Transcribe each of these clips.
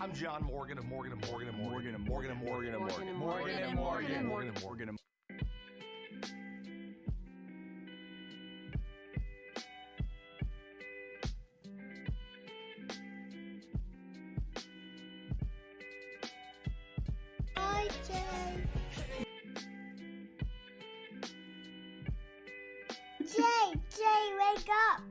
I'm John Morgan of Morgan and Morgan and Morgan and Morgan and Morgan and Morgan and Morgan and Morgan and Morgan and Morgan and Hi, Jay. Jay, wake up.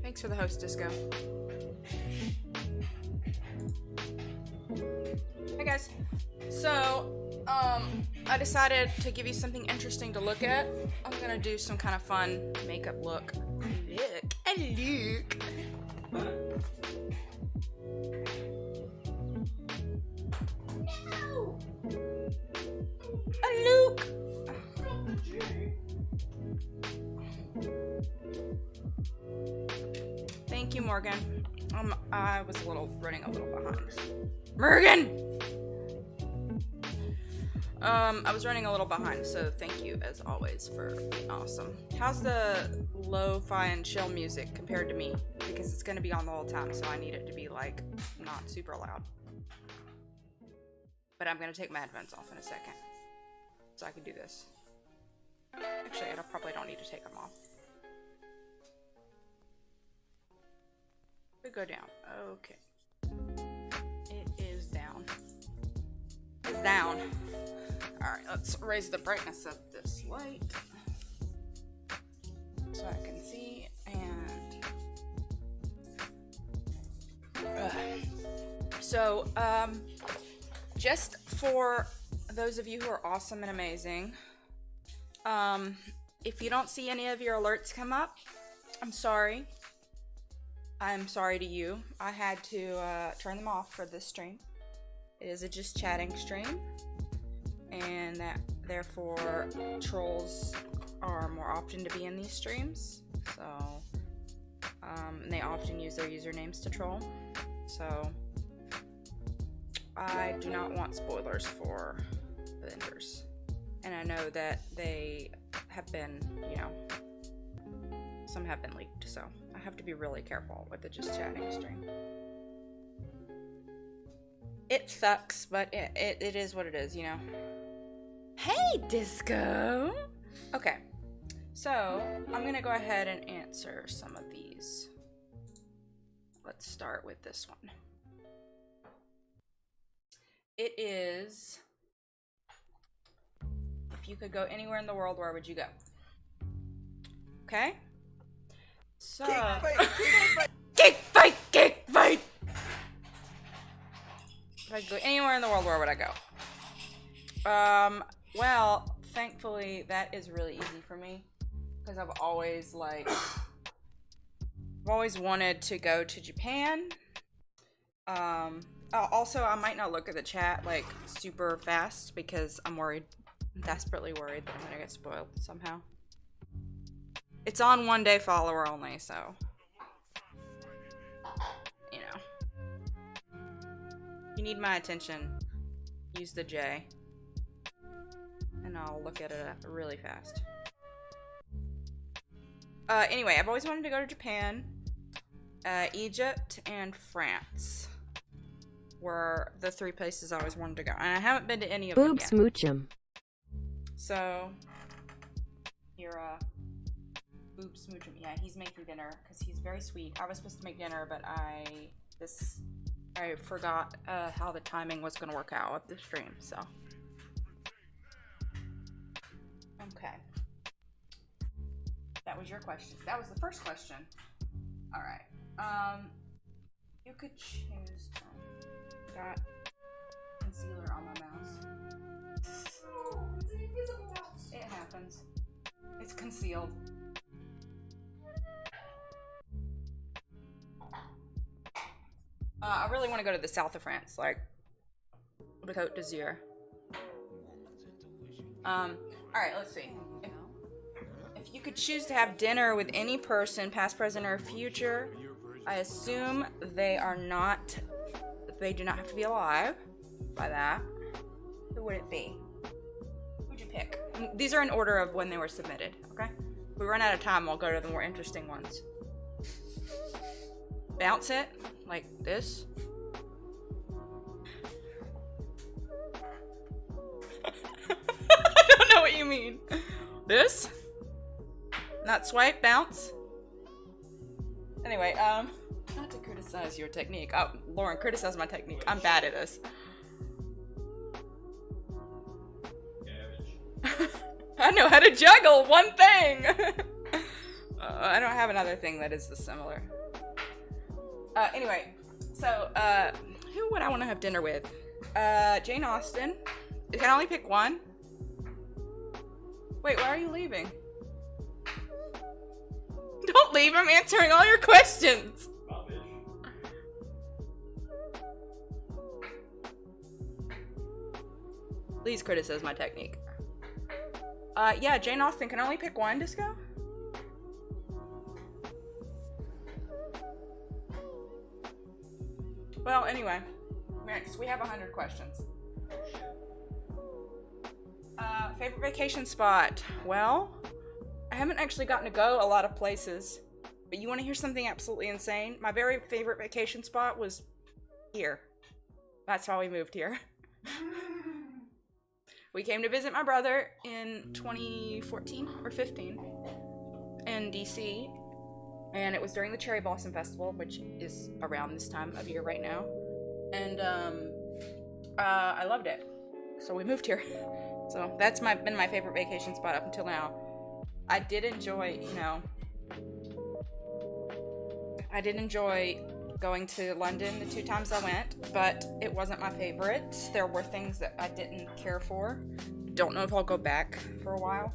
Thanks for the host, Disco. Hey guys. So, I decided to give you something interesting to look at. I'm gonna do some kind of fun makeup look. Look. No. A look. Thank you, Morgan. I was running a little behind. Morgan! I was running a little behind, so thank you, as always, for being awesome. How's the lo-fi and chill music compared to me? Because it's gonna be on the whole time, so I need it to be, like, not super loud. But I'm gonna take my headphones off in a second, so I can do this. Actually, I probably don't need to take them off. We go down. Okay. It is down. It's down. Alright, let's raise the brightness of this light so I can see. And so just for those of you who are awesome and amazing, if you don't see any of your alerts come up, I'm sorry. I'm sorry to you. I had to turn them off for this stream. It is a just chatting stream, and that therefore trolls are more often to be in these streams. So, and they often use their usernames to troll. So, I do not want spoilers for Avengers. And I know that they have been, you know, some have been leaked, so I have to be really careful with the just chatting stream. It sucks, but it is what it is, you know. Hey, Disco! Okay, so I'm gonna go ahead and answer some of these. Let's start with this one. It is, if you could go anywhere in the world, where would you go? Okay? So... Cake fight! Cake fight! If I could go anywhere in the world, where would I go? Well, thankfully, that is really easy for me. Because I've always, like... I've always wanted to go to Japan. Also, I might not look at the chat, like, super fast. Because I'm worried. I'm desperately worried that I'm gonna get spoiled somehow. It's on 1 day follower only, so... You know. You need my attention. Use the J. And I'll look at it really fast. Anyway, I've always wanted to go to Japan. Egypt and France were the 3 places I always wanted to go. And I haven't been to any of them yet. Smooch 'em. So, you're, Boob smooch him. Yeah, he's making dinner because he's very sweet. I was supposed to make dinner, but I forgot how the timing was gonna work out with the stream. So, okay, that was your question. That was the first question. All right. You could choose. Got concealer on my mouse. Oh, it's an invisible mouse. It happens. It's concealed. I really want to go to the south of France, like the Côte d'Azur. Alright, let's see. If you could choose to have dinner with any person, past, present, or future, I assume they do not have to be alive. By that, who would it be? Who'd you pick? And these are in order of when they were submitted, okay? If we run out of time, we'll go to the more interesting ones. Bounce it, like this. I don't know what you mean. This? Not swipe, bounce? Anyway, not to criticize your technique. Oh, Lauren, criticize my technique. I'm bad at this. I know how to juggle one thing! I don't have another thing that is this similar. Anyway, so, who would I want to have dinner with? Jane Austen. You can only pick one? Wait, why are you leaving? Don't leave, I'm answering all your questions! Please criticize my technique. Yeah, Jane Austen. Can only pick one, Disco? Well, anyway, next we have 100 questions. Favorite vacation spot? Well, I haven't actually gotten to go a lot of places, but you want to hear something absolutely insane? My very favorite vacation spot was here. That's why we moved here. We came to visit my brother in 2014 or 15 in DC. And it was during the Cherry Blossom Festival, which is around this time of year right now. And I loved it. So we moved here. So that's been my favorite vacation spot up until now. I did enjoy, you know, going to London the 2 times I went, but it wasn't my favorite. There were things that I didn't care for. Don't know if I'll go back for a while.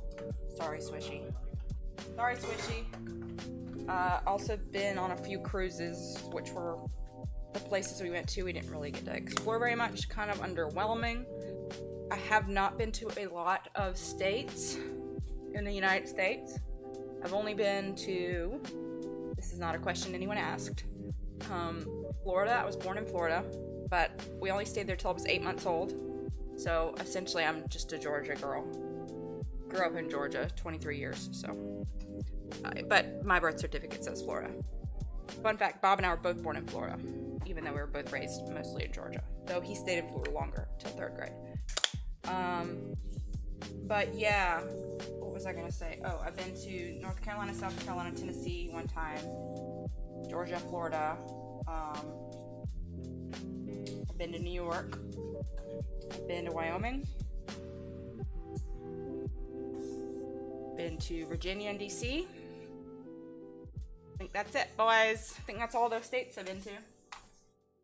Sorry, Swishy. Sorry, Swishy. Also been on a few cruises, which were the places we went to. We didn't really get to explore very much, kind of underwhelming. I have not been to a lot of states in the United States. I've only been to, this is not a question anyone asked, Florida. I was born in Florida, but we only stayed there till I was 8 months old. So essentially, I'm just a Georgia girl. Grew up in Georgia, 23 years. So, but my birth certificate says Florida. Fun fact: Bob and I were both born in Florida, even though we were both raised mostly in Georgia. Though he stayed in Florida longer, till 3rd grade. But yeah, what was I gonna say? Oh, I've been to North Carolina, South Carolina, Tennessee one time, Georgia, Florida. I've been to New York. I've been to Wyoming. Been to Virginia and DC. I think that's it, boys. I think that's all those states I've been to.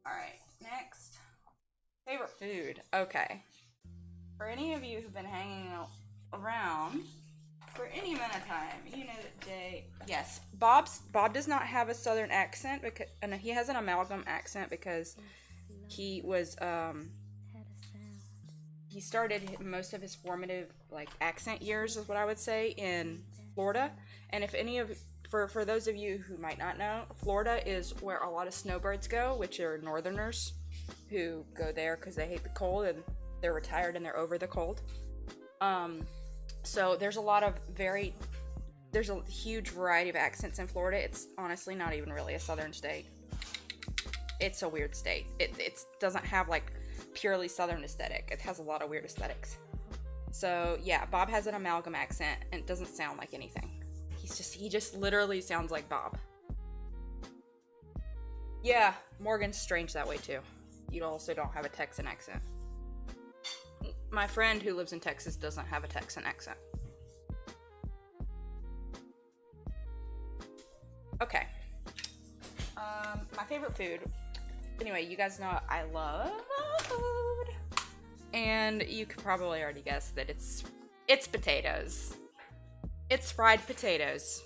Alright, next. Favorite food. Okay. For any of you who've been hanging around for any amount of time, you know that Jay... Yes, Bob does not have a southern accent, because, and he has an amalgam accent because he was, he started most of his formative, like, accent years, is what I would say, in Florida. And if any of... For those of you who might not know, Florida is where a lot of snowbirds go, which are northerners who go there because they hate the cold and they're retired and they're over the cold. So there's a huge variety of accents in Florida. It's honestly not even really a southern state. It's a weird state. It doesn't have like purely southern aesthetic. It has a lot of weird aesthetics. So yeah, Bob has an amalgam accent and it doesn't sound like anything. He just literally sounds like Bob. Yeah, Morgan's strange that way too. You also don't have a Texan accent. My friend who lives in Texas doesn't have a Texan accent. Okay. My favorite food. Anyway, you guys know I love food. And you could probably already guess that it's potatoes. It's fried potatoes.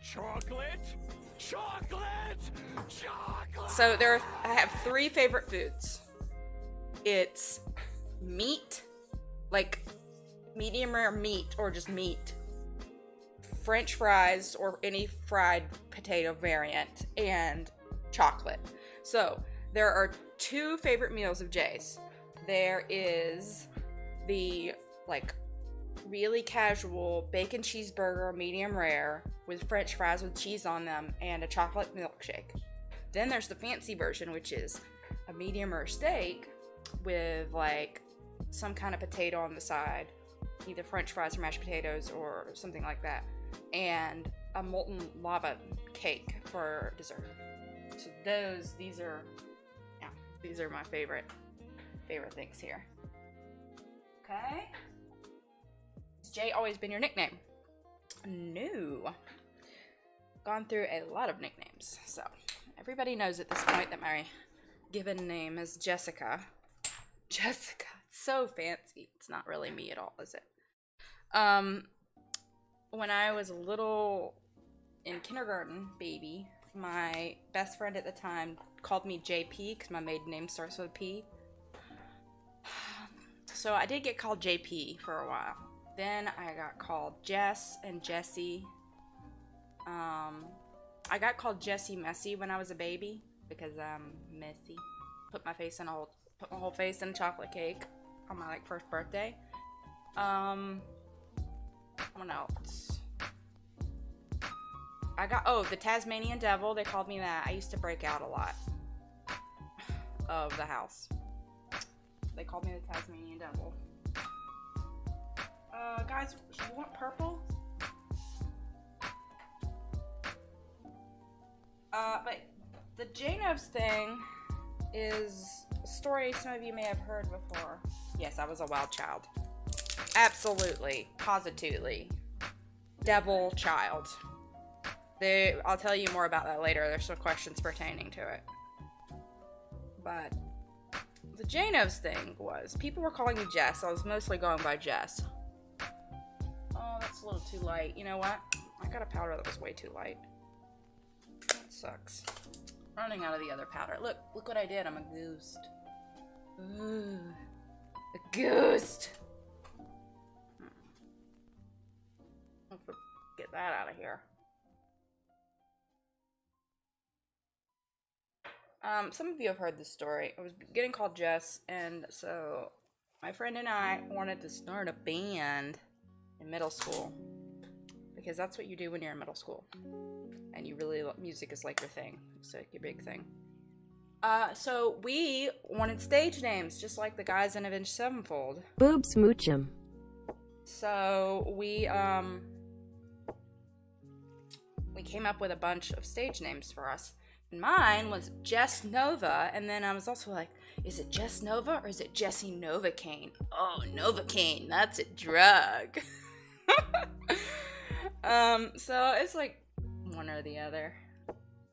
Chocolate! Chocolate! Chocolate! So I have 3 favorite foods. It's meat, like medium rare meat or just meat, French fries or any fried potato variant, and chocolate. So there are 2 favorite meals of Jay's. There is the like really casual bacon cheeseburger, medium rare, with French fries with cheese on them and a chocolate milkshake. Then there's the fancy version, which is a medium rare steak with like some kind of potato on the side, either French fries or mashed potatoes or something like that, and a molten lava cake for dessert. So these are my favorite things here. Okay. Has Jay always been your nickname? No. Gone through a lot of nicknames. So everybody knows at this point that my given name is Jessica. Jessica. It's so fancy. It's not really me at all, is it? When I was a little in kindergarten, baby, my best friend at the time called me JP because my maiden name starts with a P. So I did get called JP for a while. Then I got called Jess and Jessie. I got called Jessie Messy when I was a baby because I'm messy. Put my whole face in a chocolate cake on my like first birthday. What else? The Tasmanian Devil. They called me that. I used to break out a lot of the house. They called me the Tasmanian Devil. Guys, you want purple? But the Janos thing is a story some of you may have heard before. Yes, I was a wild child. Absolutely. Positively. Devil child. I'll tell you more about that later. There's some questions pertaining to it. But the Janos thing was, people were calling me Jess. I was mostly going by Jess. Oh, that's a little too light. You know what? I got a powder that was way too light. That sucks. Running out of the other powder. Look what I did. I'm a ghost. Ooh. A ghost. Get that out of here. Some of you have heard this story. I was getting called Jess, and so my friend and I wanted to start a band in middle school. Because that's what you do when you're in middle school. And you really love music is like your thing. It's like your big thing. So we wanted stage names, just like the guys in Avenged Sevenfold. Boob smooch'em. So we came up with a bunch of stage names for us. And mine was Jess Nova, and then I was also like, is it Jess Nova or is it Jessie Novocaine? Oh, Novocaine, that's a drug. So it's like one or the other.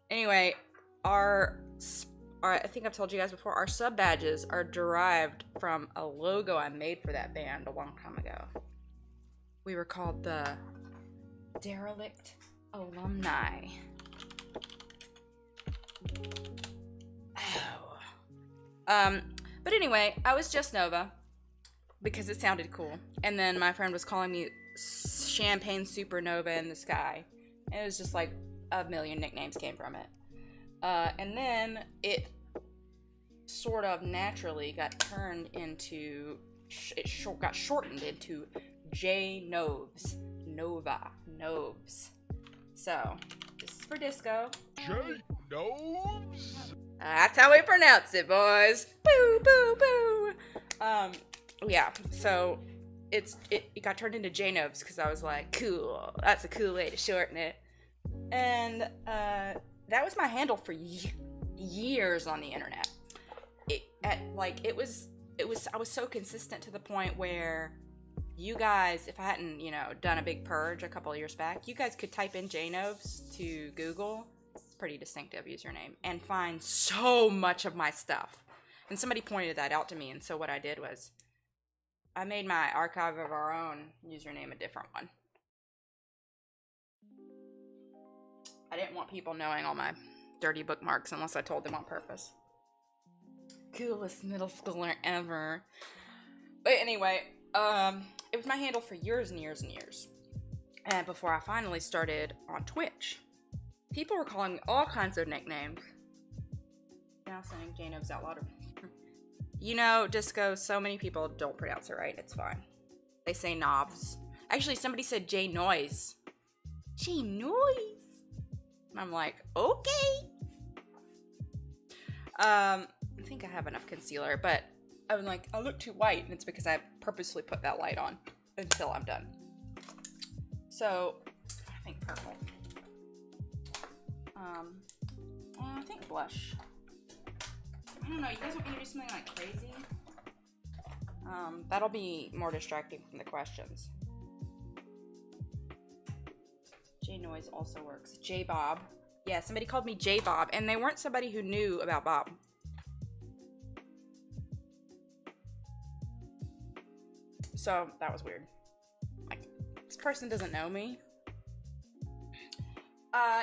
Anyway, our I think I've told you guys before, our sub badges are derived from a logo I made for that band a long time ago. We were called the Derelict Alumni. But anyway, I was Jess Nova because it sounded cool. And then my friend was calling me Champagne Supernova in the Sky. And it was just like a million nicknames came from it. And then it sort of naturally got turned into, got shortened into J Noves. Nova. Noves. So, this is for disco. J Noves? That's how we pronounce it, boys. Boo, boo, boo. Yeah, so it got turned into J Noves because I was like, cool. That's a cool way to shorten it. And that was my handle for years on the internet. I was so consistent to the point where you guys, if I hadn't, done a big purge a couple of years back, you guys could type in JNoves to Google. Pretty distinctive username, and find so much of my stuff. And somebody pointed that out to me, and so what I did was I made my archive of our own username a different one. I didn't want people knowing all my dirty bookmarks unless I told them on purpose. Coolest middle schooler ever. But anyway, it was my handle for years and years and years. And before I finally started on Twitch. People were calling me all kinds of nicknames. Now saying J-Noves out loud. Disco, so many people don't pronounce it right. It's fine. They say knobs. Actually, somebody said J-Noise. J-Noise? And I'm like, okay. I think I have enough concealer, but I'm like, I look too white, and it's because I purposely put that light on until I'm done. So, I think purple. I think blush. I don't know, you guys want me to do something like crazy? That'll be more distracting from the questions. J-Noise also works. J-Bob. Yeah, somebody called me J-Bob, and they weren't somebody who knew about Bob. So, that was weird. Like, this person doesn't know me.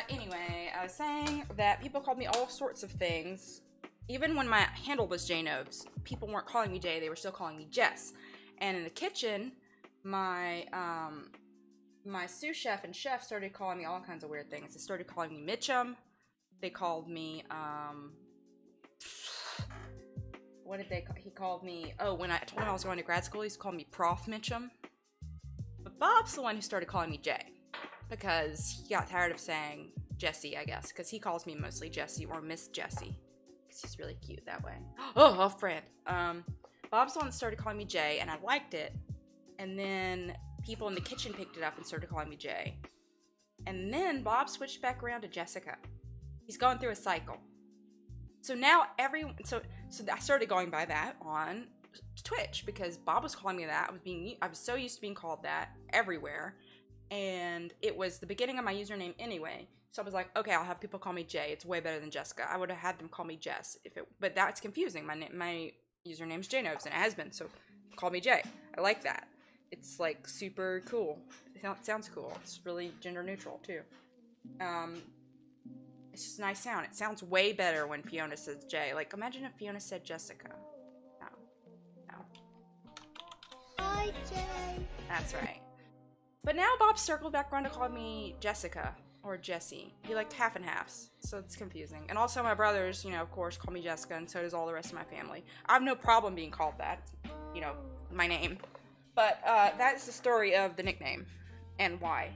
Anyway, I was saying that people called me all sorts of things. Even when my handle was J-Noves, people weren't calling me Jay, they were still calling me Jess. And in the kitchen, my sous chef and chef started calling me all kinds of weird things. They started calling me Mitchum. They called me, what did they call? He called me, when I told him I was going to grad school, he used to call me Prof Mitchum. But Bob's the one who started calling me Jay. Because he got tired of saying Jessie, I guess. Because he calls me mostly Jessie or Miss Jessie. Because he's really cute that way. Oh, a friend. Bob's the one that started calling me Jay, and I liked it. And then people in the kitchen picked it up and started calling me Jay. And then Bob switched back around to Jessica. He's going through a cycle. So now so I started going by that on Twitch because Bob was calling me that. I was so used to being called that everywhere. And it was the beginning of my username anyway. So I was like, okay, I'll have people call me Jay. It's way better than Jessica. I would have had them call me Jess but that's confusing. My username's J-Noves, and it has been, so call me Jay. I like that. It's like super cool. It sounds cool. It's really gender neutral too. It's just a nice sound. It sounds way better when Fiona says Jay. Like, imagine if Fiona said Jessica. No. Hi, Jay. That's right. But now Bob circled back around to call me Jessica. or Jessie. He liked half and halves, so it's confusing. And also my brothers, you know, of course, call me Jessica, and so does all the rest of my family. I have no problem being called that, you know, my name. But that's the story of the nickname and why.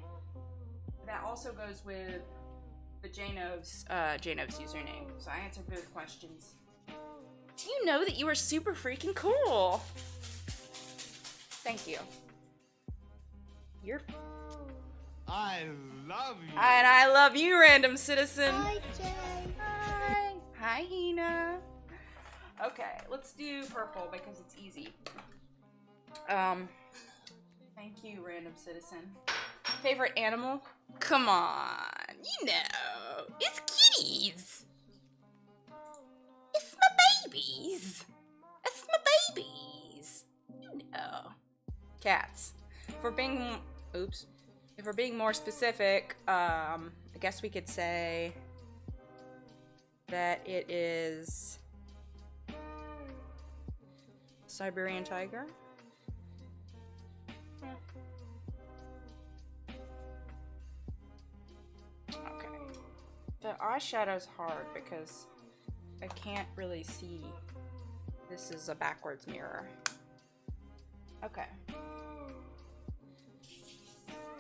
That also goes with the Janov's username. So I answered both questions. Do you know that you are super freaking cool? Thank you. I love you. And I love you, random citizen. Hi, Jay. Hi. Hi, Hina. Okay, let's do purple because it's easy. Thank you, random citizen. Favorite animal? Come on, you know, it's kitties. It's my babies. It's my babies. You know. Cats. If we're being more specific, I guess we could say that it is Siberian tiger. Yeah. Okay. The eyeshadow's hard because I can't really see. This is a backwards mirror. Okay.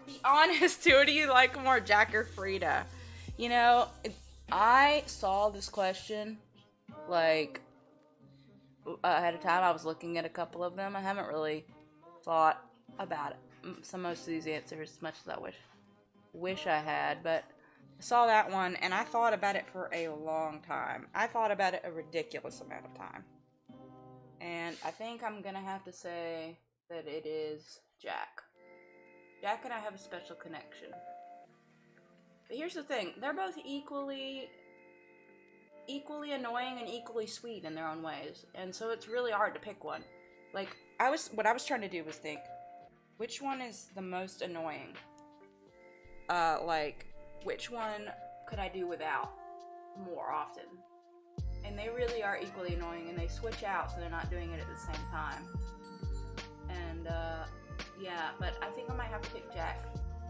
Be honest, who do you like more, Jack or Frida? You know, I saw this question like ahead of time. I was looking at a couple of them. I haven't really thought about most of these answers as much as I wish I had, but I saw that one and I thought about it for a long time. I thought about it a ridiculous amount of time. And I think I'm gonna have to say that it is Jack. Jack and I have a special connection. But here's the thing, they're both equally annoying and equally sweet in their own ways. And so it's really hard to pick one. Like, what I was trying to do was think, which one is the most annoying? Like, which one could I do without more often? And they really are equally annoying, and they switch out so they're not doing it at the same time. And, yeah, but I think I might have to pick Jack.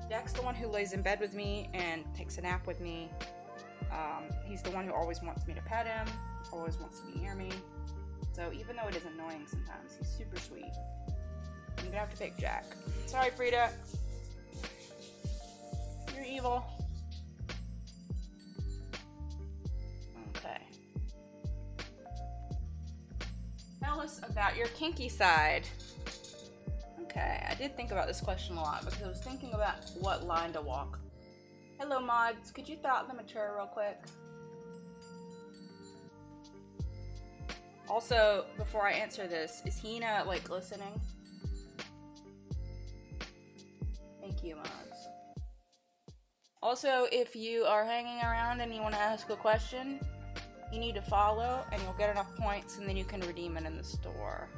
Jack's the one who lays in bed with me and takes a nap with me. He's the one who always wants me to pet him, always wants to be near me. So even though it is annoying sometimes, he's super sweet. I'm gonna have to pick Jack. Sorry, Frida. You're evil. Okay. Tell us about your kinky side. Okay, I did think about this question a lot because I was thinking about what line to walk. Hello, mods. Could you throw out them a chair real quick? Also, before I answer this, is Hina, like, listening? Thank you, mods. Also, if you are hanging around and you want to ask a question, you need to follow, and you'll get enough points, and then you can redeem it in the store.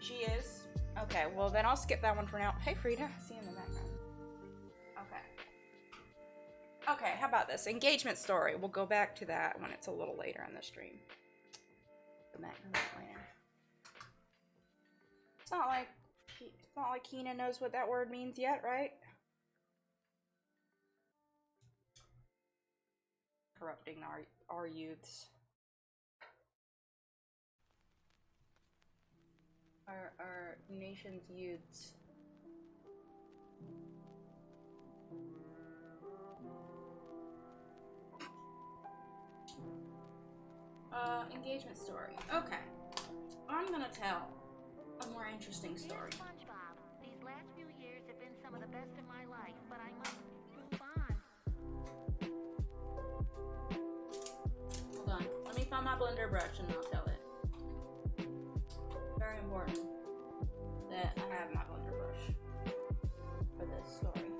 She is? Okay, well then I'll skip that one for now. Hey Frida, see you in the background. Okay. Okay, how about this? Engagement story. We'll go back to that when it's a little later in the stream. Go back to that later. It's not like Hina knows what that word means yet, right? Corrupting our youths. Our nation's youths. Engagement story. Okay. I'm gonna tell a more interesting story. SpongeBob, these last few years have been some of the best in my life, but I must move on. Hold on. Let me find my blender brush and I'll tell it. Very important that I have my blender brush for this story.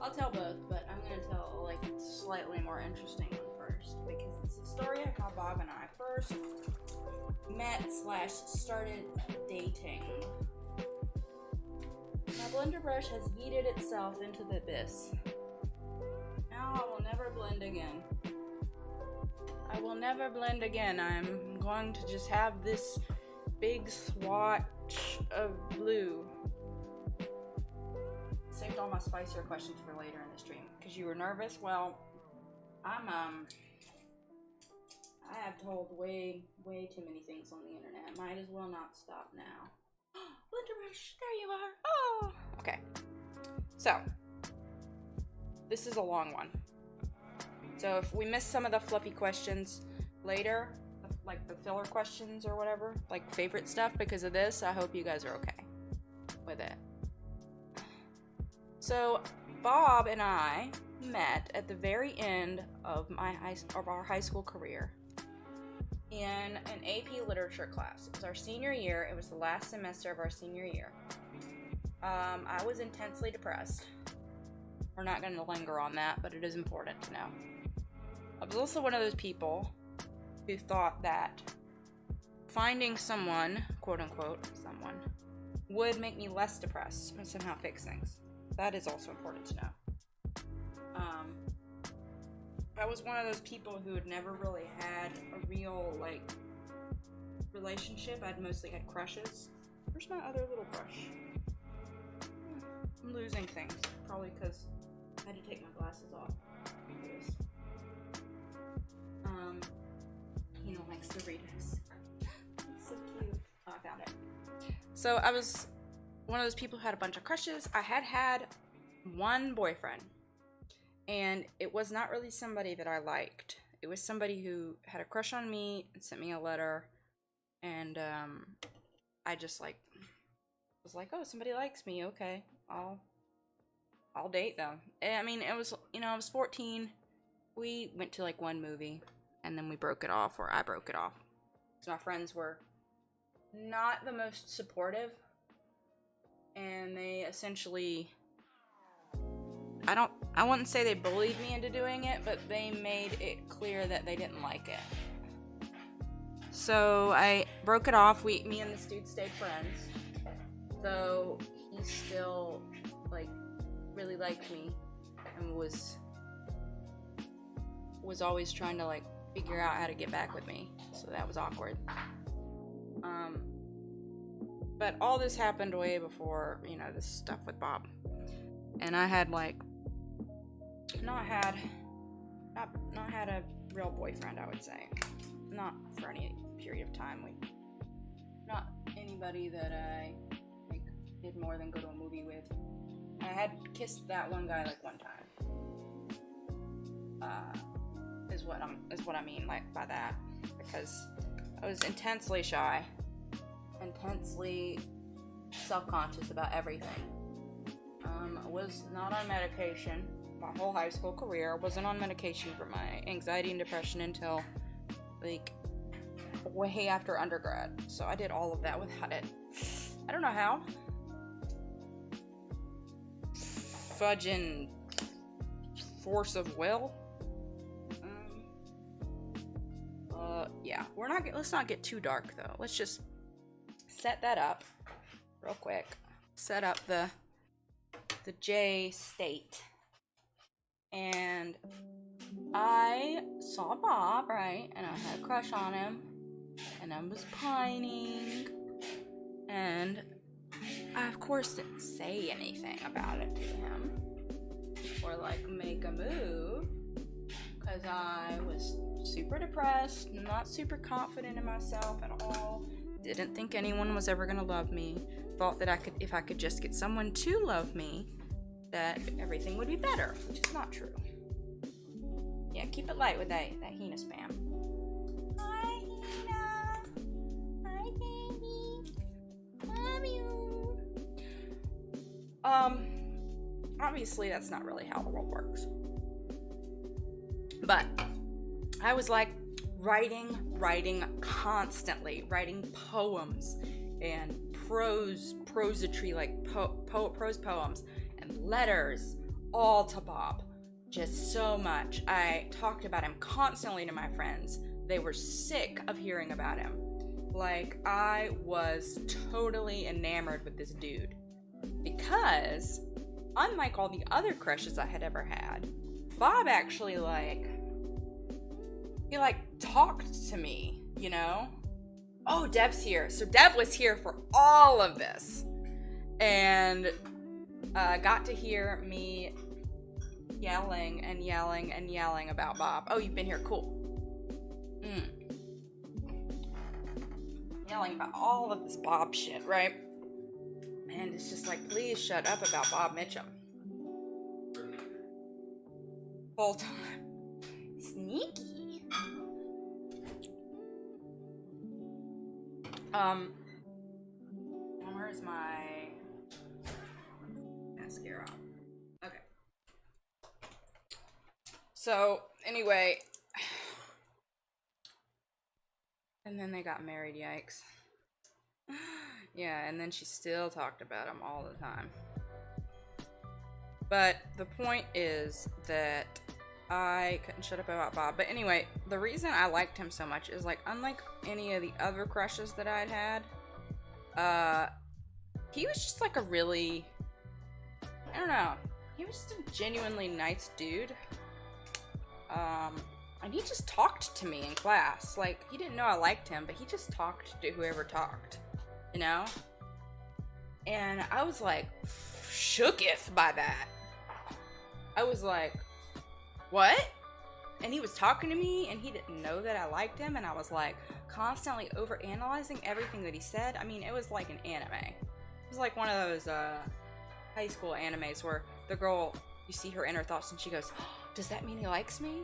I'll tell both, but I'm gonna tell like a slightly more interesting one first because it's a story of how Bob and I first met / started dating. My blender brush has yeeted itself into the abyss. now I will never blend again. I will never blend again. I'm going to just have this big swatch of blue. Saved all my spicier questions for later in the stream because you were nervous. Well, I have told way too many things on the internet. Might as well not stop now. Blender brush, there you are. Oh, okay. So this is a long one. So if we miss some of the fluffy questions later, like the filler questions or whatever, like favorite stuff because of this, I hope you guys are okay with it. So Bob and I met at the very end of our high school career in an AP literature class. It was our senior year. It was the last semester of our senior year. I was intensely depressed. We're not going to linger on that, but it is important to know. I was also one of those people who thought that finding someone, quote unquote, someone, would make me less depressed and somehow fix things. That is also important to know. I was one of those people who had never really had a real, like, relationship. I'd mostly had crushes. Where's my other little brush? I'm losing things. Probably because I had to take my glasses off. Likes Doritos. It's so cute. Oh, I found it. So I was one of those people who had a bunch of crushes. I had one boyfriend, and it was not really somebody that I liked. It was somebody who had a crush on me and sent me a letter, and I just was like, oh, somebody likes me. Okay, I'll date them. I mean, it was, I was 14. We went to like one movie. And then we broke it off, or I broke it off. So my friends were not the most supportive. And they essentially, I wouldn't say they bullied me into doing it, but they made it clear that they didn't like it. So I broke it off. Me and this dude stayed friends. So he still, really liked me and was always trying to, figure out how to get back with me, so that was awkward. But all this happened way before, this stuff with Bob, and I had not had a real boyfriend, I would say, not for any period of time. Not anybody that I did more than go to a movie with. I had kissed that one guy one time. Is what I mean by that, because I was intensely shy, intensely self-conscious about everything. I was not on medication my whole high school career. I wasn't on medication for my anxiety and depression until way after undergrad. So I did all of that without it. I don't know how. Fudging force of will. Yeah, let's not get too dark though. Let's just set that up real quick. Set up the J state. And I saw Bob, right? And I had a crush on him. And I was pining. And I, of course, didn't say anything about it to him. Or, make a move. Because I was super depressed, not super confident in myself at all. Didn't think anyone was ever gonna love me. Thought that if I could just get someone to love me, that everything would be better, which is not true. Yeah, keep it light with that Hina spam. Hi, Hina. Hi, baby. Love you. Obviously that's not really how the world works. But I was writing constantly, writing poems and prosody, prose poems and letters, all to Bob. Just so much. I talked about him constantly to my friends. They were sick of hearing about him. I was totally enamored with this dude. Because, unlike all the other crushes I had ever had, Bob actually, like, he, like, talked to me, you know? Oh, Dev's here. So Dev was here for all of this. And got to hear me yelling and yelling and yelling about Bob. Oh, you've been here. Cool. Yelling about all of this Bob shit, right? And it's just like, please shut up about Bob Mitchum. Whole time. Sneaky. Where's my mascara? Okay. So, anyway. And then they got married, yikes. Yeah, and then she still talked about him all the time. But the point is that I couldn't shut up about Bob. But anyway, the reason I liked him so much is, like, unlike any of the other crushes that I'd had, he was just like a really, I don't know, he was just a genuinely nice dude. And he just talked to me in class. Like, he didn't know I liked him, but he just talked to whoever talked, you know? And I was like, shooketh by that. I was like, what? And he was talking to me, and he didn't know that I liked him, and I was like, constantly overanalyzing everything that he said. I mean, it was like an anime. It was like one of those, high school animes where the girl, you see her inner thoughts, and she goes, oh, does that mean he likes me?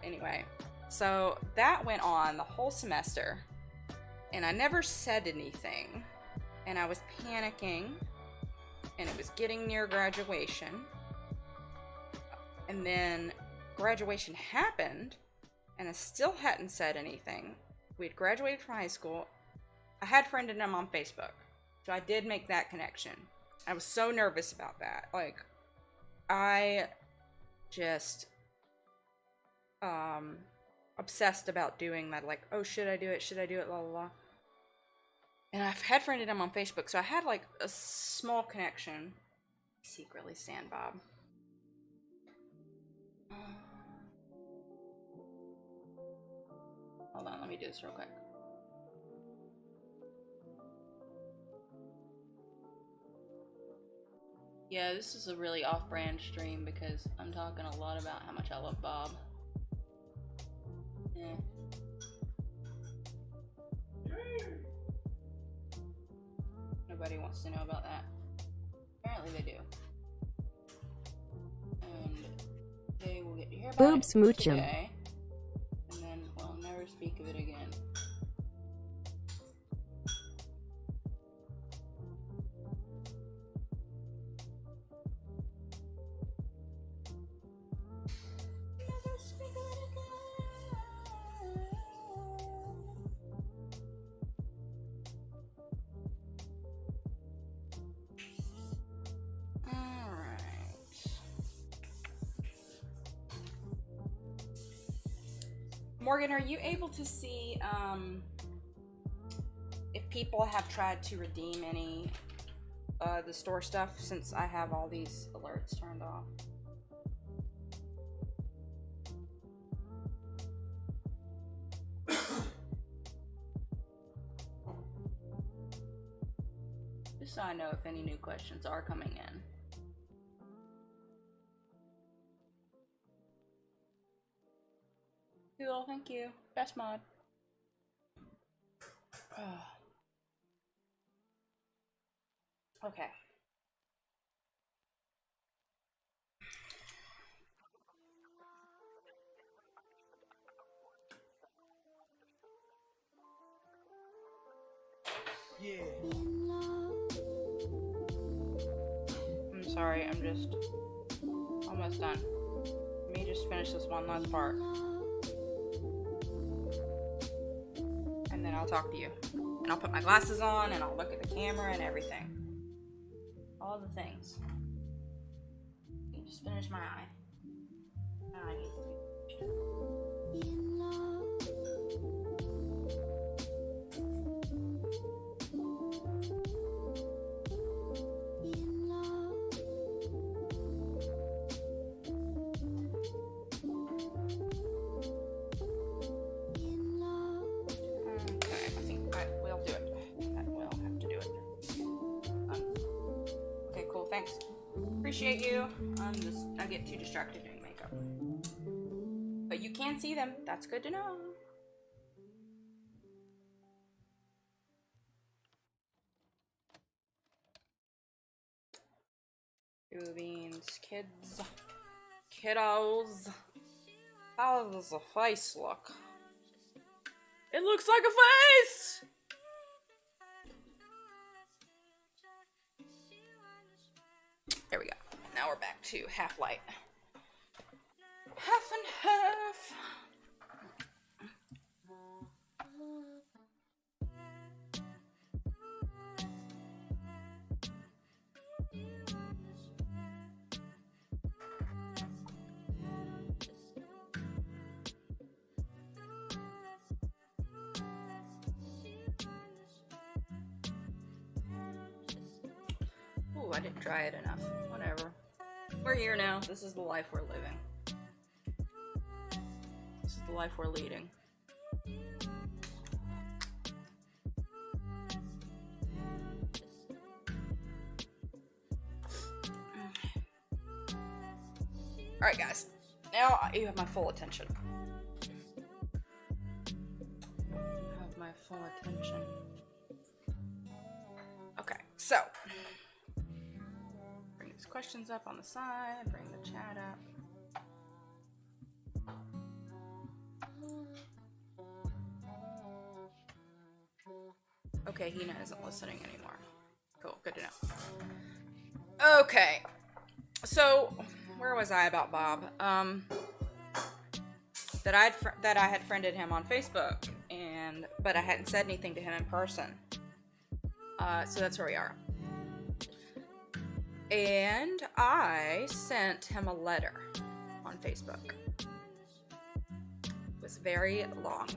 Anyway, so that went on the whole semester, and I never said anything, and I was panicking, and it was getting near graduation, and then graduation happened, and I still hadn't said anything. We'd graduated from high school. I had friended him on Facebook, so I did make that connection. I was so nervous about that. Like, I just obsessed about doing that, like, oh, should I do it, la la la. And I've had friended him on Facebook, so I had like a small connection. Secretly stand Bob. Hold on, let me do this real quick. Yeah, this is a really off-brand stream because I'm talking a lot about how much I love Bob. Yeah. Nobody wants to know about that. Apparently they do. And they will get to hear about Boobs it moochum. today, and then we'll never speak of it again. Morgan, are you able to see if people have tried to redeem any the store stuff since I have all these alerts turned off? Just so I know if any new questions are coming in. Cool, thank you. Best mod. Okay. Yeah. I'm sorry, I'm just almost done. Let me just finish this one last part. And then I'll talk to you. And I'll put my glasses on and I'll look at the camera and everything. All the things. You just finish my eye. My eye needs to be finished. Thanks. Appreciate you. I get too distracted doing makeup. But you can see them. That's good to know. Two beans, kids, kiddos. How does the face look? It looks like a face! There we go. Now we're back to half light. Half and half. Ooh, I didn't dry it enough. Whatever. We're here now. This is the life we're living. This is the life we're leading. Alright guys, now you have my full attention. You have my full attention. Okay, so bring these questions up on the side, bring the chat up. Okay, Hina isn't listening anymore. Cool, good to know. Okay, so where was I about Bob? That I had friended him on Facebook, but I hadn't said anything to him in person. So that's where we are. And I sent him a letter on Facebook. It was very long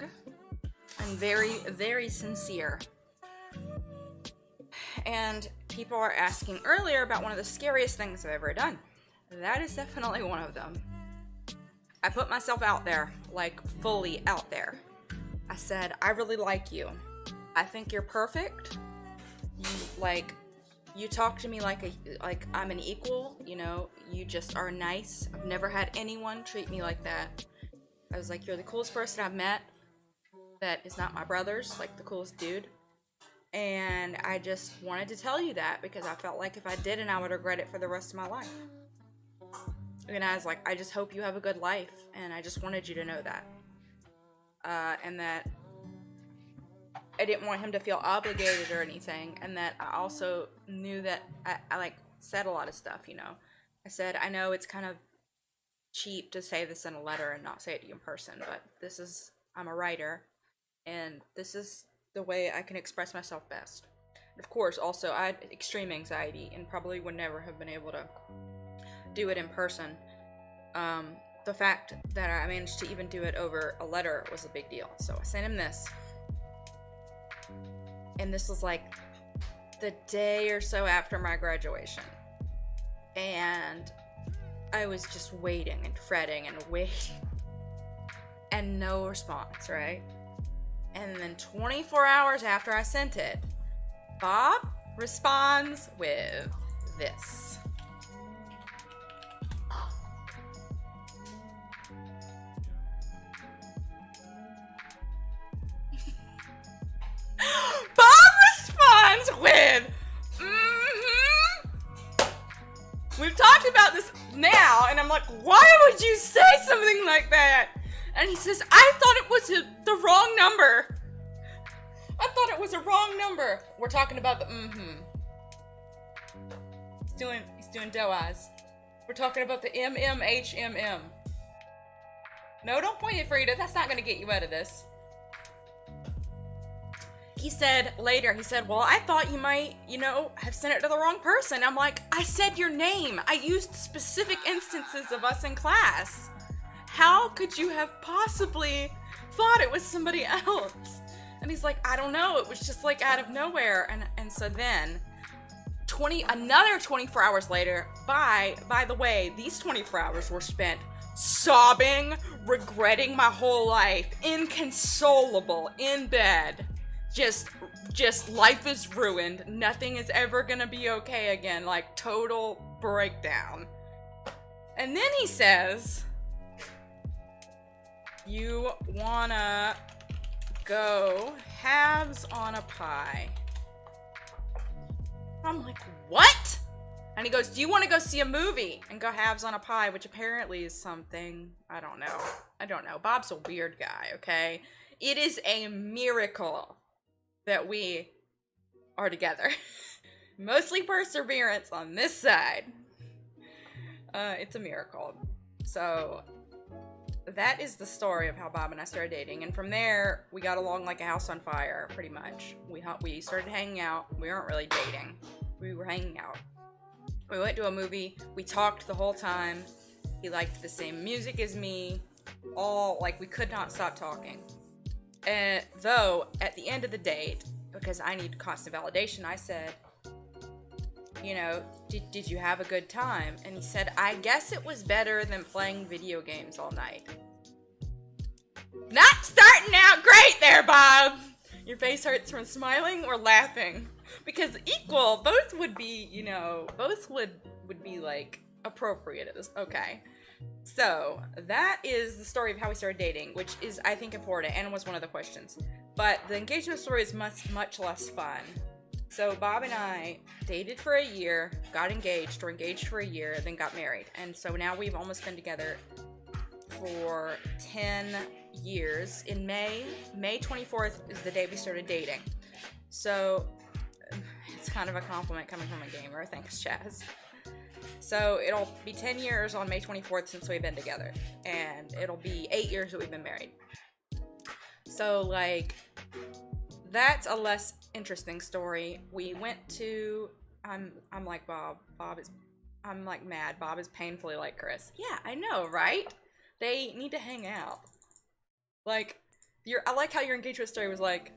and very, very sincere. And people are asking earlier about one of the scariest things I've ever done. That is definitely one of them. I put myself out there, like fully out there. I said, I really like you. I think you're perfect. You talk to me like I'm an equal, you know, you just are nice. I've never had anyone treat me like that. I was like, you're the coolest person I've met that is not my brother's, like the coolest dude. And I just wanted to tell you that because I felt like if I didn't, I would regret it for the rest of my life. And I was like, I just hope you have a good life, and I just wanted you to know that. And that I didn't want him to feel obligated or anything, and that I also knew that I like said a lot of stuff, you know. I said, I know it's kind of cheap to say this in a letter and not say it to you in person, but I'm a writer, and this is the way I can express myself best. And of course, also, I had extreme anxiety and probably would never have been able to do it in person. The fact that I managed to even do it over a letter was a big deal. So I sent him this. And this was like the day or so after my graduation. And I was just waiting and fretting and waiting. And no response, right? And then 24 hours after I sent it, Bob responds with this. Bob responds with, We've talked about this now, and I'm like, why would you say something like that? And he says, I thought it was the wrong number. I thought it was a wrong number. We're talking about the He's doing doe eyes. We're talking about the MMHMM. No, don't point it, Frida. That's not going to get you out of this. He said later, well, I thought you might, have sent it to the wrong person. I'm like, I said your name. I used specific instances of us in class. How could you have possibly thought it was somebody else? And he's like, I don't know. It was just like out of nowhere. And so then another 24 hours later, by the way, these 24 hours were spent sobbing, regretting my whole life, inconsolable, in bed, just life is ruined. Nothing is ever gonna be okay again. Like, total breakdown. And then he says, you wanna go halves on a pie. I'm like, what? And he goes, do you want to go see a movie and go halves on a pie, which apparently is something, I don't know. Bob's a weird guy, okay? It is a miracle that we are together. Mostly perseverance on this side. It's a miracle. So that is the story of how Bob and I started dating. And from there, we got along like a house on fire, pretty much. We started hanging out. We weren't really dating. We were hanging out. We went to a movie. We talked the whole time. He liked the same music as me. We could not stop talking. And though, at the end of the date, because I need constant validation, I said, you know, did you have a good time? And he said, I guess it was better than playing video games all night. Not starting out great there, Bob! Your face hurts from smiling or laughing. Because equal, both would be, you know, both would be, like, appropriate at this. Okay. So, that is the story of how we started dating, which is, I think, important, and was one of the questions. But the engagement story is much less fun. So, Bob and I dated for a year, got engaged, or engaged for a year, then got married. And so now we've almost been together for 10 years. In May 24th is the day we started dating. So, it's kind of a compliment coming from a gamer. Thanks, Chaz. So, it'll be 10 years on May 24th since we've been together. And it'll be 8 years that we've been married. So, like, that's a less interesting story. We went to, I'm like Bob. I'm like mad. Bob is painfully like Chris. Yeah, I know, right? They need to hang out. Like, I like how your engagement story was like,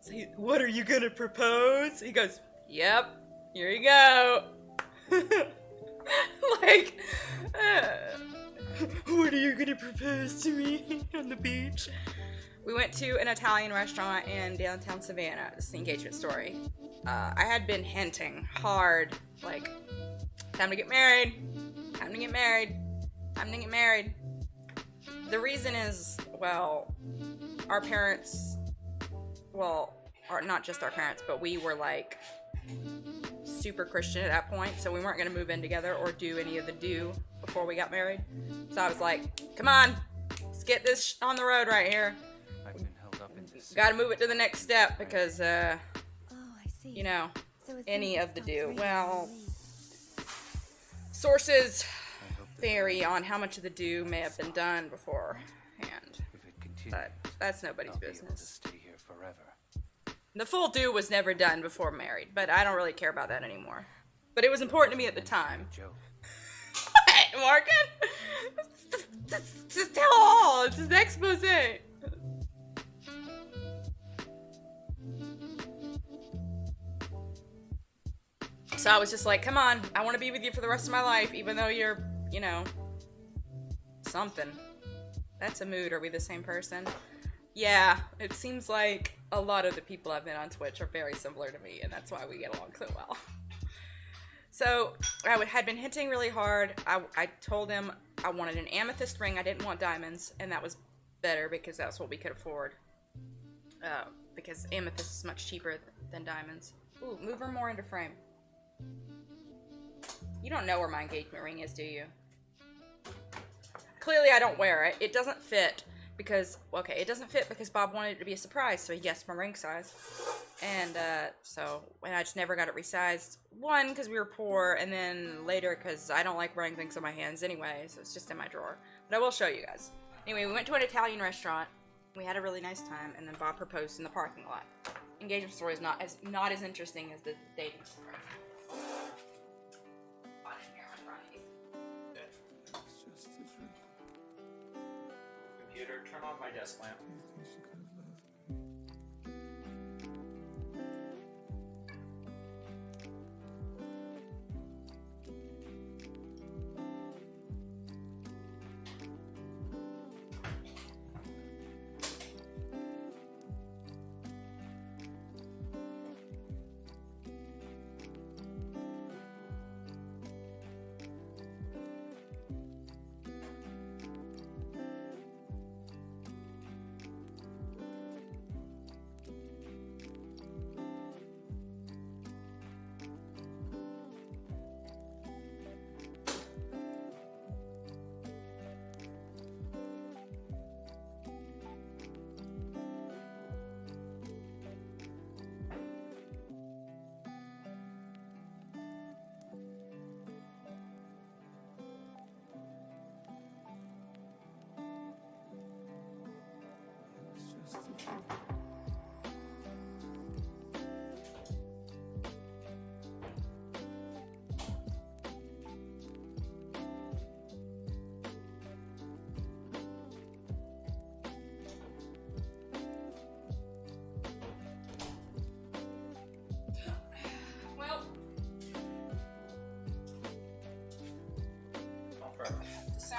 so what are you gonna propose? He goes, yep, here you go. Like, what are you gonna propose to me on the beach? We went to an Italian restaurant in downtown Savannah. This is the engagement story. I had been hinting hard, like, time to get married, time to get married, time to get married. The reason is, well, our parents, not just our parents, but we were, like, super Christian at that point, so we weren't going to move in together or do any of the before we got married. So I was like, come on, let's get this on the road right here. Gotta move it to the next step because, you know, any of the well, sources vary on how much of the may have been done beforehand, but that's nobody's business. The full was never done before married, but I don't really care about that anymore. But it was important to me at the time. What, Morgan? Just tell all. It's an expose. So I was just like, come on, I want to be with you for the rest of my life, even though you're, you know, something. That's a mood. Are we the same person? Yeah, it seems like a lot of the people I've met on Twitch are very similar to me, and that's why we get along so well. So, I had been hinting really hard. I told him I wanted an amethyst ring. I didn't want diamonds, and that was better because that's what we could afford. Because amethyst is much cheaper than diamonds. Ooh, move her more into frame. You don't know where my engagement ring is, do you? Clearly I don't wear it. It doesn't fit because, okay, it doesn't fit because Bob wanted it to be a surprise, so he guessed my ring size. And, and I just never got it resized. One, because we were poor, and then later because I don't like wearing things on my hands anyway, so it's just in my drawer. But I will show you guys. Anyway, we went to an Italian restaurant. We had a really nice time, and then Bob proposed in the parking lot. Engagement story is not as interesting as the dating story. Computer, turn on my desk lamp.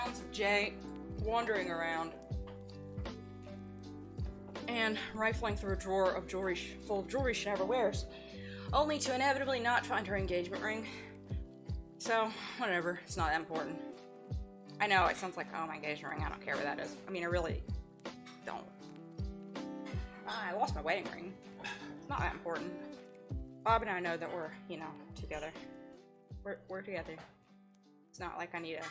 sounds of Jay wandering around and rifling through a drawer of jewelry full of jewelry she never wears, only to inevitably not find her engagement ring. So, whatever, it's not that important. I know, it sounds like, oh, my engagement ring, I don't care where that is. I mean, I really don't. I lost my wedding ring. It's not that important. Bob and I know that we're, you know, together. We're together. It's not like I need a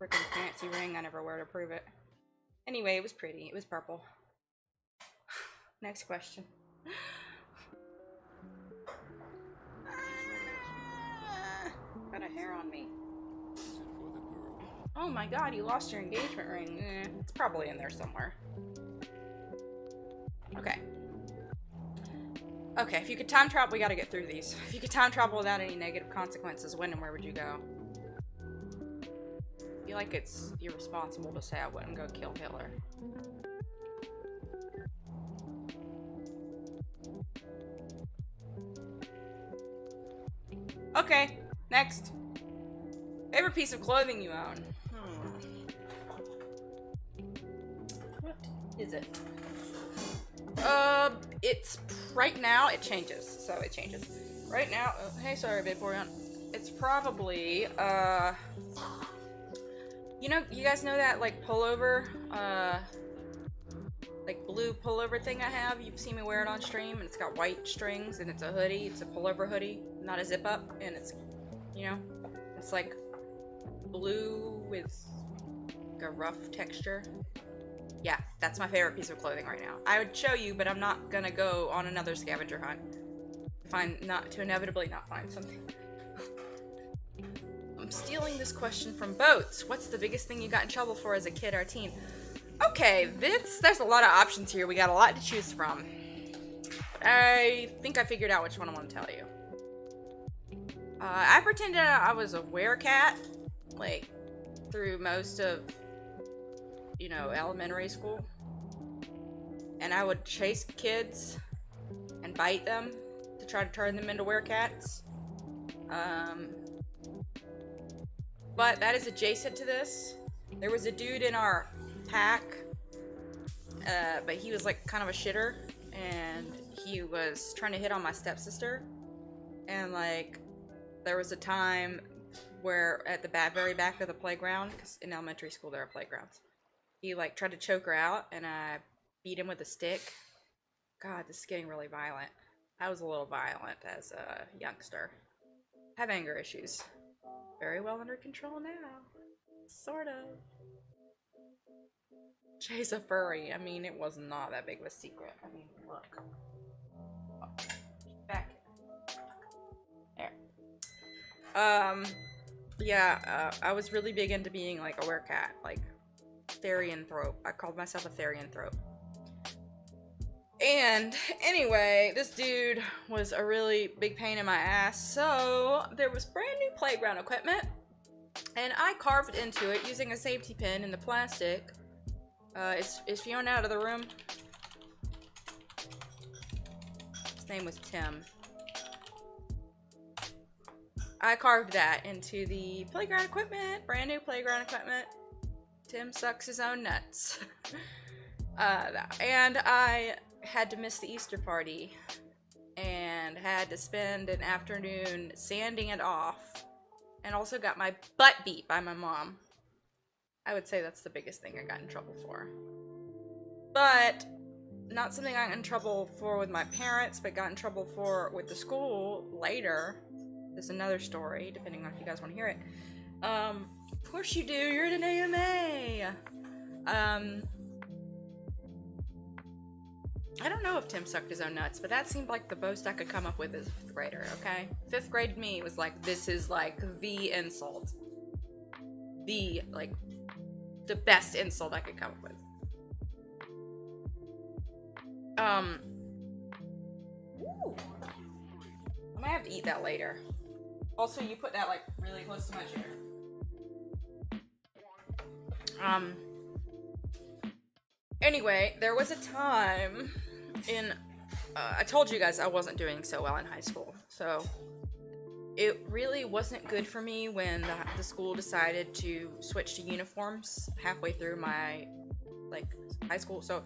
freaking fancy ring I never wear to prove it. Anyway, it was pretty. It was purple. Next question. Got a hair on me. Oh my god, you lost your engagement ring. It's probably in there somewhere. Okay. Okay, if you could time travel, we gotta get through these. If you could time travel without any negative consequences, when and where would you go? I feel like it's irresponsible to say I wouldn't go kill Hitler. Okay, next. Favorite piece of clothing you own? What is it? It's right now, it changes, so it changes. Right now, hey, sorry, babe, Boreon. It's probably, you know, you guys know that, like, pullover, like, blue pullover thing I have? You've seen me wear it on stream, and it's got white strings, and it's a hoodie. It's a pullover hoodie, not a zip-up, and it's, you know, it's, like, blue with, like, a rough texture. Yeah, that's my favorite piece of clothing right now. I would show you, but I'm not gonna go on another scavenger hunt. To inevitably not find something. I'm stealing this question from Boats. What's the biggest thing you got in trouble for as a kid or teen? Okay, there's a lot of options here. We got a lot to choose from. I think I figured out which one I want to tell you. I pretended I was a werecat, like, through most of, you know, elementary school. And I would chase kids and bite them to try to turn them into werecats. But that is adjacent to this. There was a dude in our pack, but he was like kind of a shitter, and he was trying to hit on my stepsister. And like, there was a time where at the very back of the playground, because in elementary school there are playgrounds, he like tried to choke her out, and I beat him with a stick. God, this is getting really violent. I was a little violent as a youngster. Have anger issues. Very well under control now. Sort of. Jay's a furry. I mean, it was not that big of a secret. I mean, look. Oh, back. There. Yeah, I was really big into being like a werecat. Like, therianthrope. I called myself a therianthrope. And anyway, this dude was a really big pain in my ass, so there was brand new playground equipment, and I carved into it using a safety pin in the plastic. Is Fiona out of the room? His name was Tim. I carved that into the playground equipment, brand new playground equipment. Tim sucks his own nuts. And I had to miss the Easter party and had to spend an afternoon sanding it off, and also got my butt beat by my mom. I would say that's the biggest thing I got in trouble for. But not something I got in trouble for with my parents, but got in trouble for with the school later. There's another story, depending on if you guys want to hear it. Of course you do, you're at an AMA! I don't know if Tim sucked his own nuts, but that seemed like the most I could come up with as a 5th grader, okay? 5th grade me was like, this is like the insult. The best insult I could come up with. Ooh. I might have to eat that later. Also, you put that like really close to my chair. Anyway, there was a time in, I told you guys I wasn't doing so well in high school, so it really wasn't good for me when the school decided to switch to uniforms halfway through my like high school. So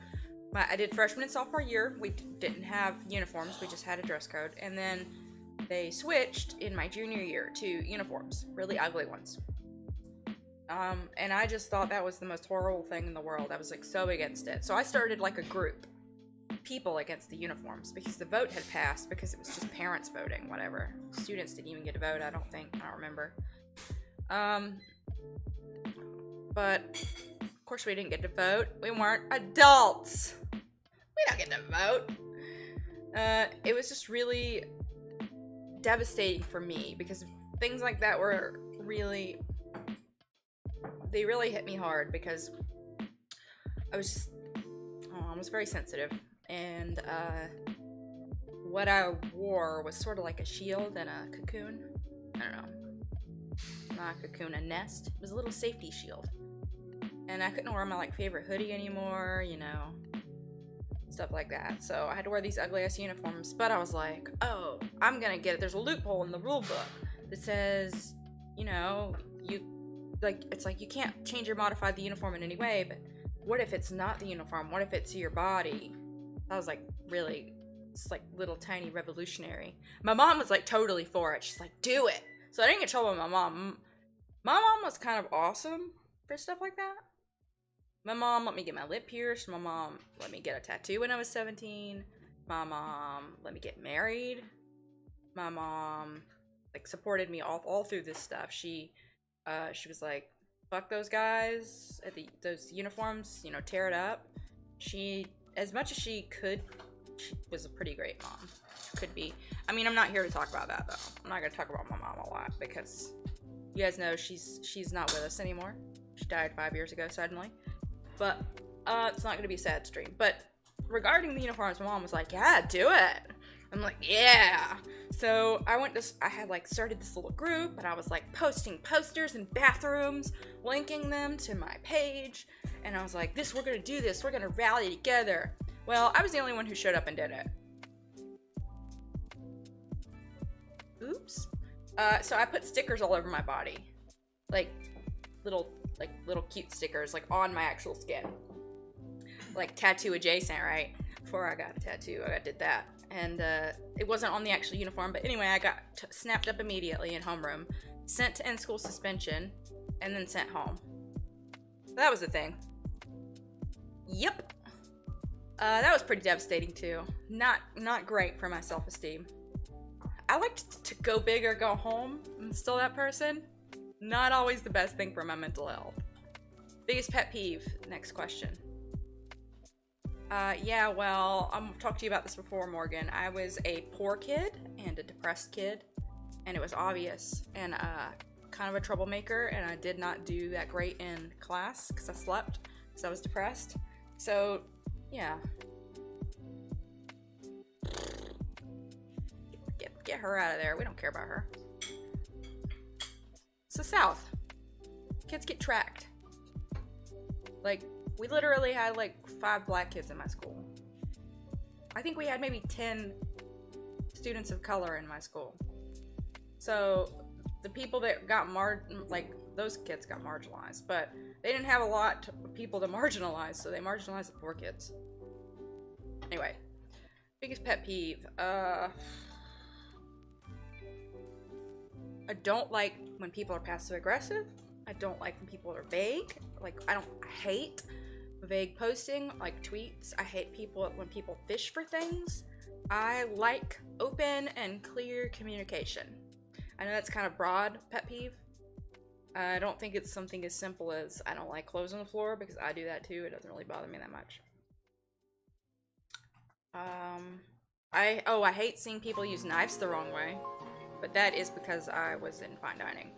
I did freshman and sophomore year. We didn't have uniforms. We just had a dress code. And then they switched in my junior year to uniforms, really ugly ones. And I just thought that was the most horrible thing in the world. I was like so against it. So I started like a group, people against the uniforms, because the vote had passed, because it was just parents voting, whatever. Students didn't even get to vote, I don't remember. But of course we didn't get to vote. We weren't adults. We don't get to vote. It was just really devastating for me, because things like that were really, they really hit me hard, because I was very sensitive, and what I wore was sort of like a shield and a cocoon. I don't know, not a cocoon, a nest. It was a little safety shield, and I couldn't wear my like favorite hoodie anymore, you know, stuff like that. So I had to wear these ugly ass uniforms. But I was like, oh, I'm gonna get it. There's a loophole in the rule book that says, you know, it's like you can't change or modify the uniform in any way, but what if it's not the uniform? What if it's your body? I was like, really, it's like little tiny revolutionary. My mom was like totally for it. She's like, do it. So I didn't get in trouble with my mom. My mom was kind of awesome for stuff like that. My mom let me get my lip pierced. My mom let me get a tattoo when I was 17. My mom let me get married. My mom like supported me all through this stuff. She was like, fuck those guys at those uniforms, you know, tear it up. She, as much as she could, she was a pretty great mom. Could be. I mean, I'm not here to talk about that, though. I'm not going to talk about my mom a lot, because you guys know she's not with us anymore. She died 5 years ago, suddenly. But, it's not going to be a sad stream. But, regarding the uniforms, my mom was like, yeah, do it. I'm like, yeah. So I had like started this little group, and I was like posting posters in bathrooms, linking them to my page, and I was like, we're gonna do this, we're gonna rally together. Well, I was the only one who showed up and did it. Oops. So I put stickers all over my body, like little cute stickers, like on my actual skin, like tattoo adjacent, right? Before I got a tattoo, I did that. And it wasn't on the actual uniform, but anyway, I got snapped up immediately in homeroom, sent to in-school suspension, and then sent home. So that was the thing. Yep. That was pretty devastating too. Not great for my self-esteem. I like to go big or go home. I'm still that person. Not always the best thing for my mental health. Biggest pet peeve. Next question. Yeah, well, I've talked to you about this before, Morgan. I was a poor kid and a depressed kid, and it was obvious, and kind of a troublemaker, and I did not do that great in class because I slept because I was depressed. So, yeah. Get her out of there. We don't care about her. It's the South. Kids get tracked. Like, we literally had like 5 black kids in my school. I think we had maybe 10 students of color in my school. So the people that got those kids got marginalized, but they didn't have a lot of people to marginalize, so they marginalized the poor kids. Anyway, biggest pet peeve. I don't like when people are passive aggressive. I don't like when people are vague. Like, I hate vague posting, like tweets. I hate when people fish for things. I like open and clear communication. I know that's kind of broad pet peeve. I don't think it's something as simple as I don't like clothes on the floor, because I do that too. It doesn't really bother me that much. I hate seeing people use knives the wrong way, but that is because I was in fine dining.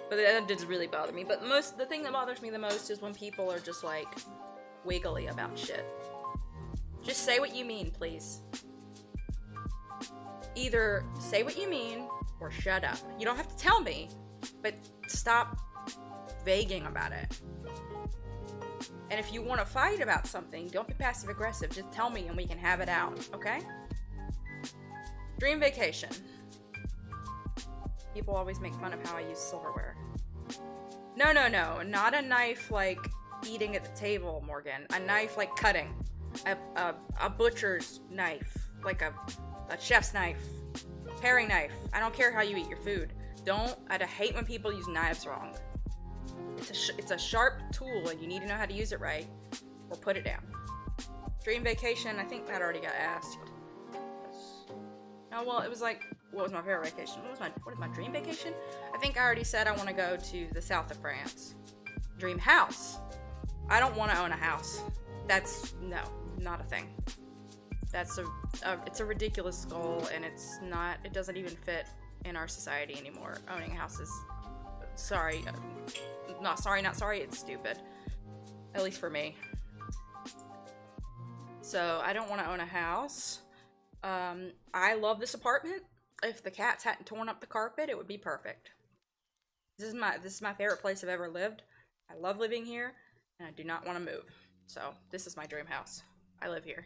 But that does really bother me. But the thing that bothers me the most is when people are just like wiggly about shit. Just say what you mean, please. Either say what you mean or shut up. You don't have to tell me, but stop vaguing about it. And if you want to fight about something, don't be passive aggressive. Just tell me and we can have it out, okay? Dream vacation. People always make fun of how I use silverware. No, no, no. Not a knife like eating at the table, Morgan. A knife like cutting. A butcher's knife. Like a chef's knife. Paring knife. I don't care how you eat your food. I hate when people use knives wrong. It's a sharp tool and you need to know how to use it right. Or put it down. Dream vacation, I think that already got asked. Oh, well, it was like, what was my favorite vacation? What is my dream vacation? I think I already said I want to go to the south of France. Dream house. I don't want to own a house. No, not a thing. It's a ridiculous goal, and it doesn't even fit in our society anymore. Owning a house is, not sorry, it's stupid. At least for me. So, I don't want to own a house. I love this apartment. If the cats hadn't torn up the carpet, it would be perfect. This is my favorite place I've ever lived. I love living here, and I do not want to move. So, this is my dream house. I live here.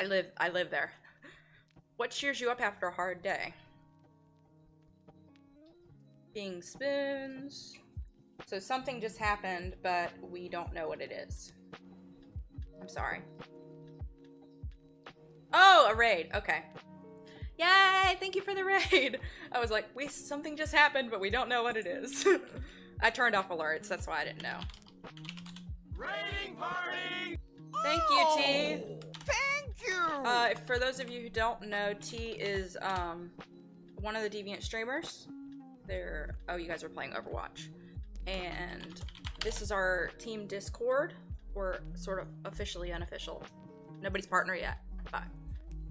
I live there. What cheers you up after a hard day? Being spoons. So something just happened, but we don't know what it is. I'm sorry. Oh, a raid. Okay. Yay! Thank you for the raid. I was like, something just happened, but we don't know what it is. I turned off alerts. That's why I didn't know. Raiding party! Thank you, T. Thank you! For those of you who don't know, T is one of the Deviant streamers. Oh, you guys are playing Overwatch. And this is our team Discord. We're sort of officially unofficial. Nobody's partner yet, but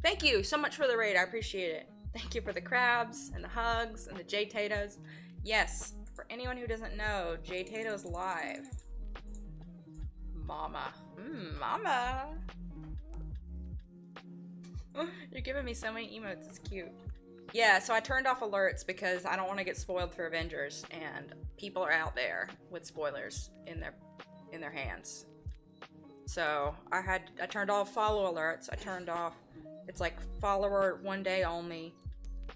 thank you so much for the raid. I appreciate it. Thank you for the crabs and the hugs and the J-Tatoes. Yes, for anyone who doesn't know, J-Tato's live. Mama. Mama. You're giving me so many emotes. It's cute. Yeah, so I turned off alerts because I don't want to get spoiled for Avengers, and people are out there with spoilers in their hands. So I turned off follow alerts. I turned off, it's like follower 1 day only.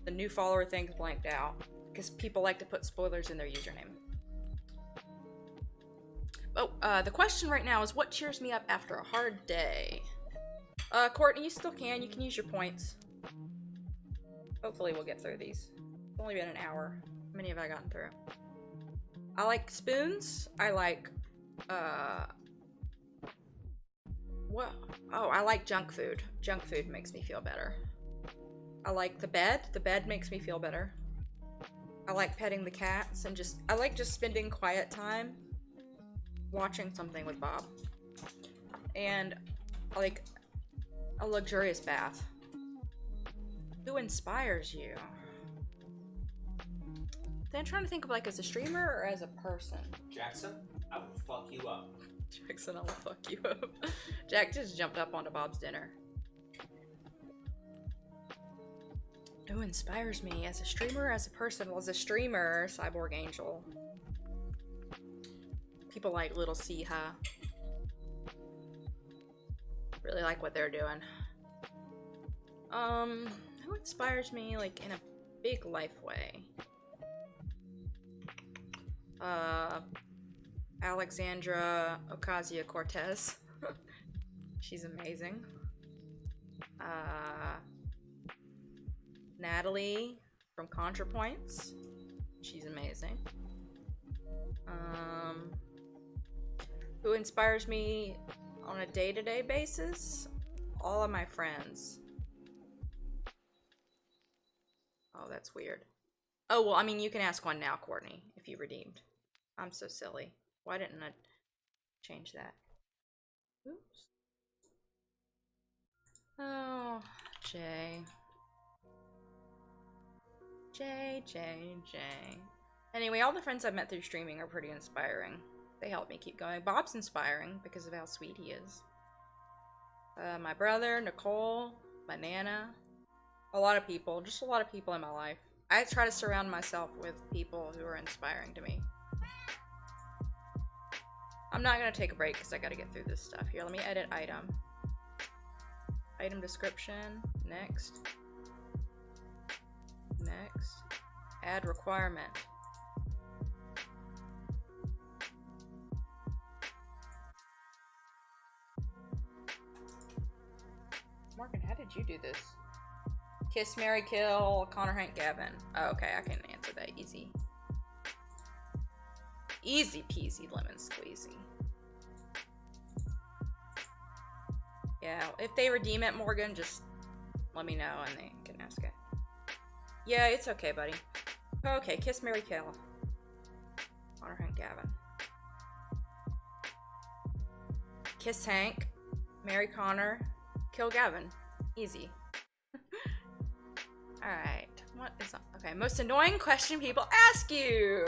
The new follower thing's blanked out because people like to put spoilers in their username. Oh, the question right now is what cheers me up after a hard day? Courtney, you still can. You can use your points. Hopefully we'll get through these. It's only been an hour. How many have I gotten through? I like spoons. I like, what? Oh, I like junk food. Junk food makes me feel better. I like the bed. The bed makes me feel better. I like petting the cats and I like just spending quiet time watching something with Bob. And I like a luxurious bath. Who inspires you? Then I'm trying to think of like as a streamer or as a person. Jackson, I will fuck you up. Jackson, I will fuck you up. Jack just jumped up onto Bob's dinner. Who inspires me as a streamer or as a person? Well, as a streamer, Cyborg Angel. People like Little Siha. Really like what they're doing. Who inspires me, like, in a big life way? Alexandra Ocasio-Cortez. She's amazing. Natalie from ContraPoints. She's amazing. Who inspires me on a day-to-day basis? All of my friends. Oh, that's weird. Oh, well, I mean, you can ask one now, Courtney, if you redeemed. I'm so silly. Why didn't I change that? Oops. Oh, Jay. Jay. Anyway, all the friends I've met through streaming are pretty inspiring. They help me keep going. Bob's inspiring because of how sweet he is. My brother, Nicole, my Nana. A lot of people. Just a lot of people in my life. I try to surround myself with people who are inspiring to me. I'm not gonna take a break because I gotta get through this stuff. Here, let me edit item. Item description. Next. Next. Add requirement. Morgan, how did you do this? Kiss, marry, kill, Connor, Hank, Gavin. Oh, okay, I can answer that easy. Easy peasy lemon squeezy. Yeah, if they redeem it, Morgan, just let me know and they can ask it. Yeah, it's okay, buddy. Okay, kiss, marry, kill. Connor, Hank, Gavin. Kiss Hank, marry Connor, kill Gavin. Easy. Alright, what is up? Okay, most annoying question people ask you.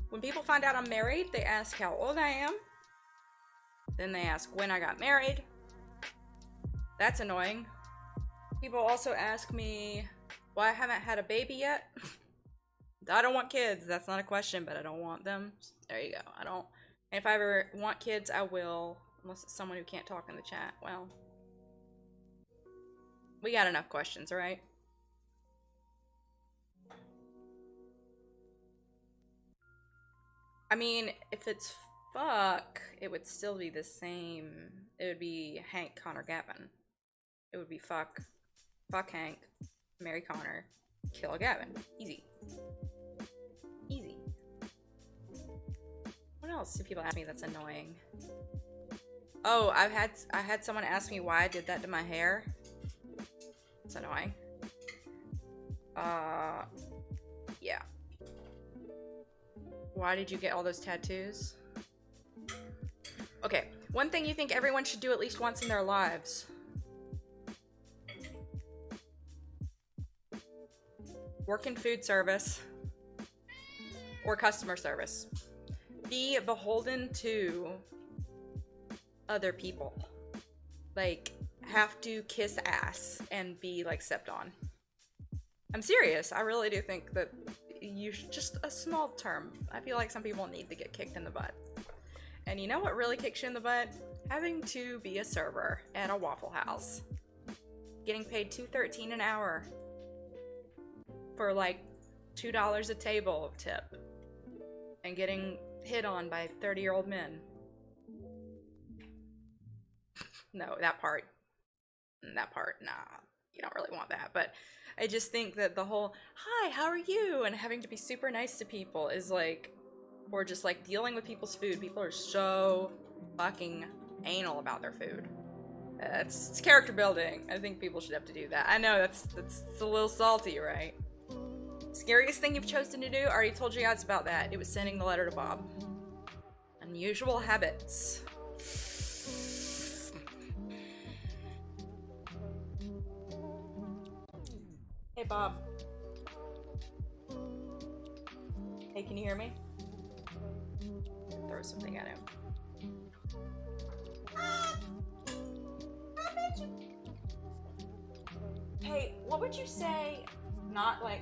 When people find out I'm married, they ask how old I am. Then they ask when I got married. That's annoying. People also ask me why I haven't had a baby yet. I don't want kids. That's not a question, but I don't want them. There you go. I don't. And if I ever want kids, I will. Unless it's someone who can't talk in the chat. Well, we got enough questions, right? I mean, if it's fuck, it would still be the same. It would be Hank, Connor, Gavin. It would be fuck Hank, marry Connor, kill Gavin. Easy. Easy. What else do people ask me that's annoying? Oh, I had someone ask me why I did that to my hair. It's annoying. Yeah. Why did you get all those tattoos? Okay, one thing you think everyone should do at least once in their lives. Work in food service or customer service. Be beholden to other people. Like, have to kiss ass and be like stepped on. I'm serious. I really do think that you should, just a small term. I feel like some people need to get kicked in the butt. And you know what really kicks you in the butt? Having to be a server at a Waffle House. Getting paid $2.13 an hour for like $2 a table of tip. And getting hit on by 30-year-old men. No, that part, nah, you don't really want that. But I just think that the whole, hi, how are you? And having to be super nice to people is like, or just like dealing with people's food. People are so fucking anal about their food. It's character building. I think people should have to do that. I know that's a little salty, right? Scariest thing you've chosen to do? I already told you guys about that. It was sending the letter to Bob. Unusual habits. Hey, Bob. Hey, can you hear me? Throw something at him. Hey, what would you say, not like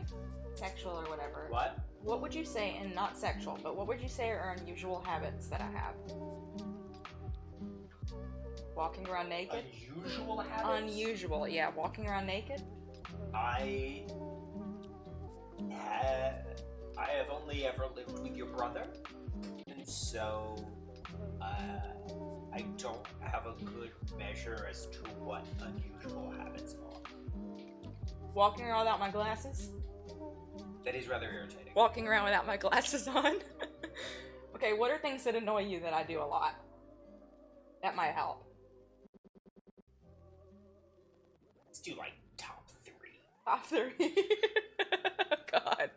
sexual or whatever? What? What would you say, and not sexual, but what would you say are unusual habits that I have? Walking around naked? Unusual habits? Unusual, yeah. Walking around naked? I have only ever lived with your brother, and so I don't have a good measure as to what unusual habits are. Walking around without my glasses? That is rather irritating. Walking around without my glasses on? Okay, what are things that annoy you that I do a lot? That might help. Let's do like top 3. Top 3. God.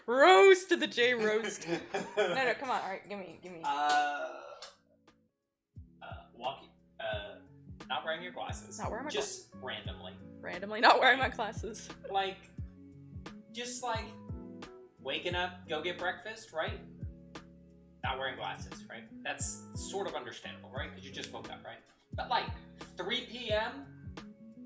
Roast to the J roast. No, come on. Alright, give me. Walking, not wearing your glasses. Not wearing my Just randomly. Randomly not wearing my glasses. Like, just like, waking up, go get breakfast, right? Not wearing glasses, right? That's sort of understandable, right? Because you just woke up, right? But like, 3 p.m.,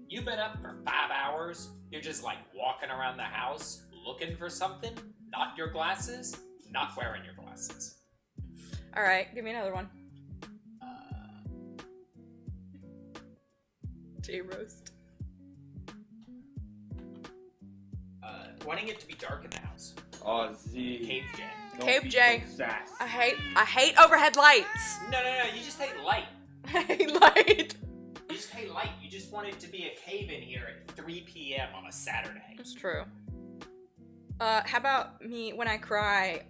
you've been up for 5 hours, you're just like walking around the house, looking for something, not your glasses, not wearing your glasses. Alright, give me another one. J roast. wanting it to be dark in the house. Oh, Z. Cave J. Don't Cave be J. so sassy. I hate overhead lights. No, you just hate light. I hate light. You just hate light. You just want it to be a cave in here at 3 p.m. on a Saturday. That's true. How about me when I cry?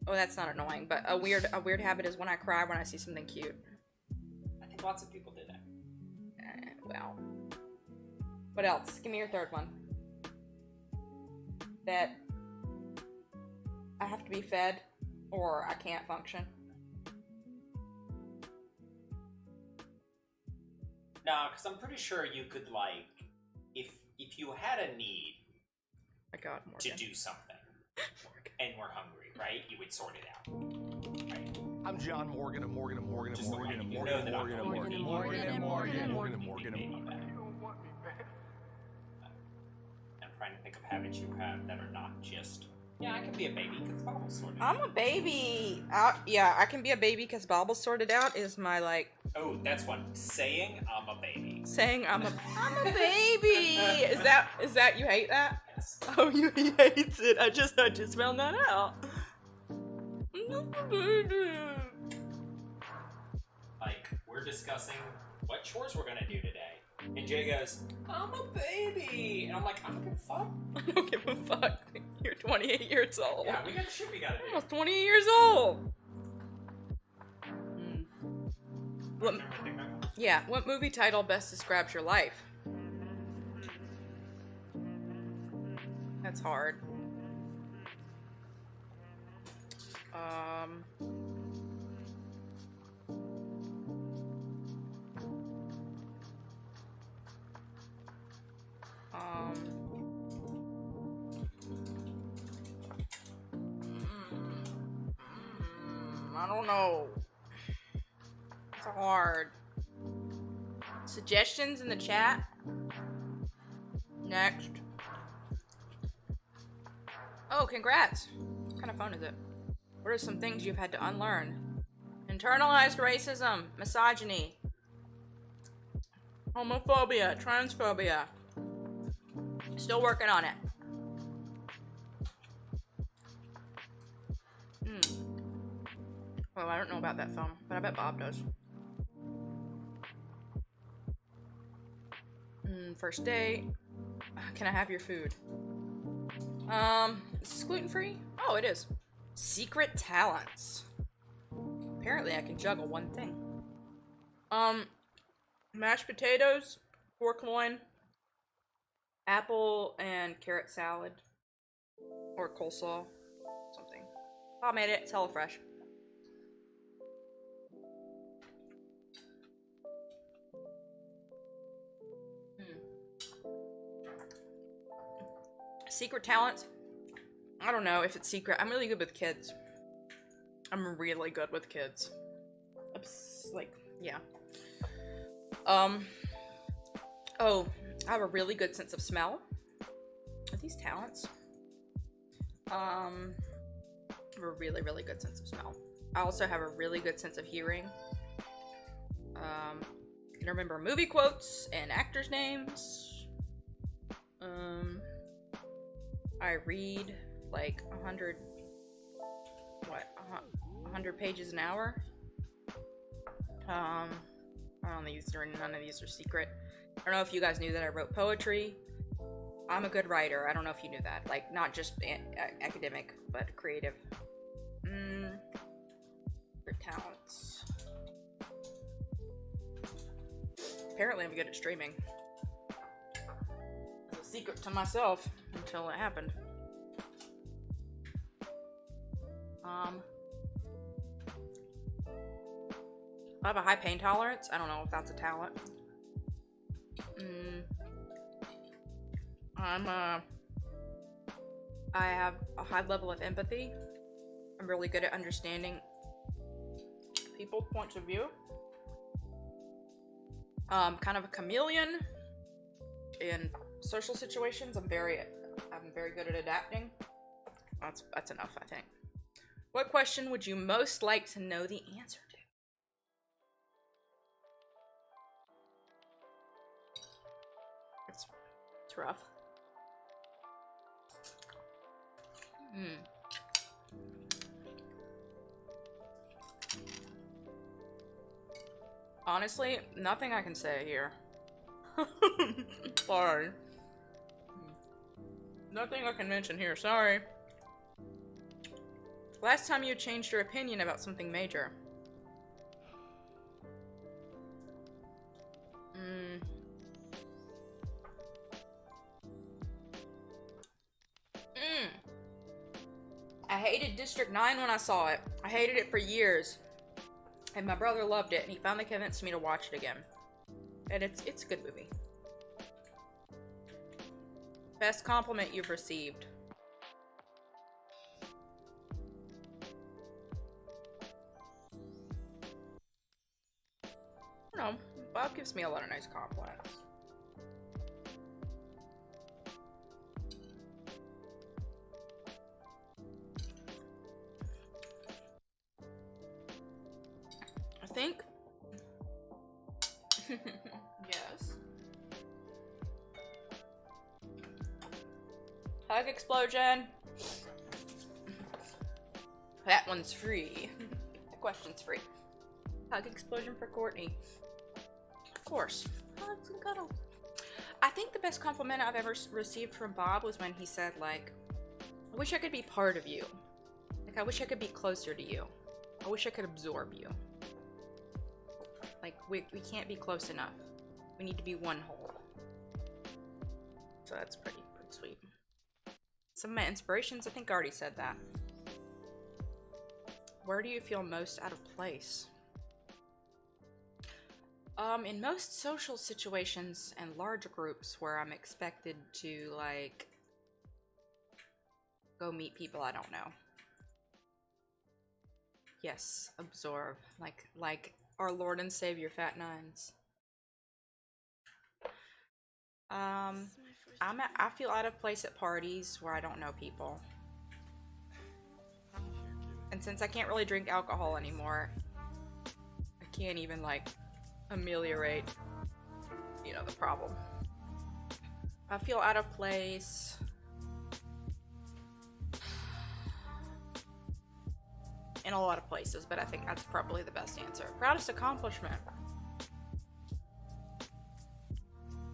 Oh, that's not annoying, but a weird habit is when I cry when I see something cute. I think lots of people do that. Well. What else? Give me your third one. That I have to be fed or I can't function. Nah, because I'm pretty sure you could, like, if you had a need My God, to Morgan. do something and we're hungry, right? You would sort it out, right? I'm John Morgan and Morgan and Morgan and Just Morgan like and you Morgan know and that I'm Morgan and Morgan and Morgan and Morgan and Morgan and Morgan and Morgan. I'm trying to think of habits you have that are not just, yeah, I can be a baby because Bob's sorted I'm a baby. Yeah, I can be a baby because Bobble's sorted out is my, like, Oh, that's one. Saying I'm a baby. saying I'm a baby. Is that you hate that? Yes. Oh, he hates it. I just found that out. I'm a baby. Like, we're discussing what chores we're gonna do today. And Jay goes, I'm a baby. And I'm like, I don't give a fuck. I don't give a fuck. You're 28 years old. Yeah, we got shit we gotta do. Almost 28 years old. What, yeah, what movie title best describes your life? That's hard. I don't know. It's hard. Suggestions in the chat? Next. Oh, congrats. What kind of phone is it? What are some things you've had to unlearn? Internalized racism, misogyny, homophobia, transphobia. Still working on it. Well, I don't know about that phone, but I bet Bob does. First date. Can I have your food? Is this gluten-free? Oh, it is. Secret talents. Apparently I can juggle one thing. Mashed potatoes, pork loin, apple and carrot salad, or coleslaw, something. Bob made it, it's hella fresh. Secret talents? I don't know if it's secret. I'm really good with kids. I'm really good with kids. Like, yeah. Oh, I have a really good sense of smell. Are these talents? I have a really, really good sense of smell. I also have a really good sense of hearing. Can remember movie quotes and actors' names. I read like 100 pages an hour. None of these are secret. I don't know if you guys knew that I wrote poetry. I'm a good writer. I don't know if you knew that. Like, not just academic, but creative. Secret talents. Apparently I'm good at streaming. It's a secret to myself until it happened. I have a high pain tolerance. I don't know if that's a talent. I have a high level of empathy. I'm really good at understanding people's points of view. Kind of a chameleon in social situations. I'm very good at adapting. That's enough, I think. What question would you most like to know the answer to? It's rough. Hmm. Honestly, nothing I can say here. Sorry. Nothing I can mention here, sorry. Last time you changed your opinion about something major. I hated District 9 when I saw it. I hated it for years. And my brother loved it, and he finally convinced me to watch it again. And it's a good movie. Best compliment you've received. I don't know. Bob gives me a lot of nice compliments. I think. Yes. Hug explosion. That one's free. The question's free. Hug explosion for Courtney. Of course. Hugs and cuddles. I think the best compliment I've ever received from Bob was when he said, like, I wish I could be part of you. Like, I wish I could be closer to you. I wish I could absorb you. Like, we can't be close enough. We need to be one whole. So that's pretty sweet. Some of my inspirations, I think I already said that. Where do you feel most out of place? In most social situations and large groups where I'm expected to, like, go meet people I don't know. Yes, absorb. Like our Lord and Savior, Fat Nines. I feel out of place at parties where I don't know people. And since I can't really drink alcohol anymore, I can't even, like, ameliorate, you know, the problem. I feel out of place in a lot of places, but I think that's probably the best answer. Proudest accomplishment.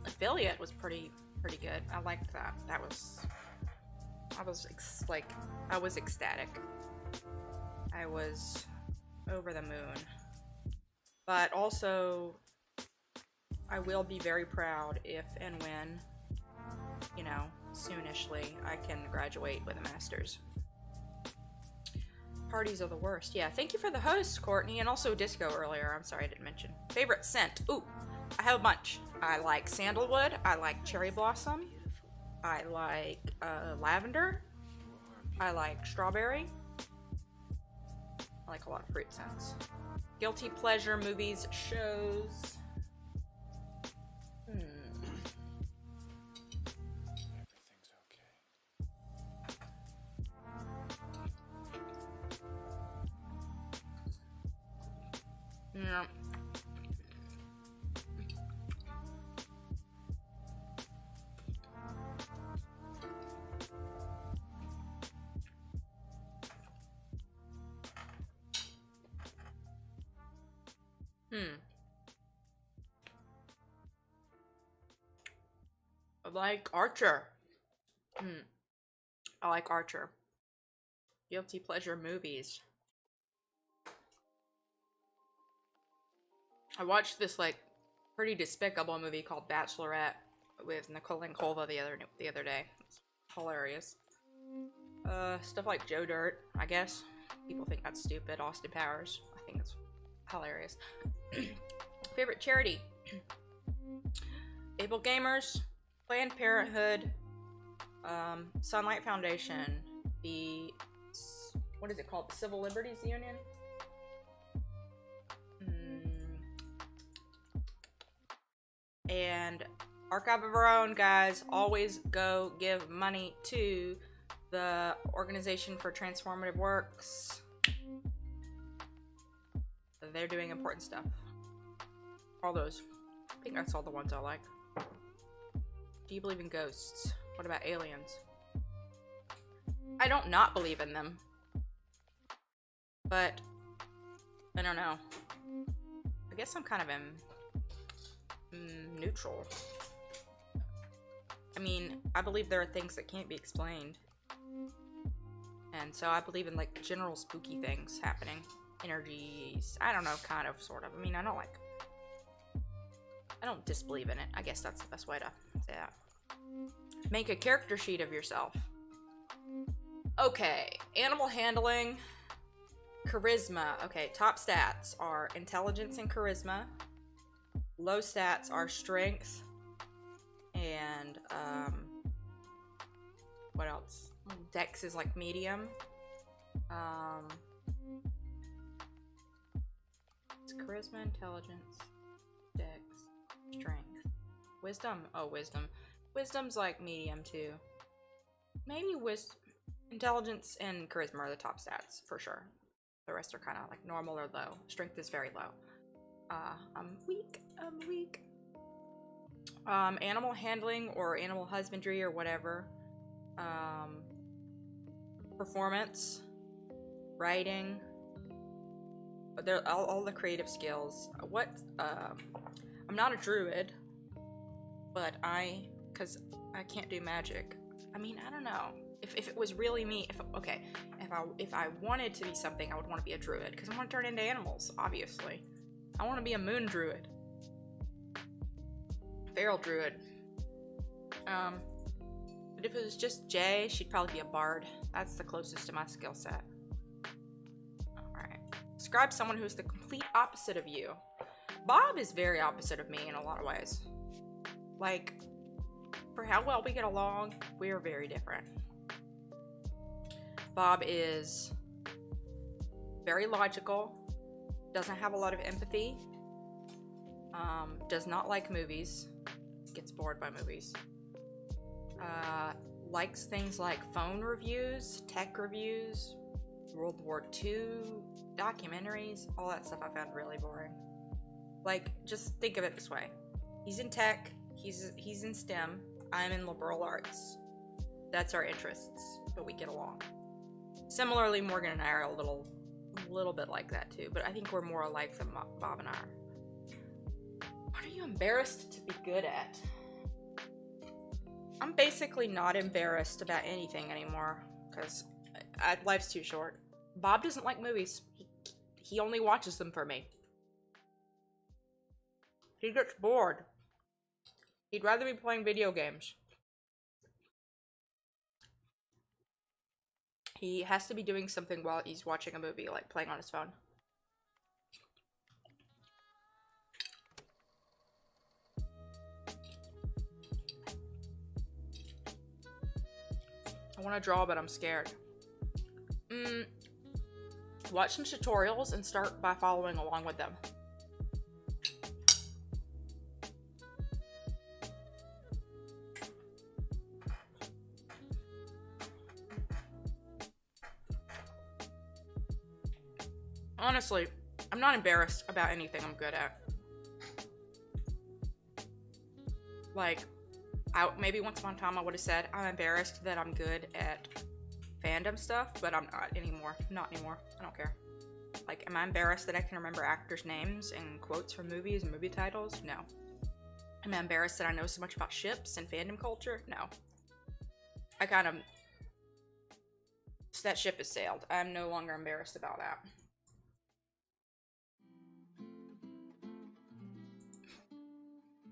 Affiliate was pretty good. I liked that. I was ecstatic. I was over the moon. But also, I will be very proud if and when, you know, soonishly, I can graduate with a master's. Parties are the worst. Yeah, thank you for the host, Courtney, and also disco earlier. I'm sorry I didn't mention. Favorite scent? Ooh, I have a bunch. I like sandalwood. I like cherry blossom. I like lavender. I like strawberry. I like a lot of fruit scents. Guilty pleasure movies, shows. Everything's okay. Yeah. I like Archer. I like Archer. Guilty pleasure movies. I watched this, like, pretty despicable movie called Bachelorette with Nicole and Colva the other day. It's hilarious. Stuff like Joe Dirt, I guess. People think that's stupid. Austin Powers. I think it's hilarious. Favorite charity? Able Gamers, Planned Parenthood, Sunlight Foundation, what is it called? The Civil Liberties Union? And Archive of Our Own, guys. Always go give money to the Organization for Transformative Works. They're doing important stuff. All those. I think that's all the ones I like. Do you believe in ghosts? What about aliens? I don't not believe in them. But I don't know. I guess I'm kind of neutral. I mean, I believe there are things that can't be explained. And so I believe in like general spooky things happening. Energies. I don't know, kind of, sort of. I mean, I don't disbelieve in it. I guess that's the best way to say that. Make a character sheet of yourself. Okay, animal handling, charisma. Okay, top stats are intelligence and charisma. Low stats are strength and what else? Dex is like medium. It's charisma, intelligence, dex, strength, wisdom. Oh, wisdom. Wisdom's like medium too. Maybe intelligence and charisma are the top stats for sure. The rest are kind of like normal or low. Strength is very low. I'm weak. Animal handling or animal husbandry or whatever. Performance, writing. They're all the creative skills. I'm not a druid, but because I can't do magic. I mean, I don't know. If it was really me, if I wanted to be something, I would want to be a druid because I want to turn into animals. Obviously, I want to be a moon druid, feral druid. But if it was just Jay, she'd probably be a bard. That's the closest to my skill set. All right. Describe someone who's the complete opposite of you. Bob is very opposite of me in a lot of ways. Like, for how well we get along, we are very different. Bob is very logical, doesn't have a lot of empathy, does not like movies, gets bored by movies, likes things like phone reviews, tech reviews, World War II, documentaries, all that stuff I found really boring. Like, just think of it this way. He's in tech, he's in STEM, I'm in liberal arts. That's our interests, but we get along. Similarly, Morgan and I are a little bit like that too, but I think we're more alike than Bob and I are. What are you embarrassed to be good at? I'm basically not embarrassed about anything anymore, because life's too short. Bob doesn't like movies. He only watches them for me. He gets bored. He'd rather be playing video games. He has to be doing something while he's watching a movie, like playing on his phone. I want to draw, but I'm scared. Watch some tutorials and start by following along with them. Honestly, I'm not embarrassed about anything I'm good at. Like, maybe once upon a time I would have said I'm embarrassed that I'm good at fandom stuff, but I'm not anymore. Not anymore. I don't care. Like, am I embarrassed that I can remember actors' names and quotes from movies and movie titles? No. Am I embarrassed that I know so much about ships and fandom culture? No. That ship has sailed. I'm no longer embarrassed about that.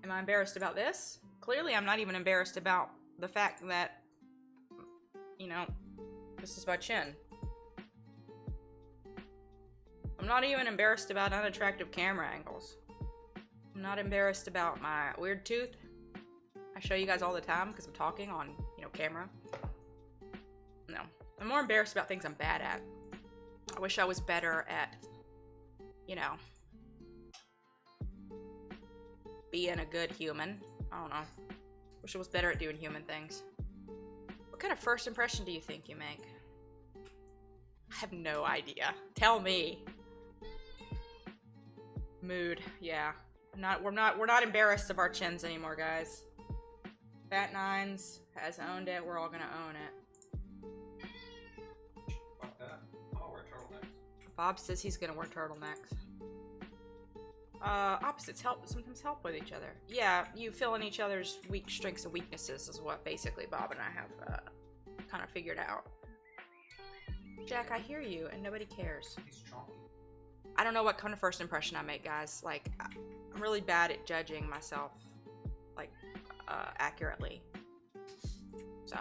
Am I embarrassed about this? Clearly, I'm not even embarrassed about the fact that, this is my chin. I'm not even embarrassed about unattractive camera angles. I'm not embarrassed about my weird tooth. I show you guys all the time because I'm talking on, camera. No. I'm more embarrassed about things I'm bad at. I wish I was better at, being a good human. I don't know. Wish I was better at doing human things. What kind of first impression do you think you make? I have no idea. Tell me. Mood, yeah. We're not embarrassed of our chins anymore, guys. Fat Nines has owned it. We're all gonna own it. Bob says he's gonna wear turtlenecks. Opposites sometimes help with each other. Yeah, you fill in each other's weak strengths and weaknesses is what basically Bob and I have kind of figured out. Jack, I hear you, and nobody cares. He's strong. I don't know what kind of first impression I make, guys. Like, I'm really bad at judging myself, like, accurately. So,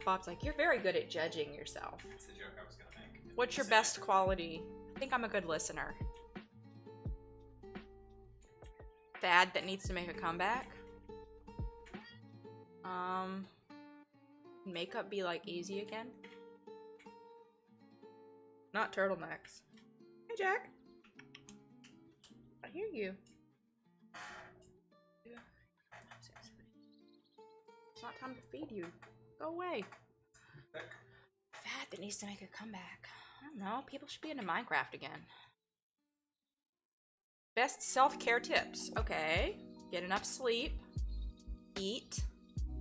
Bob's like, you're very good at judging yourself. That's the joke I was gonna make. What's your best quality? I think I'm a good listener. Fad that needs to make a comeback. Makeup be like easy again. Not turtlenecks. Hey, Jack. I hear you. It's not time to feed you. Go away. Fad that needs to make a comeback. I don't know. People should be into Minecraft again. Best self-care tips. Okay. Get enough sleep. Eat.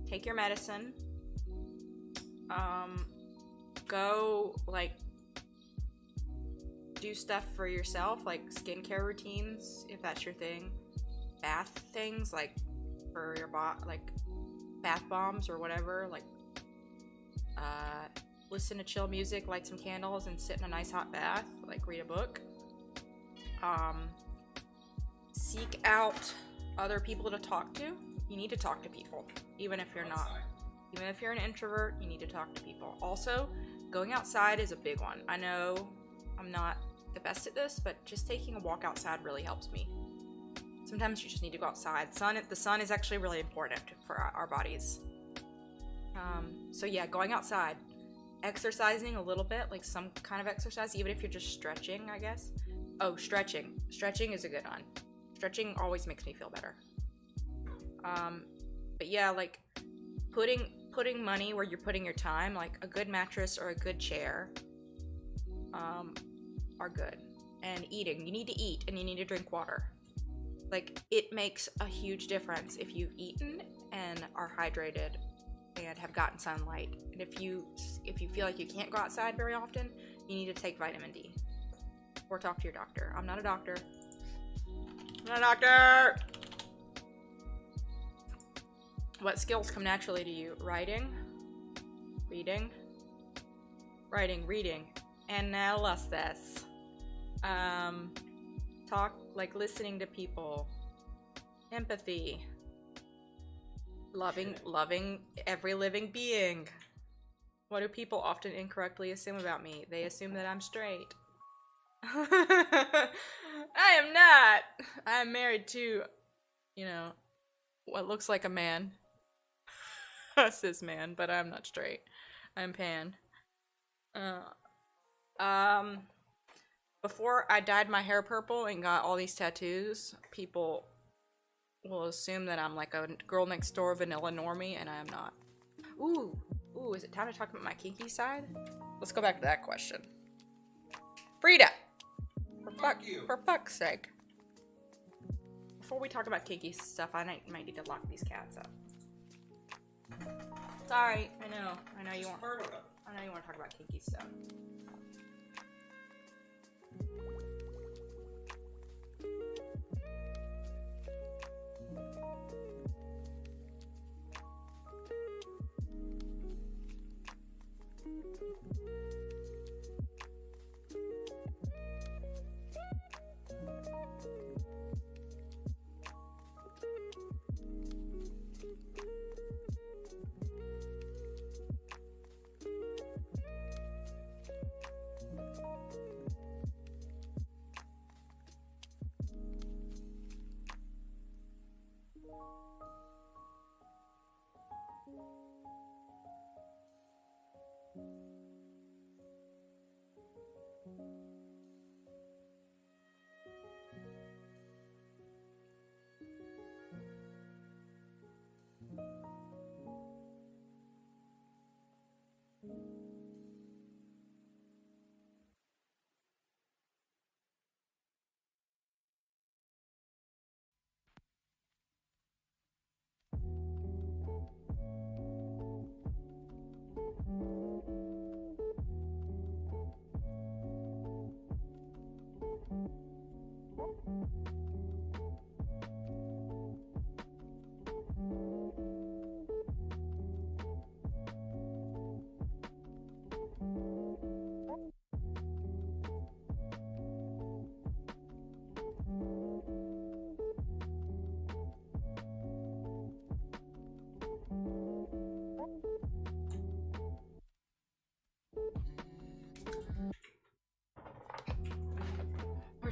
Take your medicine. Go, like, do stuff for yourself, like skincare routines, if that's your thing. Bath things, like, for your like, bath bombs or whatever. Like, listen to chill music, light some candles, and sit in a nice hot bath. Like, read a book. Seek out other people to talk to. You need to talk to people, even if you're not. Even if you're an introvert, you need to talk to people. Also, going outside is a big one. I know I'm not the best at this, but just taking a walk outside really helps me. Sometimes you just need to go outside. The sun is actually really important for our bodies. So yeah, going outside. Exercising a little bit, like some kind of exercise, even if you're just stretching, I guess. Oh, stretching. Stretching is a good one. Stretching always makes me feel better. But yeah, like putting money where you're putting your time, like a good mattress or a good chair, are good. And eating. You need to eat and you need to drink water. Like, it makes a huge difference if you've eaten and are hydrated and have gotten sunlight. And if you feel like you can't go outside very often, you need to take vitamin D. Or talk to your doctor. I'm not a doctor. I'm not a doctor! What skills come naturally to you? Writing, reading, reading, analysis. Talk, like listening to people. Empathy. Loving every living being. What do people often incorrectly assume about me? They assume that I'm straight. I am not! I am married to, you know, what looks like a man. A cis man, but I'm not straight. I'm pan. Before I dyed my hair purple and got all these tattoos, people will assume that I'm like a girl next door vanilla normie, and I am not. Ooh, is it time to talk about my kinky side? Let's go back to that question. Frida! For fuck's sake. Before we talk about kinky stuff, I might need to lock these cats up. Sorry, I know you want to talk about kinky stuff.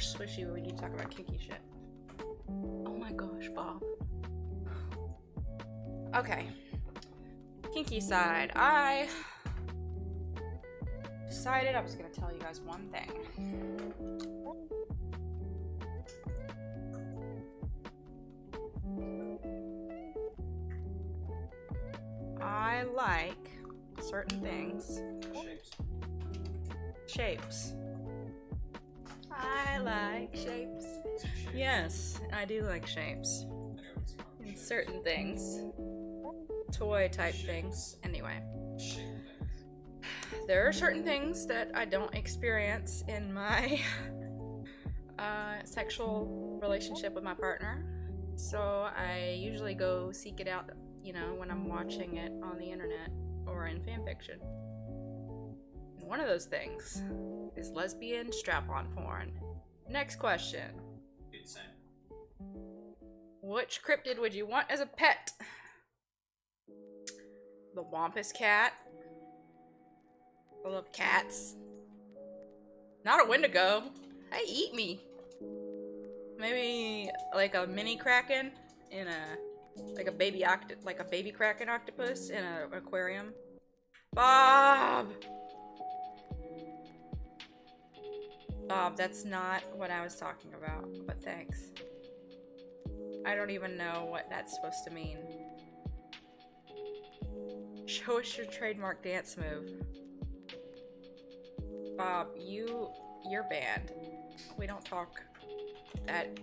swishy when you talk about kinky shit. Oh my gosh, Bob. Okay. Kinky side. I decided I was gonna tell you guys one thing. I like certain things. Shapes. I like shapes. Yes, I do like shapes. And certain things. Toy type things. Anyway. There are certain things that I don't experience in my sexual relationship with my partner. So I usually go seek it out, you know, when I'm watching it on the internet or in fanfiction. And one of those things is lesbian strap-on porn. Next question. Which cryptid would you want as a pet? The Wampus cat. I love cats. Not a Wendigo. Hey, eat me. Maybe like a mini kraken in a like a baby kraken octopus in an aquarium. Bob. Bob, that's not what I was talking about, but thanks. I don't even know what that's supposed to mean. Show us your trademark dance move. Bob, you're banned. We don't talk that.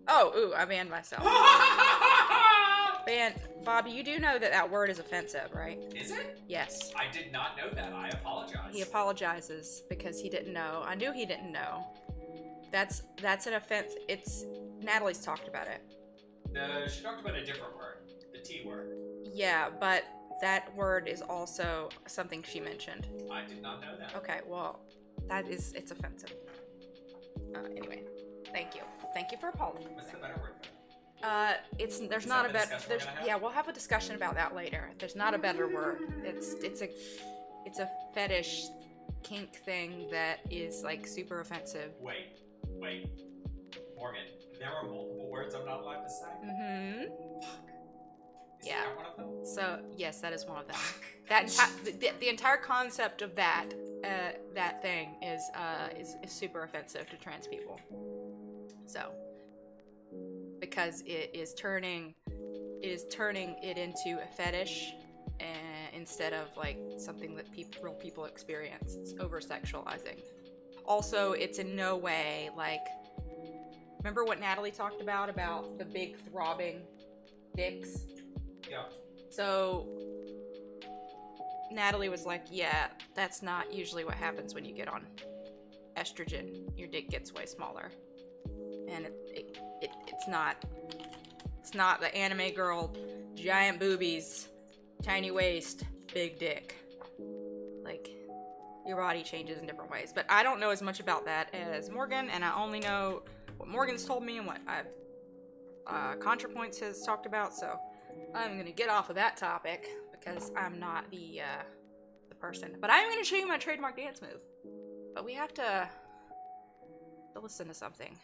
Oh, ooh, I banned myself. Bob, you do know that that word is offensive, right? Is it? Yes. I did not know that. I apologize. He apologizes because he didn't know. I knew he didn't know. That's an offense. It's Natalie's talked about it. She talked about a different word. The T word. Yeah, but that word is also something she mentioned. I did not know that. Okay, well, it's offensive. Anyway, thank you. Thank you for apologizing. What's the better word for it? There's not a better. Yeah, we'll have a discussion about that later. There's not a better word. It's a fetish kink thing that is like super offensive. Wait, Morgan. There are multiple words I'm not allowed to say. Mm-hmm. Is Yeah. that one of them? So yes, that is one of them. The entire concept of that thing is super offensive to trans people. So because it is turning it into a fetish instead of like something that real people experience. It's over sexualizing. Also, it's in no way like. Remember what Natalie talked about the big throbbing dicks? Yeah. So Natalie was like, yeah, that's not usually what happens when you get on estrogen. Your dick gets way smaller. And it's not the anime girl, giant boobies, tiny waist, big dick. Like, your body changes in different ways. But I don't know as much about that as Morgan, and I only know what Morgan's told me and what ContraPoints has talked about, so I'm gonna get off of that topic because I'm not the person. But I'm gonna show you my trademark dance move. But we have to listen to something.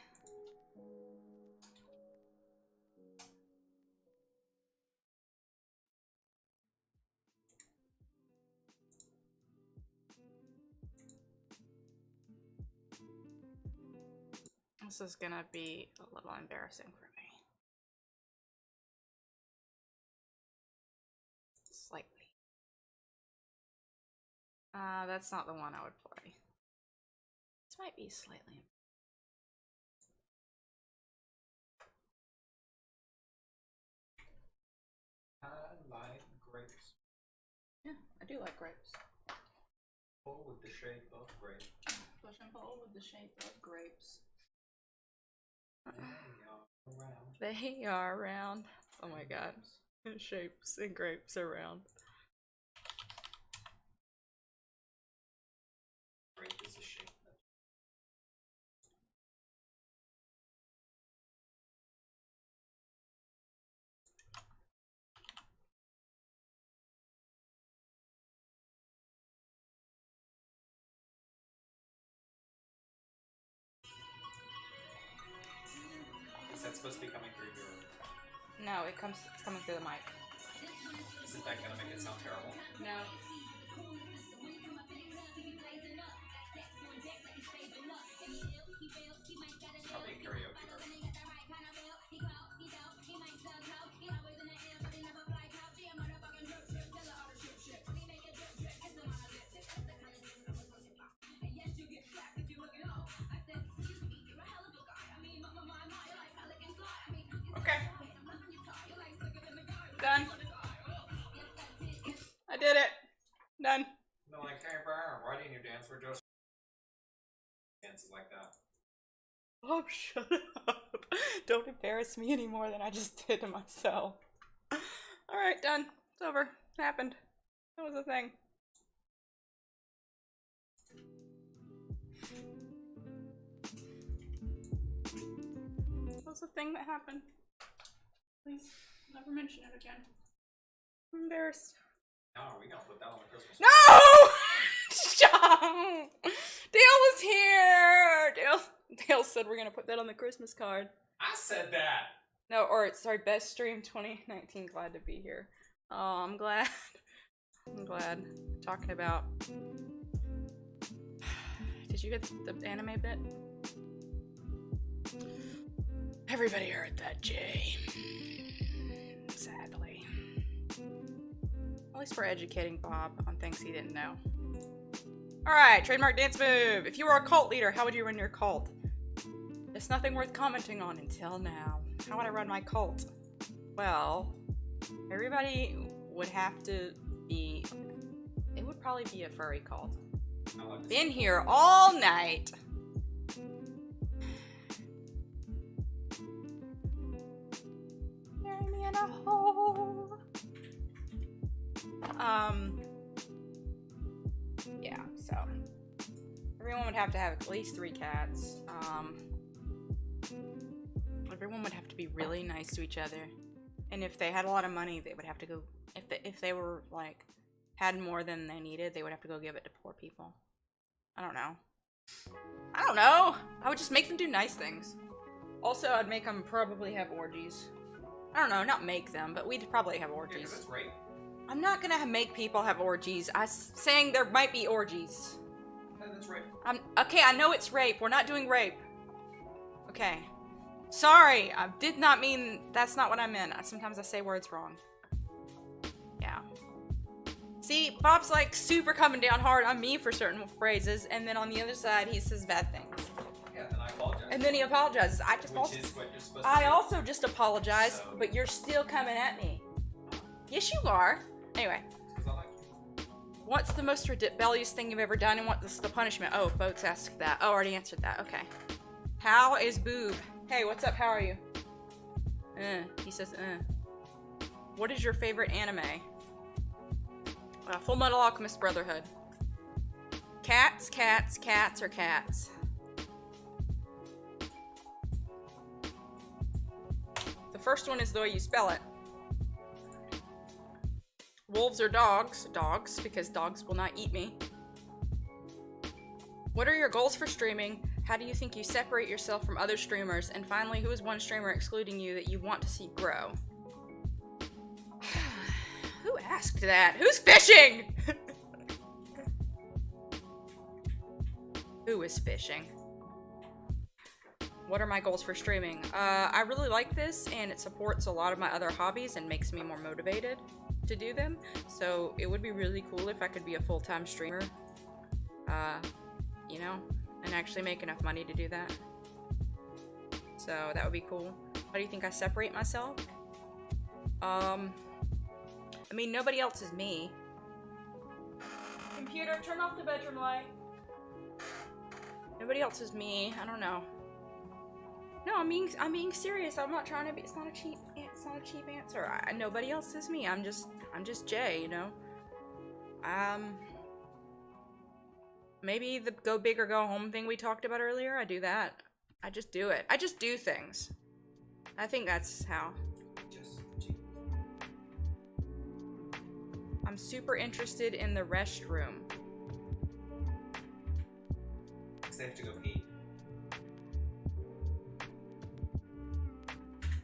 This is gonna be a little embarrassing for me. Slightly. That's not the one I would play. This might be slightly. I like grapes. Yeah, I do like grapes. Pull with the shape of grapes. Push and pull with the shape of grapes. They are round. Oh my god. Shapes and grapes are round. Grape is a shape. that supposed to be coming through your... No, it's coming through the mic. Isn't that gonna make it sound terrible? No. It's probably a karaoke version. Okay. Done. I did it. Done. No, like, hey, Brian, why didn't you dance for just dances like that? Oh, shut up. Don't embarrass me any more than I just did to myself. Alright, done. It's over. It happened. That was a thing. That was a thing that happened. Please, never mention it again. I'm embarrassed. No, are we gonna put that on the Christmas? No! Stop! Dale was here! Dale said we're gonna put that on the Christmas card. I said that! No, or sorry, best stream 2019. Glad to be here. Oh, I'm glad. I'm glad. Talking about. Did you get the anime bit? Everybody heard that, Jay. Sadly. At least we're educating Bob on things he didn't know. Alright, trademark dance move. If you were a cult leader, how would you run your cult? It's nothing worth commenting on until now. How would I run my cult? Well, everybody would have to be... It would probably be a furry cult. Been here all night. Bury me in a hole. Yeah, so everyone would have to have at least 3 cats. Everyone would have to be really nice to each other, and if they had a lot of money, they would have to go. If they were like had more than they needed, they would have to go give it to poor people. I don't know. I would just make them do nice things. Also, I'd make them probably have orgies. I don't know, not make them, but we'd probably have orgies. Yeah, that's right. I'm not gonna make people have orgies. I'm saying there might be orgies. Yeah, that's right. Okay, I know it's rape. We're not doing rape. Okay. Sorry, I did not mean, that's not what I meant. Sometimes I say words wrong. Yeah. See, Bob's like super coming down hard on me for certain phrases, and then on the other side he says bad things. Yeah, and I apologize. And then he apologizes. I just Which is what you're supposed to I do. also just apologized, So- but you're still coming at me. Yes, you are. Anyway. Because I like you. What's the most rebellious thing you've ever done, and what's the punishment? Oh, Boats asked that. Oh, already answered that. Okay. How is Boob? Hey, what's up? How are you? He says, What is your favorite anime? Full Metal Alchemist Brotherhood. Cats, cats, cats, or cats? The first one is the way you spell it. Wolves or dogs? Dogs, because dogs will not eat me. What are your goals for streaming? How do you think you separate yourself from other streamers? And finally, who is one streamer excluding you that you want to see grow? Who asked that? Who's fishing? Who is fishing? What are my goals for streaming? I really like this, and it supports a lot of my other hobbies and makes me more motivated to do them. So it would be really cool if I could be a full-time streamer. You know, and actually make enough money to do that. So that would be cool. How do you think I separate myself? I mean, nobody else is me. Computer, turn off the bedroom light. Nobody else is me. I don't know. No, I'm being serious. I'm not trying to be. It's not a cheap answer. Nobody else is me. I'm just Jay. You know. Maybe the go big or go home thing we talked about earlier. I do that. I just do it. I just do things. I think that's how. I'm super interested in the restroom. Because they have to go pee.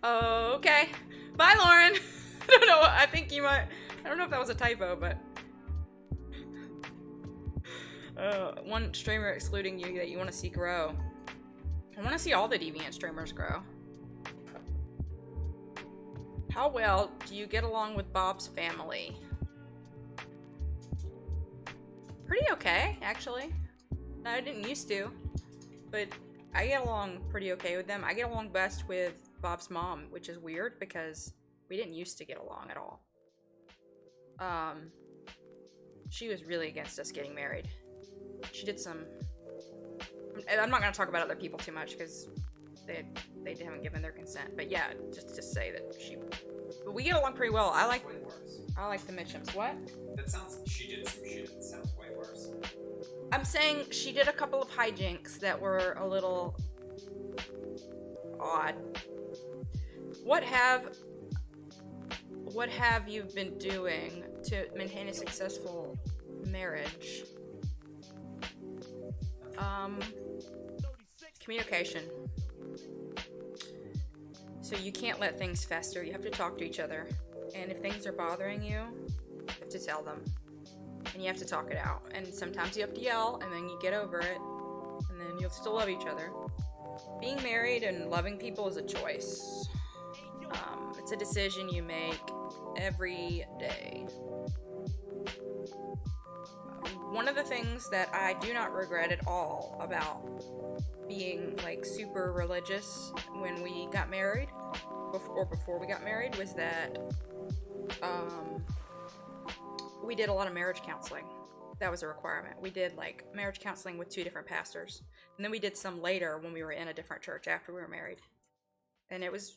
Okay. Bye, Lauren. I don't know. I think you might. I don't know if that was a typo, but. One streamer excluding you that you want to see grow. I want to see all the deviant streamers grow. How well do you get along with Bob's family? Pretty okay, actually. I didn't used to, but I get along pretty okay with them. I get along best with Bob's mom, which is weird because we didn't used to get along at all. She was really against us getting married. She did some... I'm not going to talk about other people too much because they haven't given their consent. But yeah, just to say that she... But we get along pretty well. I like the Mitchums. What? That sounds... She did some shit that sounds way worse. I'm saying she did a couple of hijinks that were a little... odd. What have you been doing to maintain a successful marriage? Communication. So you can't let things fester. You have to talk to each other. And if things are bothering you, you have to tell them. And you have to talk it out. And sometimes you have to yell, and then you get over it. And then you'll still love each other. Being married and loving people is a choice. It's a decision you make every day. One of the things that I do not regret at all about being like super religious when we got married, before we got married, was that we did a lot of marriage counseling. That was a requirement. We did like marriage counseling with 2 different pastors, and then we did some later when we were in a different church after we were married, and it was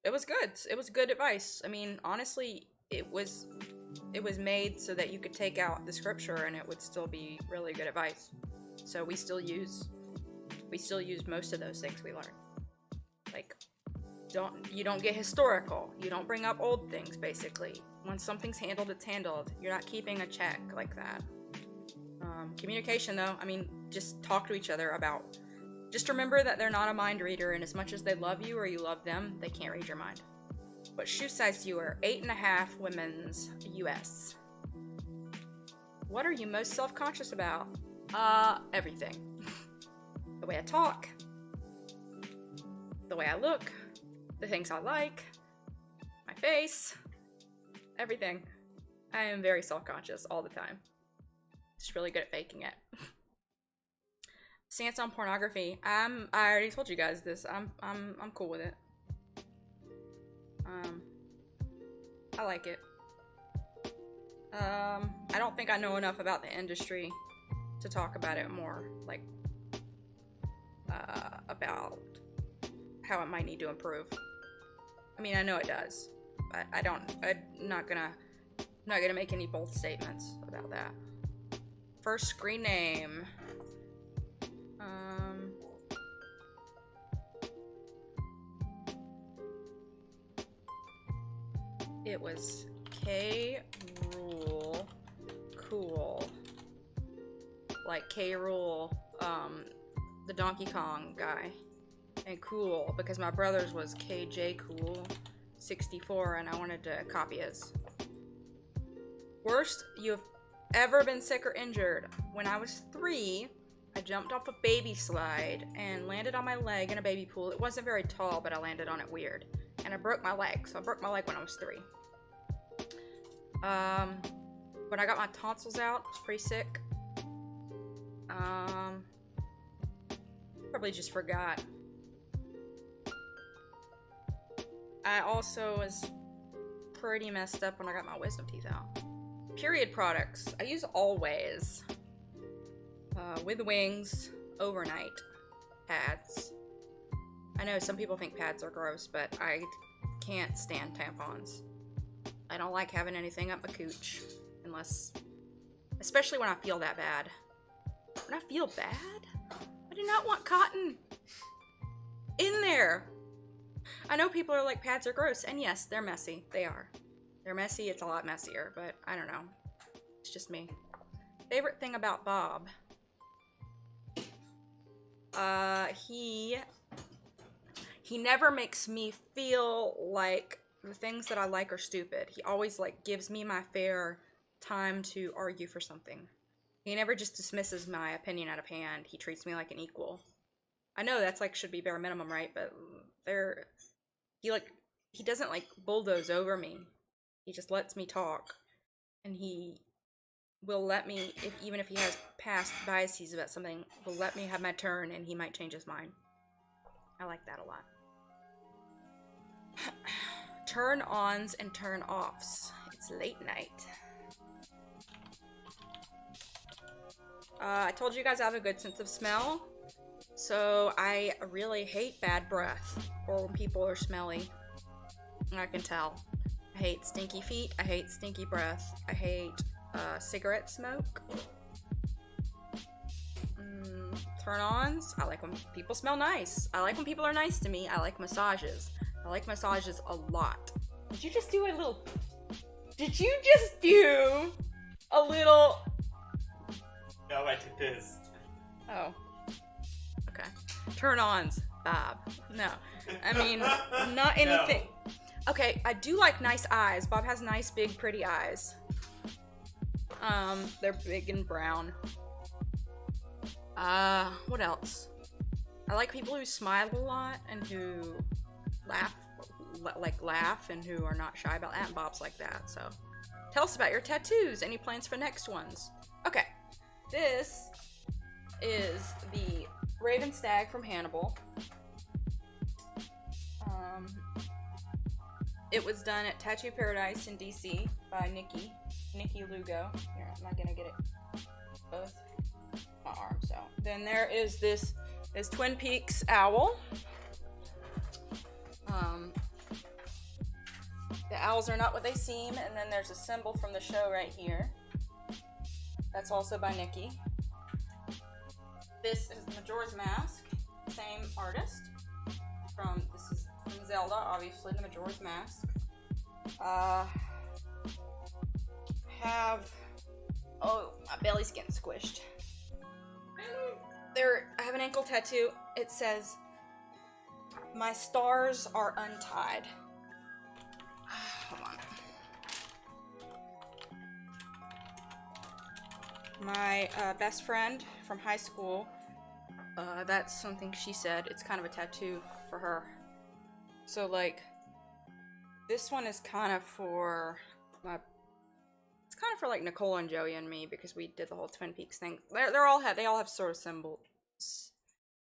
good. It was good advice. I mean, honestly, it was made so that you could take out the scripture and it would still be really good advice. So we still use most of those things we learned. Like, you don't get historical. You don't bring up old things, basically. When something's handled, it's handled. You're not keeping a check like that. Communication, though, I mean, just talk to each other about... Just remember that they're not a mind reader, and as much as they love you or you love them, they can't read your mind. What shoe size do you wear? 8.5 women's US. What are you most self-conscious about? Everything. The way I talk. The way I look. The things I like. My face. Everything. I am very self-conscious all the time. Just really good at faking it. Stance on pornography. I already told you guys this. I'm cool with it. I like it. I don't think I know enough about the industry to talk about it more, like, about how it might need to improve. I mean, I know it does, but I'm not gonna make any bold statements about that. First screen name. It was K. Rool Cool. Like K. Rool, the Donkey Kong guy. And Cool, because my brother's was KJ Cool 64, and I wanted to copy his. Worst you've ever been sick or injured. When I was 3, I jumped off a baby slide and landed on my leg in a baby pool. It wasn't very tall, but I landed on it weird. And I broke my leg. So I broke my leg when I was 3. When I got my tonsils out, I was pretty sick. Probably just forgot. I also was pretty messed up when I got my wisdom teeth out. Period products. I use Always. With wings, overnight pads. I know some people think pads are gross, but I can't stand tampons. I don't like having anything up my cooch, unless, especially when I feel that bad. When I feel bad? I do not want cotton in there. I know people are like, pads are gross, and yes, they're messy. They are. They're messy, it's a lot messier, but I don't know. It's just me. Favorite thing about Bob? he never makes me feel like the things that I like are stupid. He always like gives me my fair time to argue for something. He never just dismisses my opinion out of hand. He treats me like an equal. I know that's like should be bare minimum, right? But he doesn't like bulldoze over me. He just lets me talk, and he will let me, even if he has past biases about something, will let me have my turn, and he might change his mind. I like that a lot. Turn-ons and turn-offs. It's late night. I told you guys I have a good sense of smell, so I really hate bad breath or when people are smelly. I can tell. I hate stinky feet. I hate stinky breath. I hate cigarette smoke. Turn-ons. I like when people smell nice. I like when people are nice to me. I like massages. I like massages a lot. Did you just do a little... Did you just do a little... No, I did this. Oh. Okay. Turn-ons, Bob. No. I mean, not anything... No. Okay, I do like nice eyes. Bob has nice, big, pretty eyes. They're big and brown. What else? I like people who smile a lot and who laugh and who are not shy about that, and Bob's like that, so. Tell us about your tattoos. Any plans for next ones? Okay, this is the Raven Stag from Hannibal. It was done at Tattoo Paradise in DC by Nikki Lugo. Here, I'm not gonna get it both my arm, so. Then there is this Twin Peaks owl. The owls are not what they seem, and then there's a symbol from the show right here. That's also by Nikki. This is Majora's Mask, same artist. This is from Zelda, obviously, the Majora's Mask. My belly's getting squished. I have an ankle tattoo. It says, "My stars are untied." Hold on. My best friend from high school, that's something she said. It's kind of a tattoo for her. So, like, this one is kind of for like Nicole and Joey and me, because we did the whole Twin Peaks thing. They all have sort of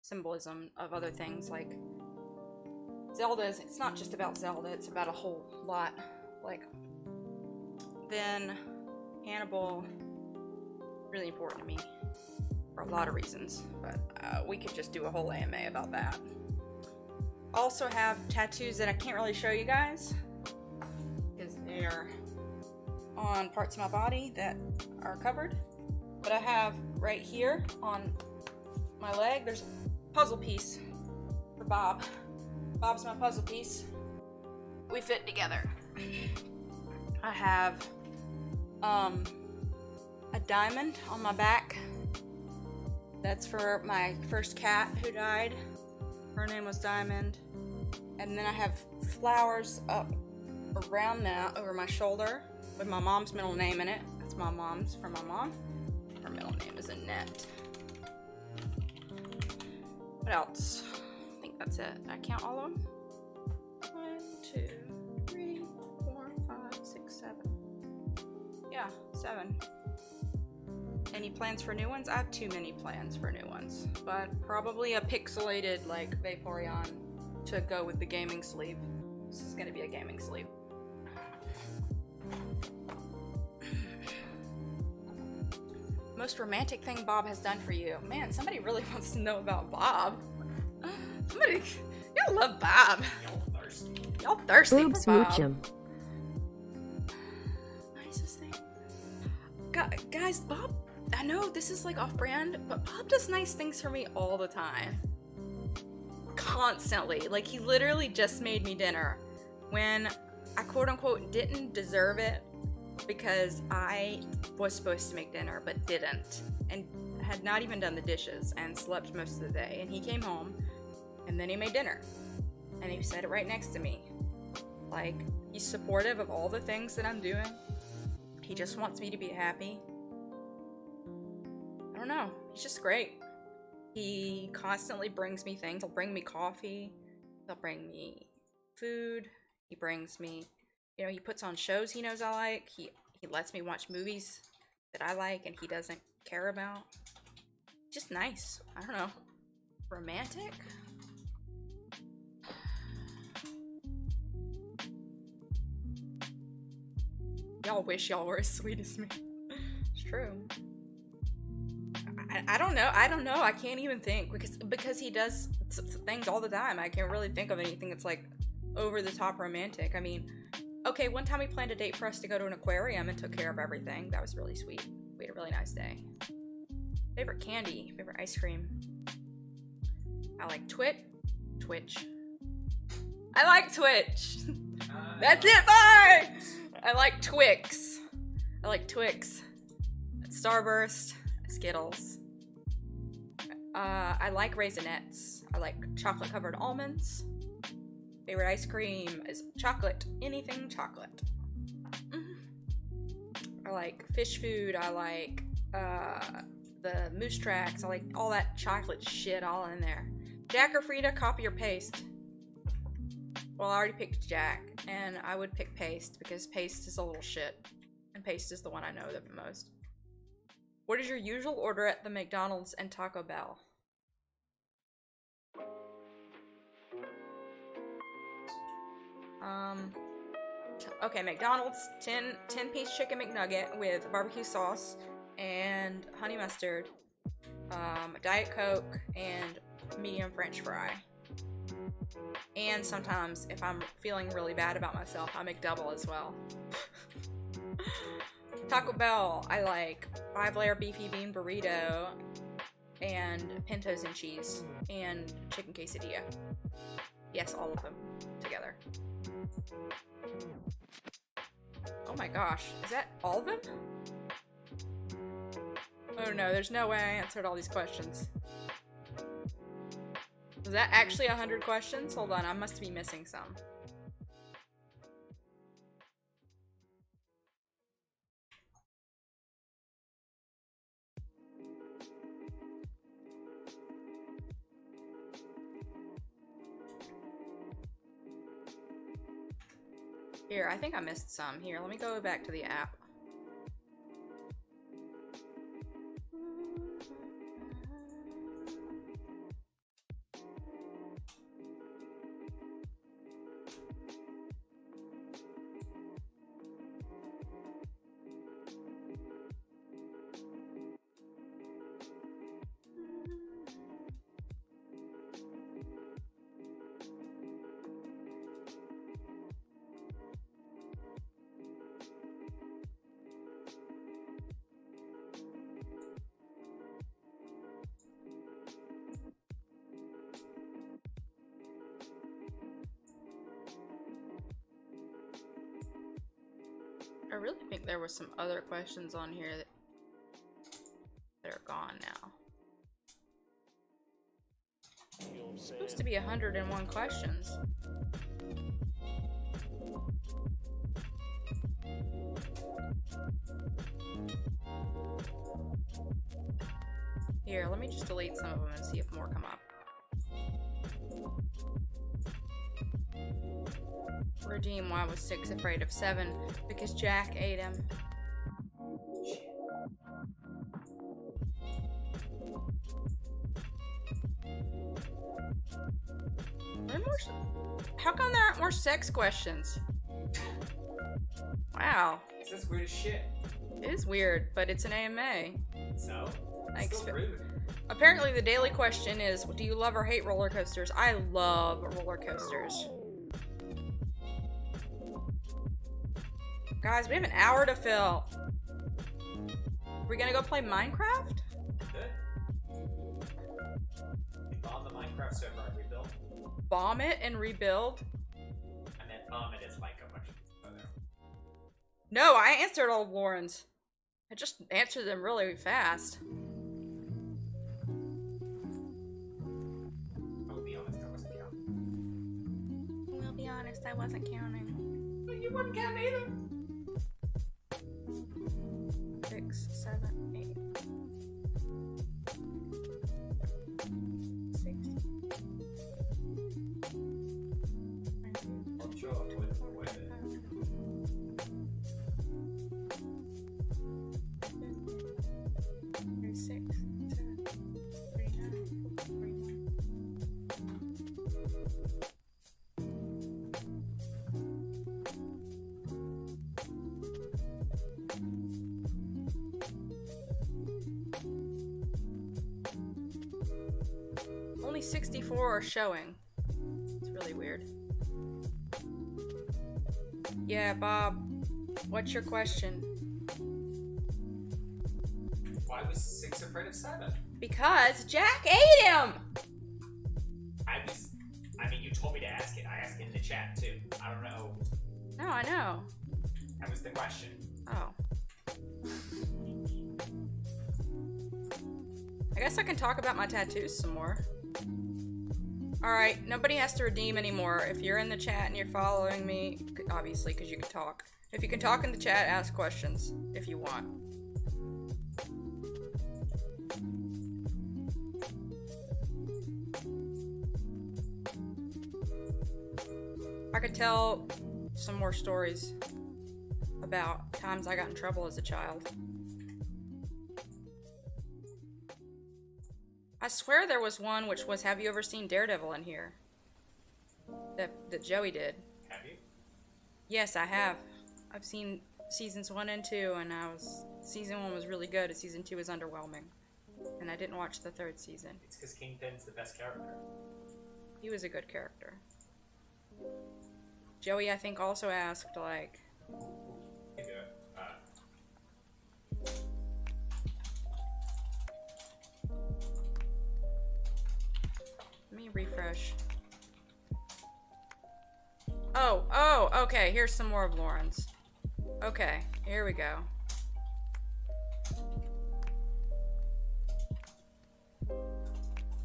symbolism of other things, like Zelda's. It's not just about Zelda, it's about a whole lot. Like, then Hannibal, really important to me for a lot of reasons, but we could just do a whole AMA about that. Also have tattoos that I can't really show you guys because they're on parts of my body that are covered, but I have right here on my leg, there's a puzzle piece for Bob. Bob's my puzzle piece. We fit together. I have a diamond on my back. That's for my first cat who died. Her name was Diamond. And then I have flowers up around that over my shoulder with my mom's middle name in it. That's my mom's, from my mom. Her middle name is Annette. What else? I think that's it. Did I count all of them? 1, 2, 3, 4, 5, 6, 7. Yeah, 7. Any plans for new ones? I have too many plans for new ones, but probably a pixelated, like, Vaporeon to go with the gaming sleeve. This is gonna be a gaming sleeve. Most romantic thing Bob has done for you. Man, somebody really wants to know about Bob. Somebody, y'all love Bob. Y'all thirsty. Y'all thirsty Boob for Bob. smooch him. Nicest thing. Guys, Bob, I know this is like off-brand, but Bob does nice things for me all the time. Constantly. Like, he literally just made me dinner when I quote-unquote didn't deserve it because I was supposed to make dinner but didn't, and had not even done the dishes and slept most of the day. And he came home and then he made dinner. And he said it right next to me. Like, he's supportive of all the things that I'm doing. He just wants me to be happy. I don't know. He's just great. He constantly brings me things. He'll bring me coffee. He'll bring me food. He brings me, you know, he puts on shows he knows I like. He lets me watch movies that I like and he doesn't care about. Just nice. I don't know. Romantic? Y'all wish y'all were as sweet as me. It's true. I don't know. I can't even think because he does things all the time. I can't really think of anything that's like over the top romantic. I mean, okay, one time we planned a date for us to go to an aquarium and took care of everything. That was really sweet. We had a really nice day. Favorite candy, favorite ice cream. I like Twitch. I like Twitch. That's it, bye! I like Twix. Starburst, Skittles. I like Raisinets. I like chocolate covered almonds. Favorite ice cream is chocolate. Anything chocolate. I like fish food. I like the moose tracks. I like all that chocolate shit all in there. Jack or Frida, copy or paste? Well, I already picked Jack, and I would pick paste because paste is a little shit, and paste is the one I know the most. What is your usual order at the McDonald's and Taco Bell? Okay, McDonald's 10-piece chicken McNugget with barbecue sauce and honey mustard, Diet Coke, and medium French fry. And sometimes, if I'm feeling really bad about myself, I make double as well. Taco Bell, I like 5-layer beefy bean burrito and pintos and cheese and chicken quesadilla. Yes, all of them together. Oh my gosh, is that all of them? Oh no, there's no way I answered all these questions. Was that actually 100 questions? Hold on, I must be missing some. Here, I think I missed some. Here, let me go back to the app. I really think there were some other questions on here that are gone now. It's supposed to be 101 questions. Here, let me just delete some of them and see if more come up. Redeem why was 6 afraid of 7 because Jack ate him. How come there aren't more sex questions? Wow. That's weird as shit. It is weird, but it's an AMA. So? It's still rude. Apparently the daily question is, do you love or hate roller coasters? I love roller coasters. Guys, we have an hour to fill. Are we gonna go play Minecraft? Good. We bomb the Minecraft server and rebuild. Bomb it and rebuild? And then bomb it is like a bunch of other. No, I answered all of Lauren's. I just answered them really fast. I'll be honest, that wasn't count. I wasn't counting. But you wouldn't count either. 6, 7, 8. 6. I'm sure. Wait. 36, 7, 39, 41. Only 64 are showing. It's really weird. Yeah, Bob, what's your question? Why was 6 afraid of 7? Because Jack ate him! I mean, you told me to ask it. I asked it in the chat, too. I don't know. No, I know. That was the question. Oh. I guess I can talk about my tattoos some more. Alright, nobody has to redeem anymore. If you're in the chat and you're following me, obviously, because you can talk. If you can talk in the chat, ask questions if you want. I could tell some more stories about times I got in trouble as a child. I swear there was one which was, have you ever seen Daredevil in here? That Joey did. Have you? Yes, I have. I've seen seasons 1 and 2, and season 1 was really good, and season 2 was underwhelming. And I didn't watch the 3rd season. It's because Kingpin's the best character. He was a good character. Joey, I think, also asked, like... You do it. Let me refresh. Oh, okay, here's some more of Lauren's. Okay, here we go.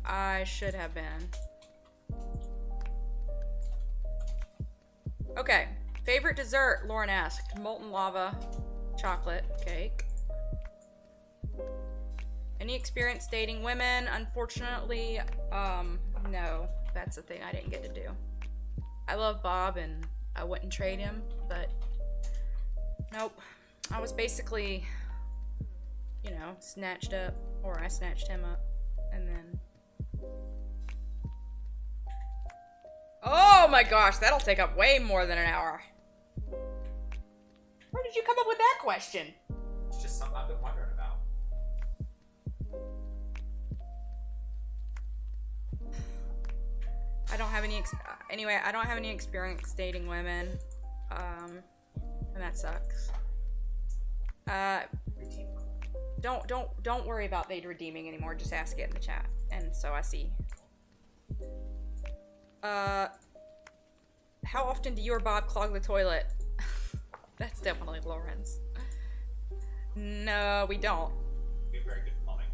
I should have been. Okay, favorite dessert, Lauren asked. Molten lava, chocolate cake. Any experience dating women? Unfortunately, no. That's the thing I didn't get to do. I love Bob and I wouldn't trade him, but nope. I was basically, you know, snatched up, or I snatched him up, and then... Oh my gosh, that'll take up way more than an hour. Where did you come up with that question? It's just something I've been wondering about. I don't have any anyway, I don't have any experience dating women. And that sucks. Don't worry about they redeeming anymore. Just ask it in the chat. And so I see. How often do you or Bob clog the toilet? That's definitely Lauren's. No, we don't. We have very good plumbing.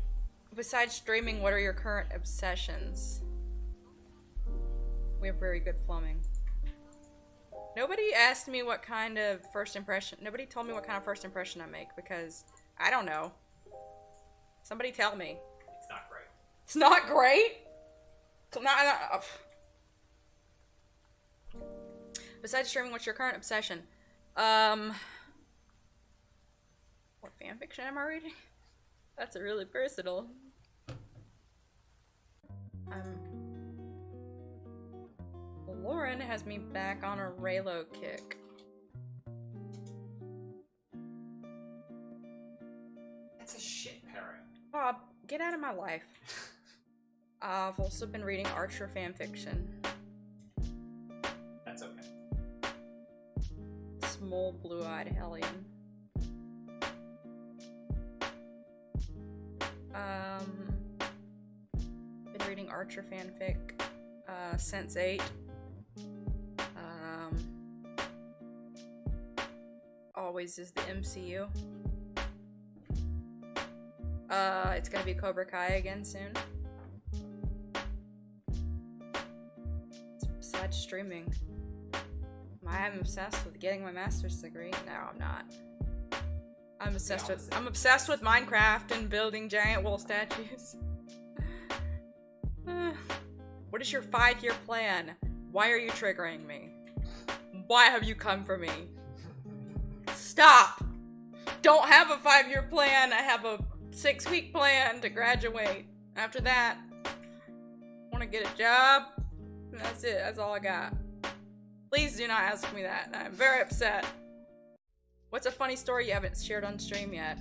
Besides streaming, what are your current obsessions? We have very good plumbing. Nobody asked me what kind of first impression. Nobody told me what kind of first impression I make because I don't know. Somebody tell me. It's not great. It's not great? Besides streaming, what's your current obsession? What fanfiction am I reading? That's a really personal. Lauren has me back on a Raylo kick. That's a shit pairing. Bob, get out of my life. I've also been reading Archer fanfiction. That's okay. Small blue-eyed hellion. Been reading Archer fanfic since 8. Always is the MCU. It's gonna be Cobra Kai again soon. Besides streaming. I'm obsessed with getting my master's degree. No, I'm not. I'm obsessed with Minecraft and building giant wool statues. What is your 5-year plan? Why are you triggering me? Why have you come for me? Stop! Don't have a 5-year plan. I have a 6-week plan to graduate. After that, I want to get a job. And that's it. That's all I got. Please do not ask me that. I'm very upset. What's a funny story you haven't shared on stream yet?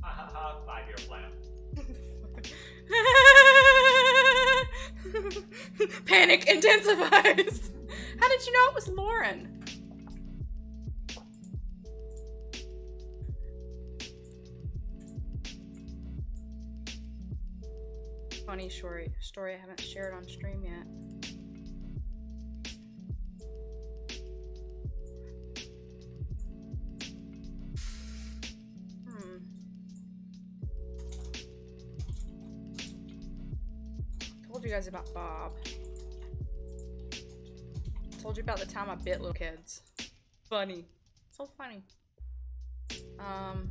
5-year plan. Panic intensifies. How did you know it was Lauren? Funny story I haven't shared on stream yet. Told you guys about Bob. Told you about the time I bit little kids. Funny. So funny. Have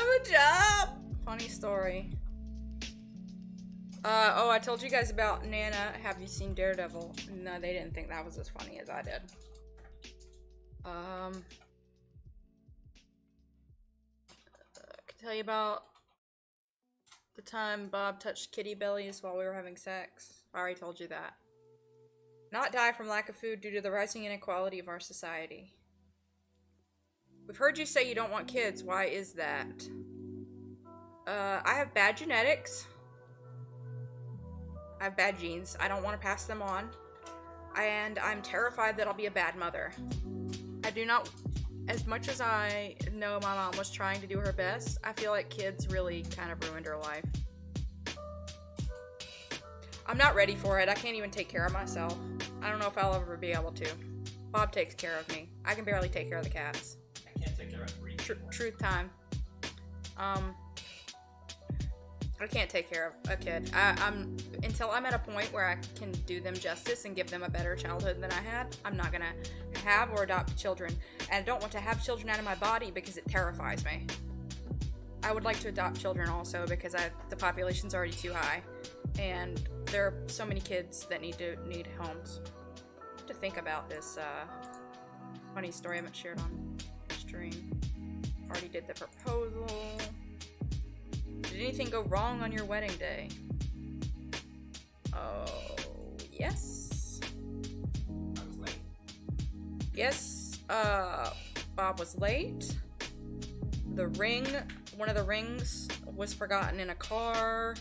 a job! Funny story. Oh, I told you guys about Nana. Have you seen Daredevil? No, they didn't think that was as funny as I did. I can tell you about the time Bob touched kitty bellies while we were having sex. I already told you that. Not die from lack of food due to the rising inequality of our society. We've heard you say you don't want kids. Why is that? I have bad genetics. I have bad genes. I don't want to pass them on. And I'm terrified that I'll be a bad mother. I do not... As much as I know my mom was trying to do her best, I feel like kids really kind of ruined her life. I'm not ready for it. I can't even take care of myself. I don't know if I'll ever be able to. Bob takes care of me. I can barely take care of the cats. I can't take care of 3 people. Truth time. I can't take care of a kid. Until I'm at a point where I can do them justice and give them a better childhood than I had, I'm not gonna have or adopt children. And I don't want to have children out of my body because it terrifies me. I would like to adopt children also because the population's already too high. And there are so many kids that need homes. I have to think about this funny story I haven't shared on stream. Already did the proposal. Did anything go wrong on your wedding day? Oh, yes. I was late. Yes, Bob was late. One of the rings was forgotten in a car.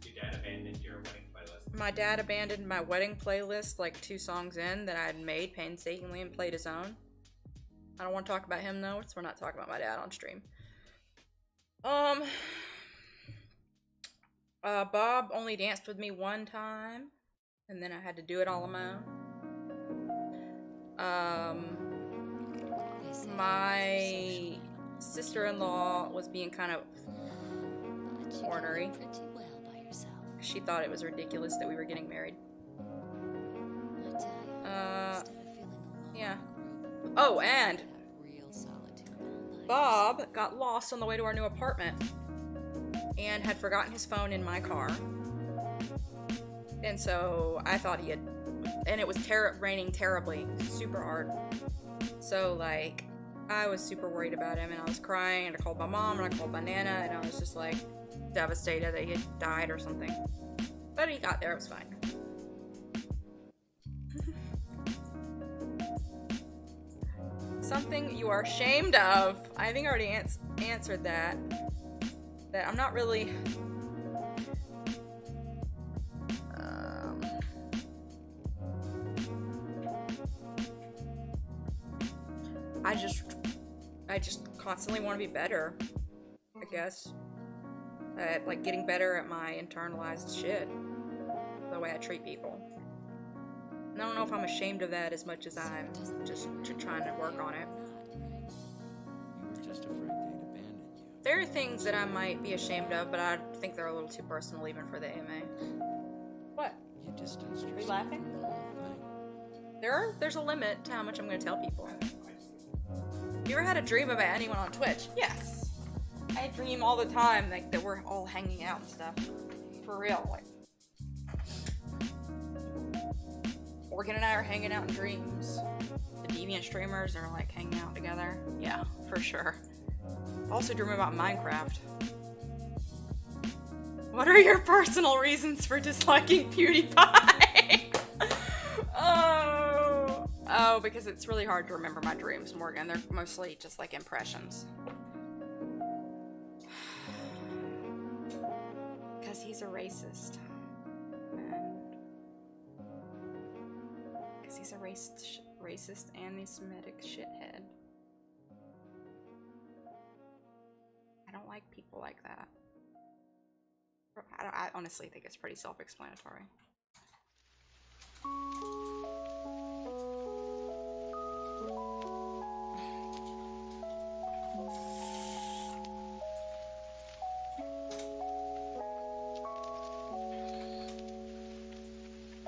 Your dad abandoned your wedding playlist. My dad abandoned my wedding playlist like 2 songs in that I had made painstakingly and played his own. I don't want to talk about him though, so we're not talking about my dad on stream. Bob only danced with me 1 time, and then I had to do it all on my own. My sister-in-law was being kind of ornery. She thought it was ridiculous that we were getting married. Yeah. Oh, and Bob got lost on the way to our new apartment and had forgotten his phone in my car. And so I thought he had, and it was raining terribly, super hard. So like, I was super worried about him and I was crying and I called my mom and I called my Nana and I was just like devastated that he had died or something. But he got there, it was fine. Something you are ashamed of. I think I already answered that. That I'm not really... I just constantly want to be better, I guess. Like getting better at my internalized shit. The way I treat people. I don't know if I'm ashamed of that as much as I'm just trying to work on it. You were just afraid they'd abandon you. There are things that I might be ashamed of, but I think they're a little too personal even for the AMA. What? You distanced Are you yourself laughing? from the whole thing. There's a limit to how much I'm going to tell people. You ever had a dream about anyone on Twitch? Yes. I dream all the time, like, that we're all hanging out and stuff. For real, like. Morgan and I are hanging out in dreams. The deviant streamers are, like, hanging out together. Yeah, for sure. I also dream about Minecraft. What are your personal reasons for disliking PewDiePie? Oh, because it's really hard to remember my dreams, Morgan. They're mostly just like impressions. Because he's a racist. Because he's a racist anti-Semitic shithead. I don't like people like that. I honestly think it's pretty self-explanatory.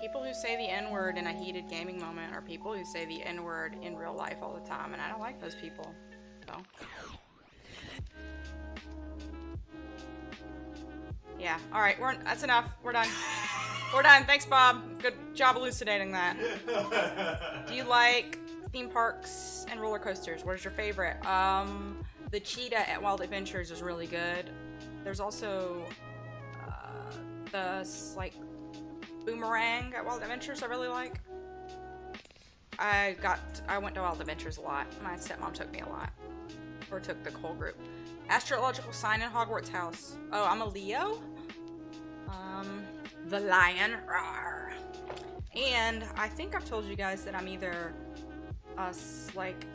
People who say the N-word in a heated gaming moment are people who say the N-word in real life all the time, and I don't like those people. So. Yeah, alright, that's enough. We're done. We're done. Thanks, Bob. Good job elucidating that. Do you like theme parks and roller coasters? What is your favorite? The cheetah at Wild Adventures is really good. There's also the like boomerang at Wild Adventures I really like. I went to Wild Adventures a lot. My stepmom took me a lot. Or took the whole group. Astrological sign in Hogwarts house. Oh, I'm a Leo? The lion. Rawr. And I think I've told you guys that I'm either like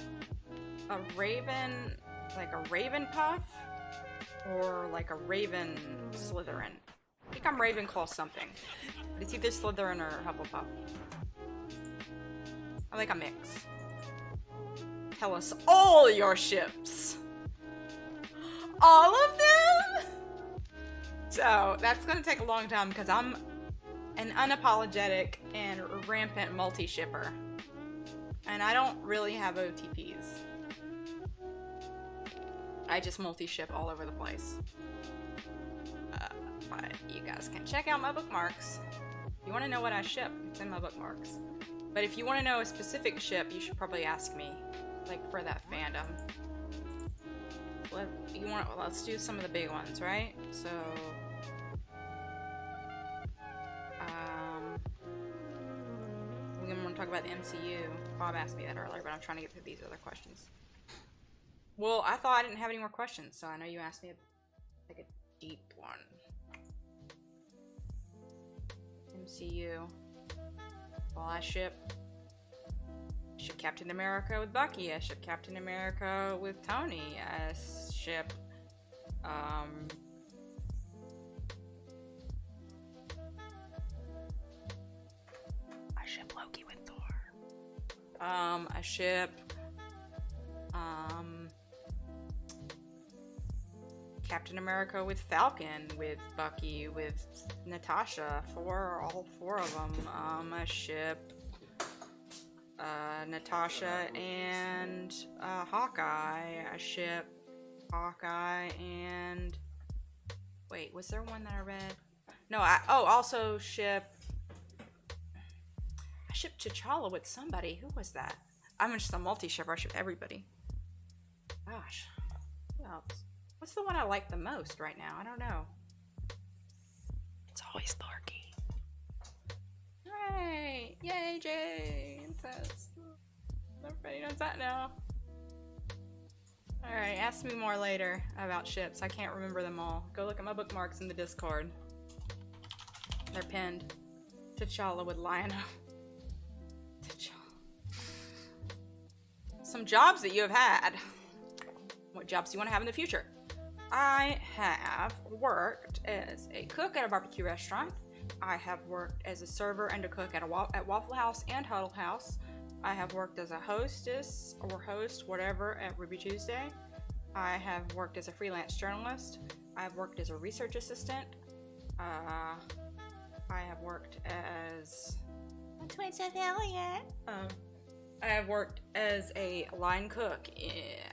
a raven, like a raven puff, or like a raven Slytherin. I think I'm Ravenclaw something. But it's either Slytherin or Hufflepuff. I like a mix. Tell us all your ships. All of them? So, that's gonna take a long time because I'm an unapologetic and rampant multi-shipper. And I don't really have OTPs. I just multi-ship all over the place. But you guys can check out my bookmarks. If you want to know what I ship, it's in my bookmarks. But if you want to know a specific ship, you should probably ask me, like, for that fandom. Let's do some of the big ones, right? So, we're gonna talk about the MCU. Bob asked me that earlier, but I'm trying to get through these other questions. Well, I thought I didn't have any more questions, so I know you asked me like a deep one. MCU. Well, I ship Captain America with Bucky. I ship Captain America with Tony. I ship I ship Loki with Thor. I ship Captain America with Falcon, with Bucky, with Natasha, all four of them. I ship Natasha and Hawkeye. I ship Hawkeye and wait, was there one that I read? No, I also ship T'Challa with somebody. Who was that? I'm just a multi-shipper. I ship everybody. Gosh, who else? What's the one I like the most right now? I don't know. It's always Larky. Hooray! Yay, Jay! Incest. Everybody knows that now. Alright, ask me more later about ships. I can't remember them all. Go look at my bookmarks in the Discord. They're pinned. T'Challa with Lionel. T'Challa. Some jobs that you have had. What jobs do you want to have in the future? I have worked as a cook at a barbecue restaurant. I have worked as a server and a cook at Waffle House and Huddle House. I have worked as a hostess or host, whatever, at Ruby Tuesday. I have worked as a freelance journalist. I've worked as a research assistant. I have worked as... Twitch affiliate. I have worked as a line cook.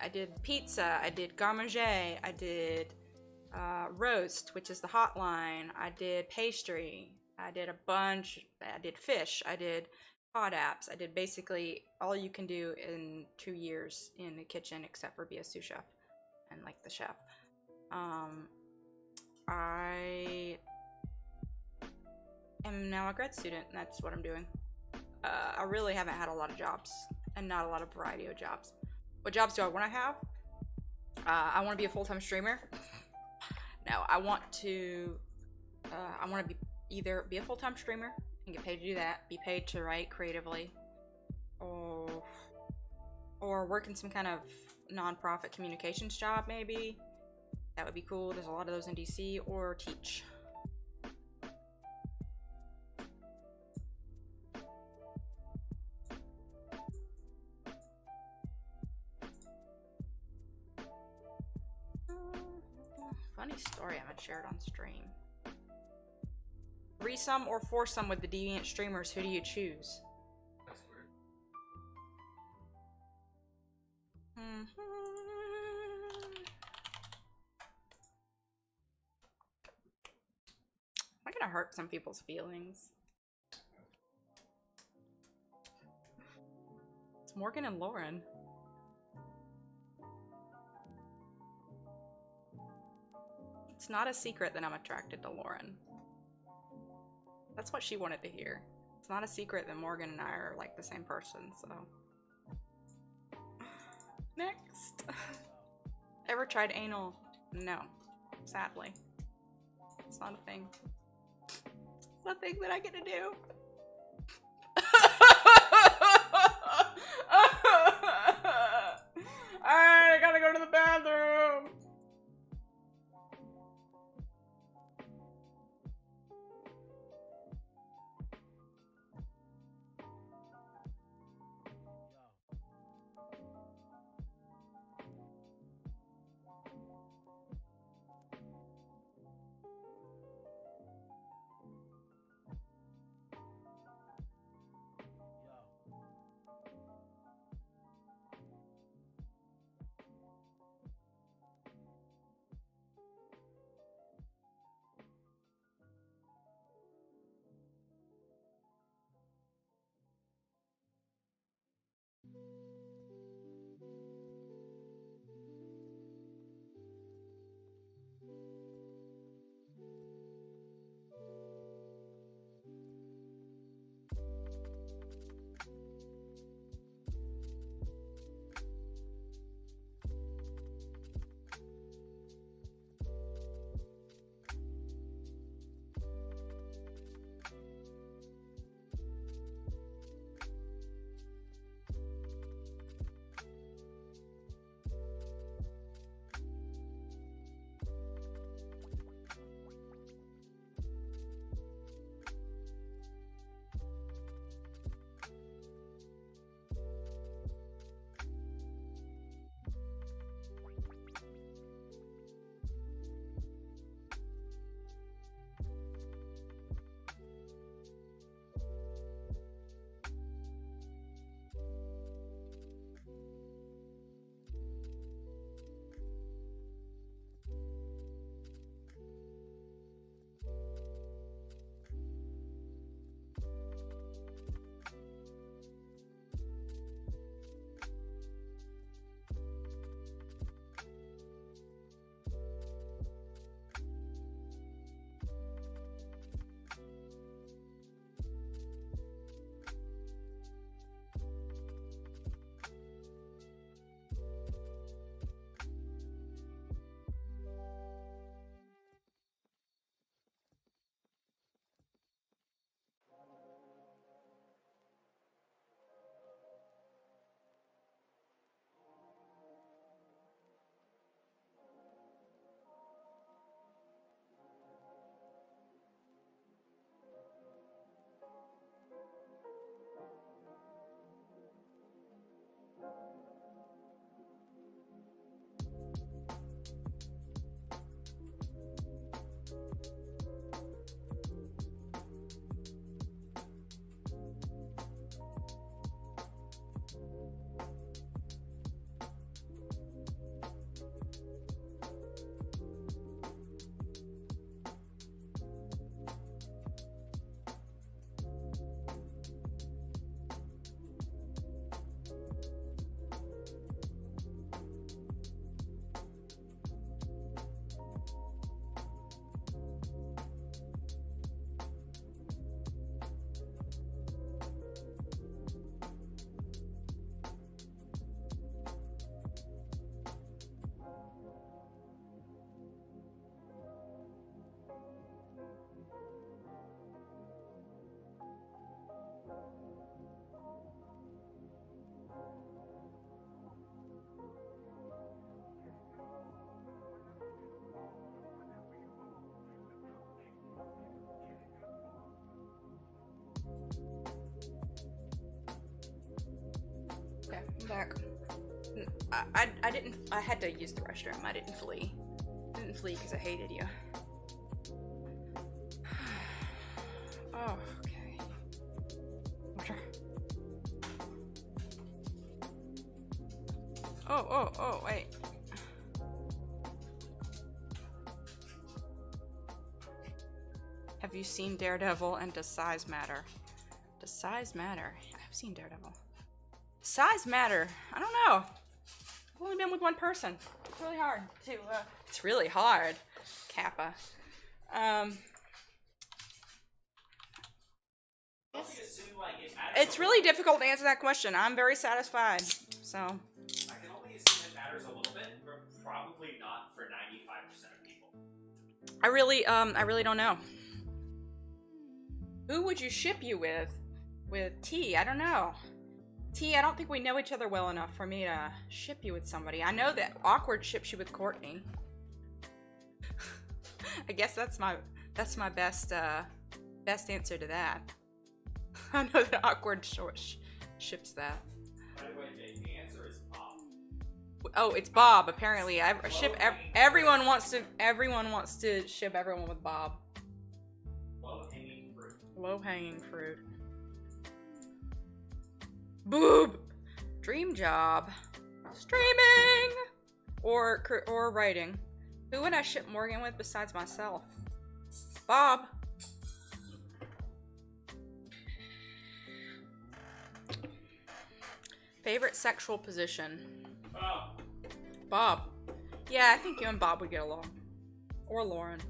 I did pizza. I did garde manger. I did roast, which is the hot line. I did pastry. I did a bunch. I did fish. I did hot apps. I did basically all you can do in 2 years in the kitchen except for be a sous chef and like the chef. I am now a grad student, and that's what I'm doing. I really haven't had a lot of jobs, and not a lot of variety of jobs. What jobs do I want to have? I want to be a full-time streamer. No, I want to be either be a full-time streamer and get paid to do that, be paid to write creatively, or work in some kind of non-profit communications job, maybe. That would be cool. There's a lot of those in DC, or teach. Funny story I haven't shared on stream. Threesome or foursome with the deviant streamers, who do you choose? That's weird. Am I gonna hurt some people's feelings? It's Morgan and Lauren. It's not a secret that I'm attracted to Lauren. That's what she wanted to hear. It's not a secret that Morgan and I are like the same person, so. Next. Ever tried anal? No. Sadly. It's not a thing. It's not a thing that I get to do. Alright, I gotta go to the bathroom. back. I didn't. I had to use the restroom. I didn't flee. I didn't flee because I hated you. Oh, okay. Oh, wait. Have you seen Daredevil, and does size matter? Does size matter? I've seen Daredevil. Size matter? I don't know. I've only been with one person. It's really hard to, it's really hard, Kappa. It's really difficult to answer that question. I'm very satisfied, so. I can only assume it matters a little bit, but probably not for 95% of people. I really don't know. Who would you ship you with? With T? I don't know. T, I don't think we know each other well enough for me to ship you with somebody. I know that Awkward ships you with Courtney. I guess that's my best answer to that. I know that Awkward ships that. By the way, the answer is Bob. Oh, it's Bob. Apparently, everyone wants to ship everyone with Bob. Low-hanging fruit. Low-hanging fruit. Boob. Dream job. Streaming or writing. Who would I ship Morgan with besides myself? Bob. Favorite sexual position? Bob. Bob. Yeah, I think you and Bob would get along. Or Lauren.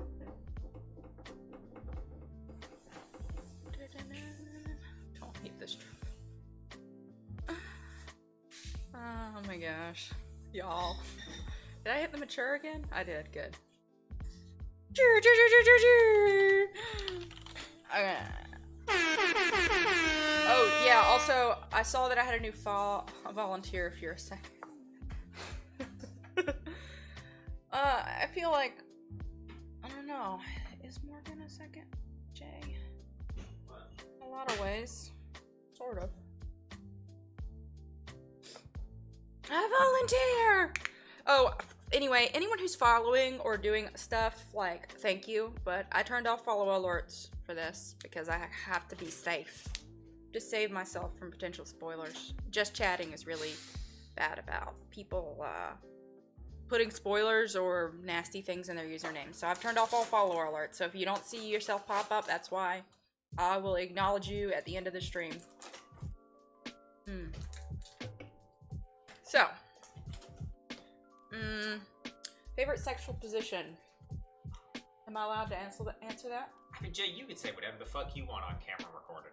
Don't hate this truck. Oh my gosh. Y'all. Did I hit the mature again? I did. Good. Okay. Oh, yeah, also, I saw that I had a new volunteer if you're a second. I feel like, I don't know, is Morgan a second Jay? In a lot of ways. Sort of. I volunteer! Oh, anyway, anyone who's following or doing stuff, like, thank you, but I turned off follow alerts for this because I have to be safe. To save myself from potential spoilers. Just chatting is really bad about people putting spoilers or nasty things in their username. So I've turned off all follower alerts. So if you don't see yourself pop up, that's why. I will acknowledge you at the end of the stream. So. Favorite sexual position? Am I allowed to answer that? I mean, Jay, you can say whatever the fuck you want on camera recorded.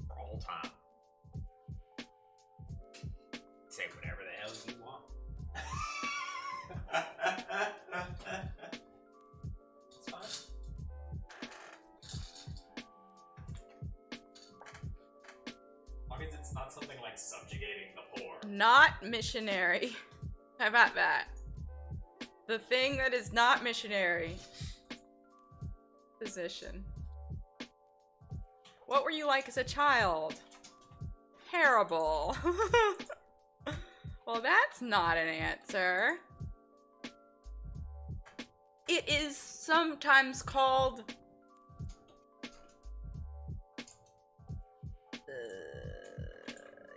For all time. Say whatever the hell you want. It's fine. As long as it's not something like subjugating the poor. Not missionary. How about that? The thing that is not missionary. Position. What were you like as a child? Terrible. Well, that's not an answer. It is sometimes called...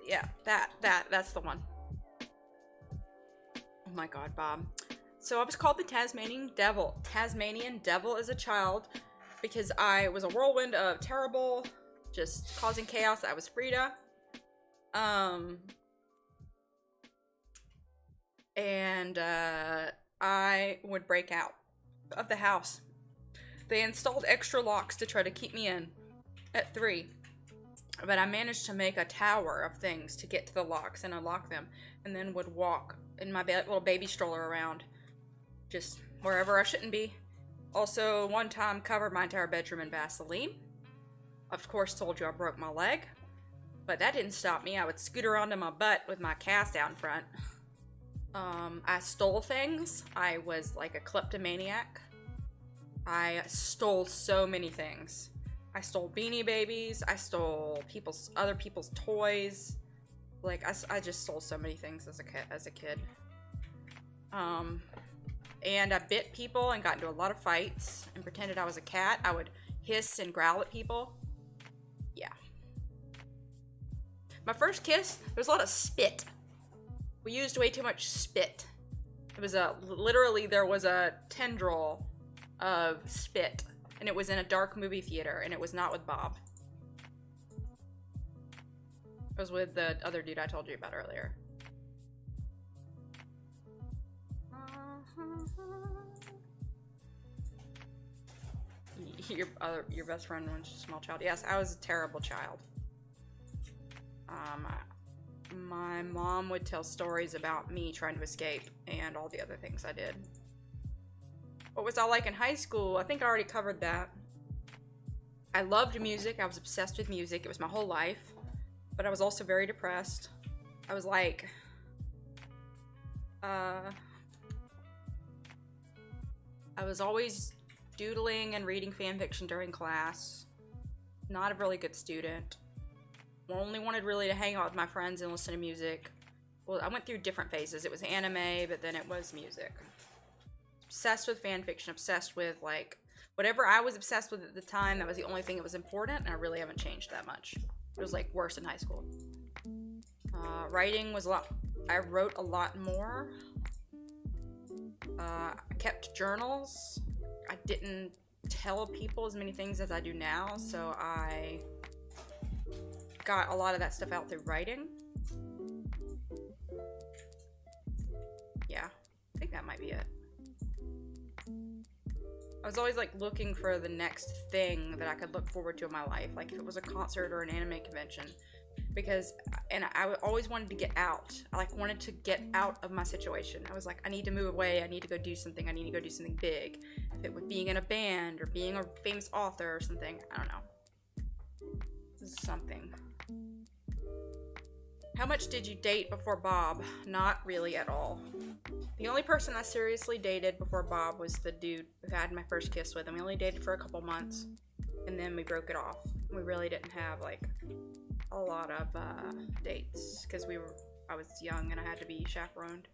yeah, that's the one. Oh my god, Bob. So I was called the Tasmanian Devil as a child because I was a whirlwind of terrible, just causing chaos. I was Frida. And I would break out of the house. They installed extra locks to try to keep me in at 3. But I managed to make a tower of things to get to the locks and unlock them, and then would walk in my little baby stroller around, just wherever I shouldn't be. Also, one time covered my entire bedroom in Vaseline. Of course, told you I broke my leg, but that didn't stop me. I would scoot around on my butt with my cast out in front. I stole things. I was like a kleptomaniac. I stole so many things. I stole Beanie Babies. I stole other people's toys. Like, I just stole so many things as a kid. And I bit people and got into a lot of fights and pretended I was a cat. I would hiss and growl at people. Yeah. My first kiss, there was a lot of spit. We used way too much spit. It was literally there was a tendril of spit, and it was in a dark movie theater, and it was not with Bob. It was with the other dude I told you about earlier. Your best friend was a small child. Yes, I was a terrible child. My mom would tell stories about me trying to escape and all the other things I did. What was I like in high school? I think I already covered that. I loved music. I was obsessed with music. It was my whole life. But I was also very depressed. I was like... I was always doodling and reading fan fiction during class. Not a really good student. Only wanted really to hang out with my friends and listen to music. Well, I went through different phases. It was anime, but then it was music. Obsessed with fan fiction, obsessed with, like, whatever I was obsessed with at the time, that was the only thing that was important, and I really haven't changed that much. It was, like, worse in high school. Writing was a lot... I wrote a lot more. I kept journals. I didn't tell people as many things as I do now, so I got a lot of that stuff out through writing. Yeah, I think that might be it. I was always like looking for the next thing that I could look forward to in my life, like if it was a concert or an anime convention, because, and I always wanted to get out. I like wanted to get out of my situation. I was like, I need to move away. I need to go do something. I need to go do something big. If it was being in a band or being a famous author or something, I don't know. This is something. How much did you date before Bob? Not really at all. The only person I seriously dated before Bob was the dude who I had my first kiss with, and we only dated for a couple months, and then we broke it off. We really didn't have like a lot of dates because I was young and I had to be chaperoned.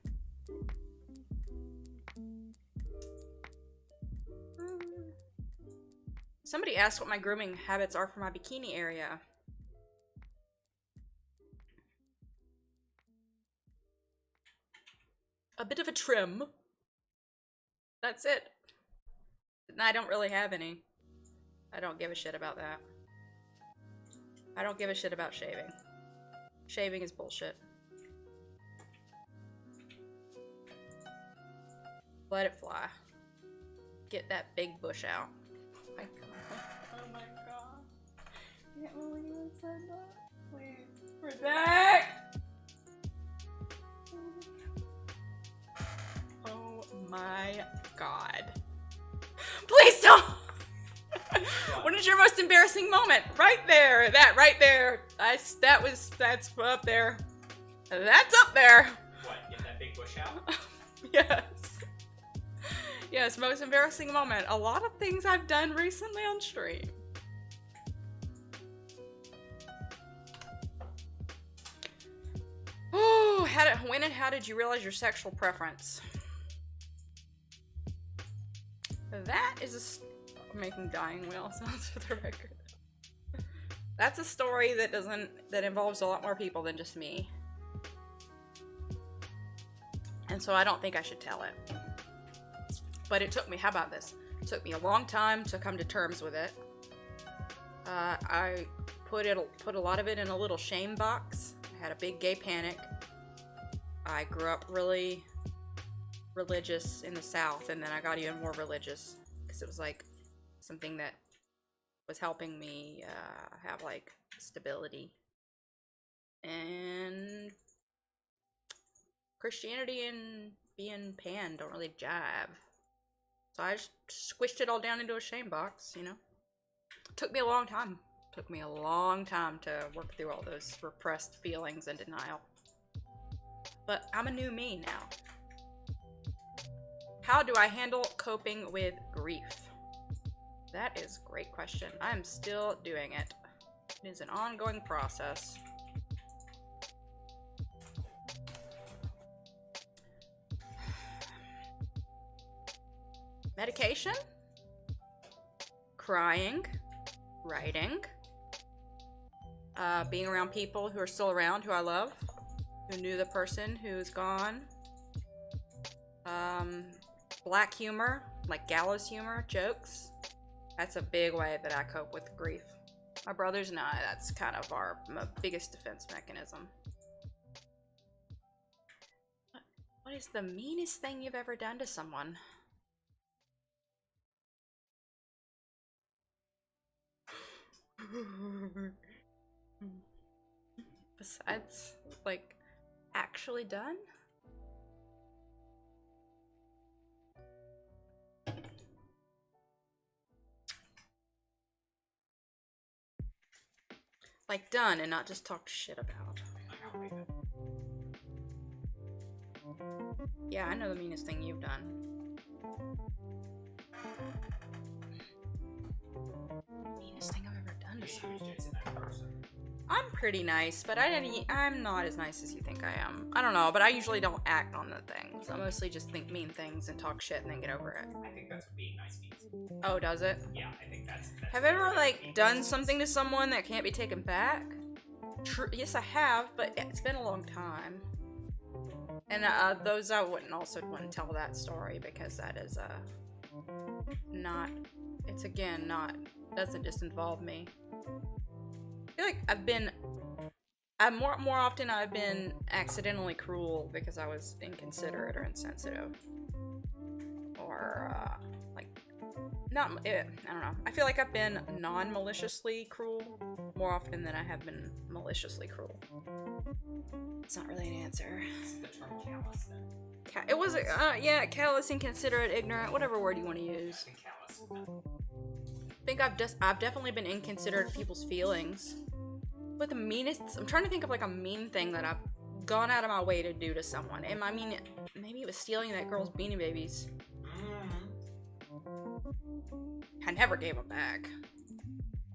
Somebody asked what my grooming habits are for my bikini area. A bit of a trim. That's it. I don't really have any. I don't give a shit about that. I don't give a shit about shaving. Shaving is bullshit. Let it fly. Get that big bush out. Oh my god. Can't believe you said that. Please. Protect! Oh my god. Please don't! What is your most embarrassing moment? Right there. That right there. That's up there. That's up there. What, get that big bush out? Yes. Yes, most embarrassing moment. A lot of things I've done recently on stream. Oh, when and how did you realize your sexual preference? That is making dying whale sounds for the record. That's a story that involves a lot more people than just me. And so I don't think I should tell it. But it took me, how about this? It took me a long time to come to terms with it. I put a lot of it in a little shame box. I had a big gay panic. I grew up really religious in the South, and then I got even more religious because it was like something that was helping me have like stability. And Christianity and being pan don't really jive. So I just squished it all down into a shame box, you know? It took me a long time. It took me a long time to work through all those repressed feelings and denial. But I'm a new me now. How do I handle coping with grief? That is a great question. I'm still doing it. It is an ongoing process. Medication? Crying. Writing. Being around people who are still around, who I love. Who knew the person who's gone. Black humor. Like gallows humor. Jokes. That's a big way that I cope with grief. My brothers and I, that's kind of our biggest defense mechanism. What is the meanest thing you've ever done to someone? Besides, like, actually done? Like, done and not just talk shit about. Yeah, I know the meanest thing you've done. Meanest thing I've ever done to someone. I'm pretty nice, but I'm not as nice as you think I am. I don't know, but I usually don't act on the things. I mostly just think mean things and talk shit and then get over it. I think that's what being nice means. Oh, does it? Yeah, I think that's Have you ever, like, done something to someone that can't be taken back? Yes, I have, but it's been a long time. And those I wouldn't tell that story because that is not. It's again not doesn't just involve me. I feel like more often I've been accidentally cruel because I was inconsiderate or insensitive, or I don't know. I feel like I've been non-maliciously cruel more often than I have been maliciously cruel. It's not really an answer. It's the term callous then. It was, yeah, callous, inconsiderate, ignorant, whatever word you want to use. I think callous. I think I've definitely been inconsiderate of people's feelings. But the meanest, I'm trying to think of like a mean thing that I've gone out of my way to do to someone. And I mean, maybe it was stealing that girl's Beanie Babies. I never gave them back.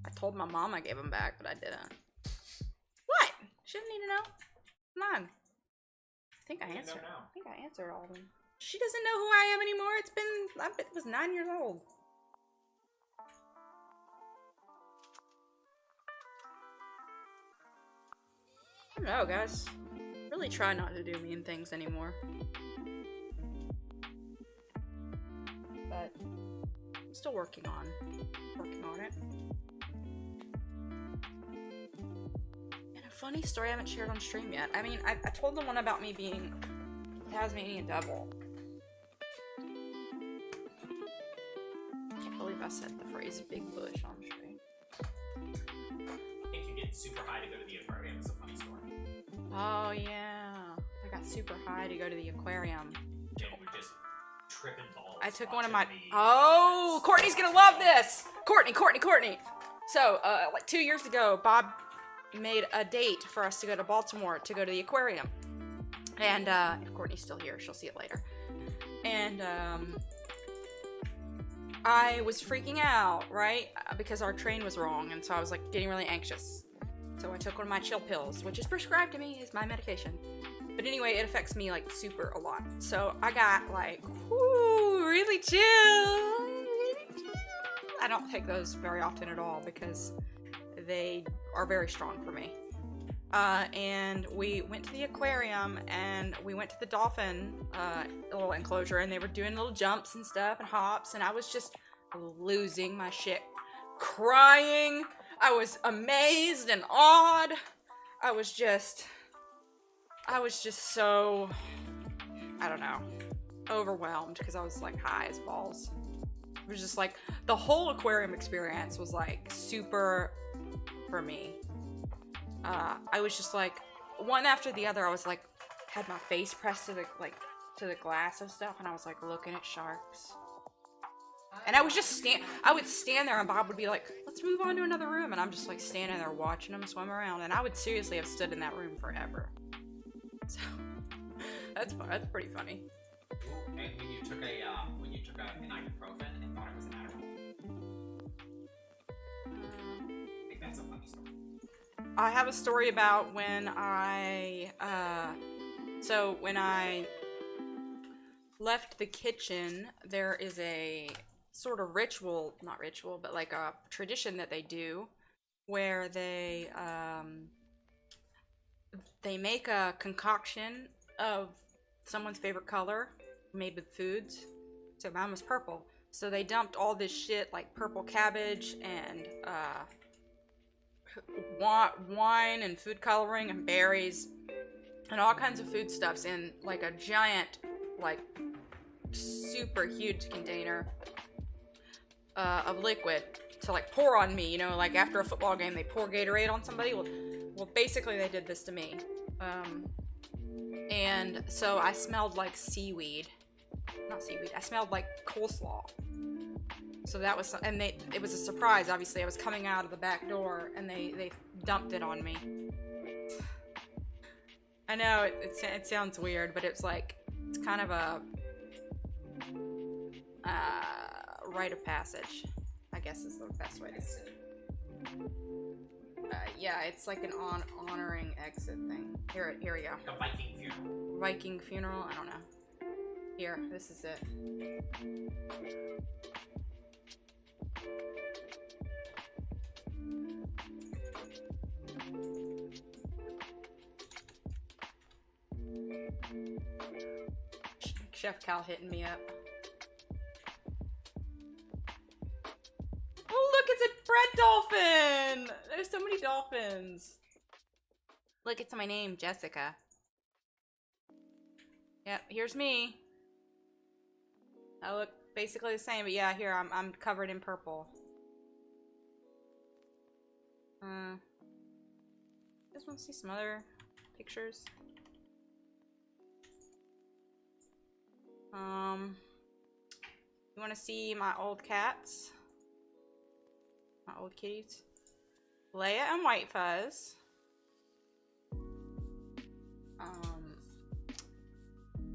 I told my mom I gave them back, but I didn't. What? She doesn't need to know. Come on. I think I answered all of them. She doesn't know who I am anymore. I bet it was 9 years old. I don't know, guys. Really try not to do mean things anymore. But I'm still working on it. And a funny story I haven't shared on stream yet. I mean, I told the one about me being Tasmanian devil. Can't believe I said the phrase big bush on stream. If you get super high to go to the aquarium, it's a funny story. Oh yeah, I got super high to go to the aquarium. Yeah, we're just tripping balls. I took one of watching my. the- Oh, Courtney's gonna love this. Courtney. So, like 2 years ago, Bob made a date for us to go to Baltimore to go to the aquarium. And if Courtney's still here, she'll see it later. And I was freaking out, right? Because our train was wrong, and so I was like getting really anxious. So I took one of my chill pills, which is prescribed to me as my medication. But anyway, it affects me like super a lot. So I got like, whoo, really chill. I don't take those very often at all because they are very strong for me. And we went to the aquarium and we went to the dolphin little enclosure, and they were doing little jumps and stuff and hops, and I was just losing my shit, crying. I was amazed and awed. I was just so, I don't know, overwhelmed because I was like high as balls. It was just like, the whole aquarium experience was like super for me. I was just like, one after the other, I was like, had my face pressed to the glass of stuff, and I was like looking at sharks. And I was just I would stand there and Bob would be like, let's move on to another room. And I'm just like standing there watching them swim around. And I would seriously have stood in that room forever. So, that's pretty funny. And when you took an ibuprofen and thought it was an Adderall. has a funny story. I have a story about when when I left the kitchen, there is a sort of ritual, not ritual, but like a tradition that they do where they make a concoction of someone's favorite color made with foods. So mine was purple. So they dumped all this shit like purple cabbage and wine and food coloring and berries and all kinds of foodstuffs in like a giant, like super huge container of liquid to like pour on me, you know, like after a football game they pour Gatorade on somebody. Well, basically they did this to me. And so I smelled like seaweed. Not seaweed, I smelled like coleslaw. So that was, and it was a surprise, obviously. I was coming out of the back door and they dumped it on me. I know, it sounds weird, but it's like, it's kind of a rite of passage, I guess is the best way to say it. Yeah, it's like an honoring exit thing. Here we go. Like a Viking funeral. Viking funeral? I don't know. Here, this is it. Chef Cal hitting me up. Oh, look, it's a red dolphin! There's so many dolphins. Look, it's my name, Jessica. Yep, here's me. I look basically the same, but yeah, here I'm covered in purple. Just want to see some other pictures. You want to see my old cats? My old kitties? Leia and White Fuzz.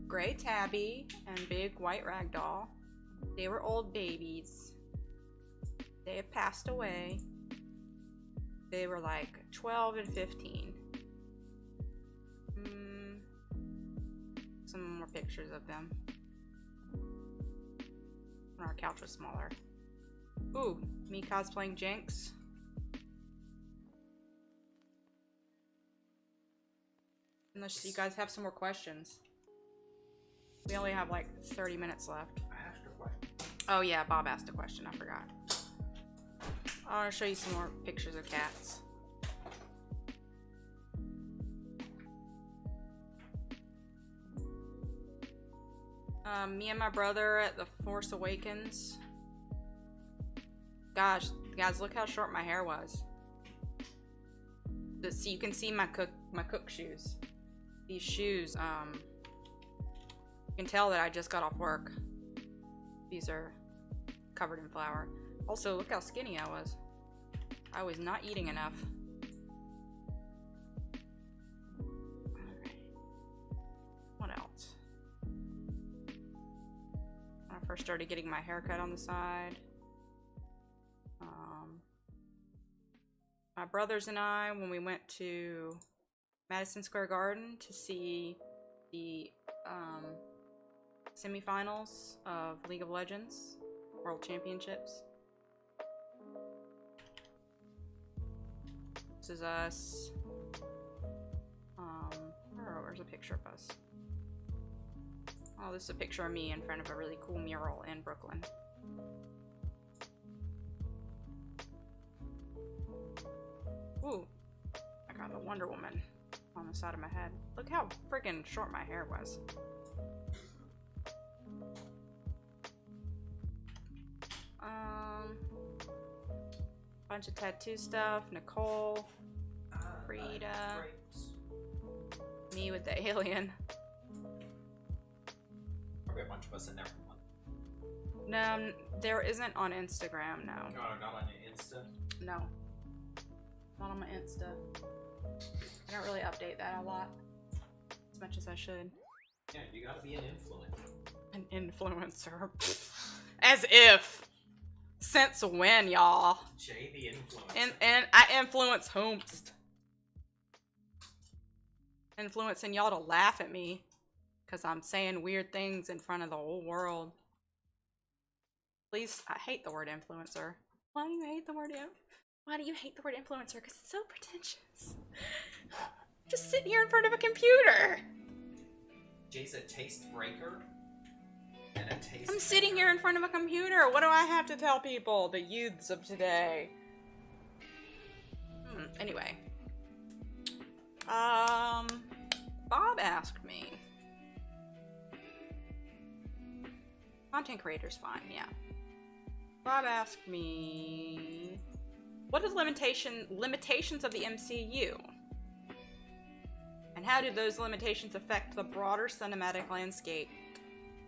Gray Tabby and Big White Ragdoll. They were old babies. They have passed away. They were like 12 and 15. Some more pictures of them. When our couch was smaller. Ooh, me cosplaying Jinx. Unless you guys have some more questions. We only have like 30 minutes left. I asked a question. Oh yeah, Bob asked a question, I forgot. I want to show you some more pictures of cats. Me and my brother at the Force Awakens. Gosh, guys, look how short my hair was. So you can see my cook shoes. These shoes, you can tell that I just got off work. These are covered in flour. Also, look how skinny I was. I was not eating enough. Alright. What else? When I first started getting my hair cut on the side. My brothers and I, when we went to Madison Square Garden to see the semifinals of League of Legends World Championships. This is us. Where's a picture of us? Oh, this is a picture of me in front of a really cool mural in Brooklyn. Ooh, I got a Wonder Woman on the side of my head. Look how freaking short my hair was. Bunch of tattoo stuff. Nicole, Frida, me with the alien. Probably a bunch of us in there from one. No, there isn't on Instagram. No. No, not on Insta. No. Not on my Insta. I don't really update that a lot. As much as I should. Yeah, you gotta be an influencer. An influencer. As if! Since when, y'all? Jay the influencer. And I influence Homest. Influencing y'all to laugh at me because I'm saying weird things in front of the whole world. Please, I hate the word influencer. Why do you hate the word influencer? Because it's so pretentious. Just sitting here in front of a computer. Jay's a taste breaker. And a taste I'm sitting here in front of a computer. What do I have to tell people? The youths of today. Anyway. Bob asked me. Content creator's fine, yeah. Bob asked me, what are the limitations of the MCU? And how do those limitations affect the broader cinematic landscape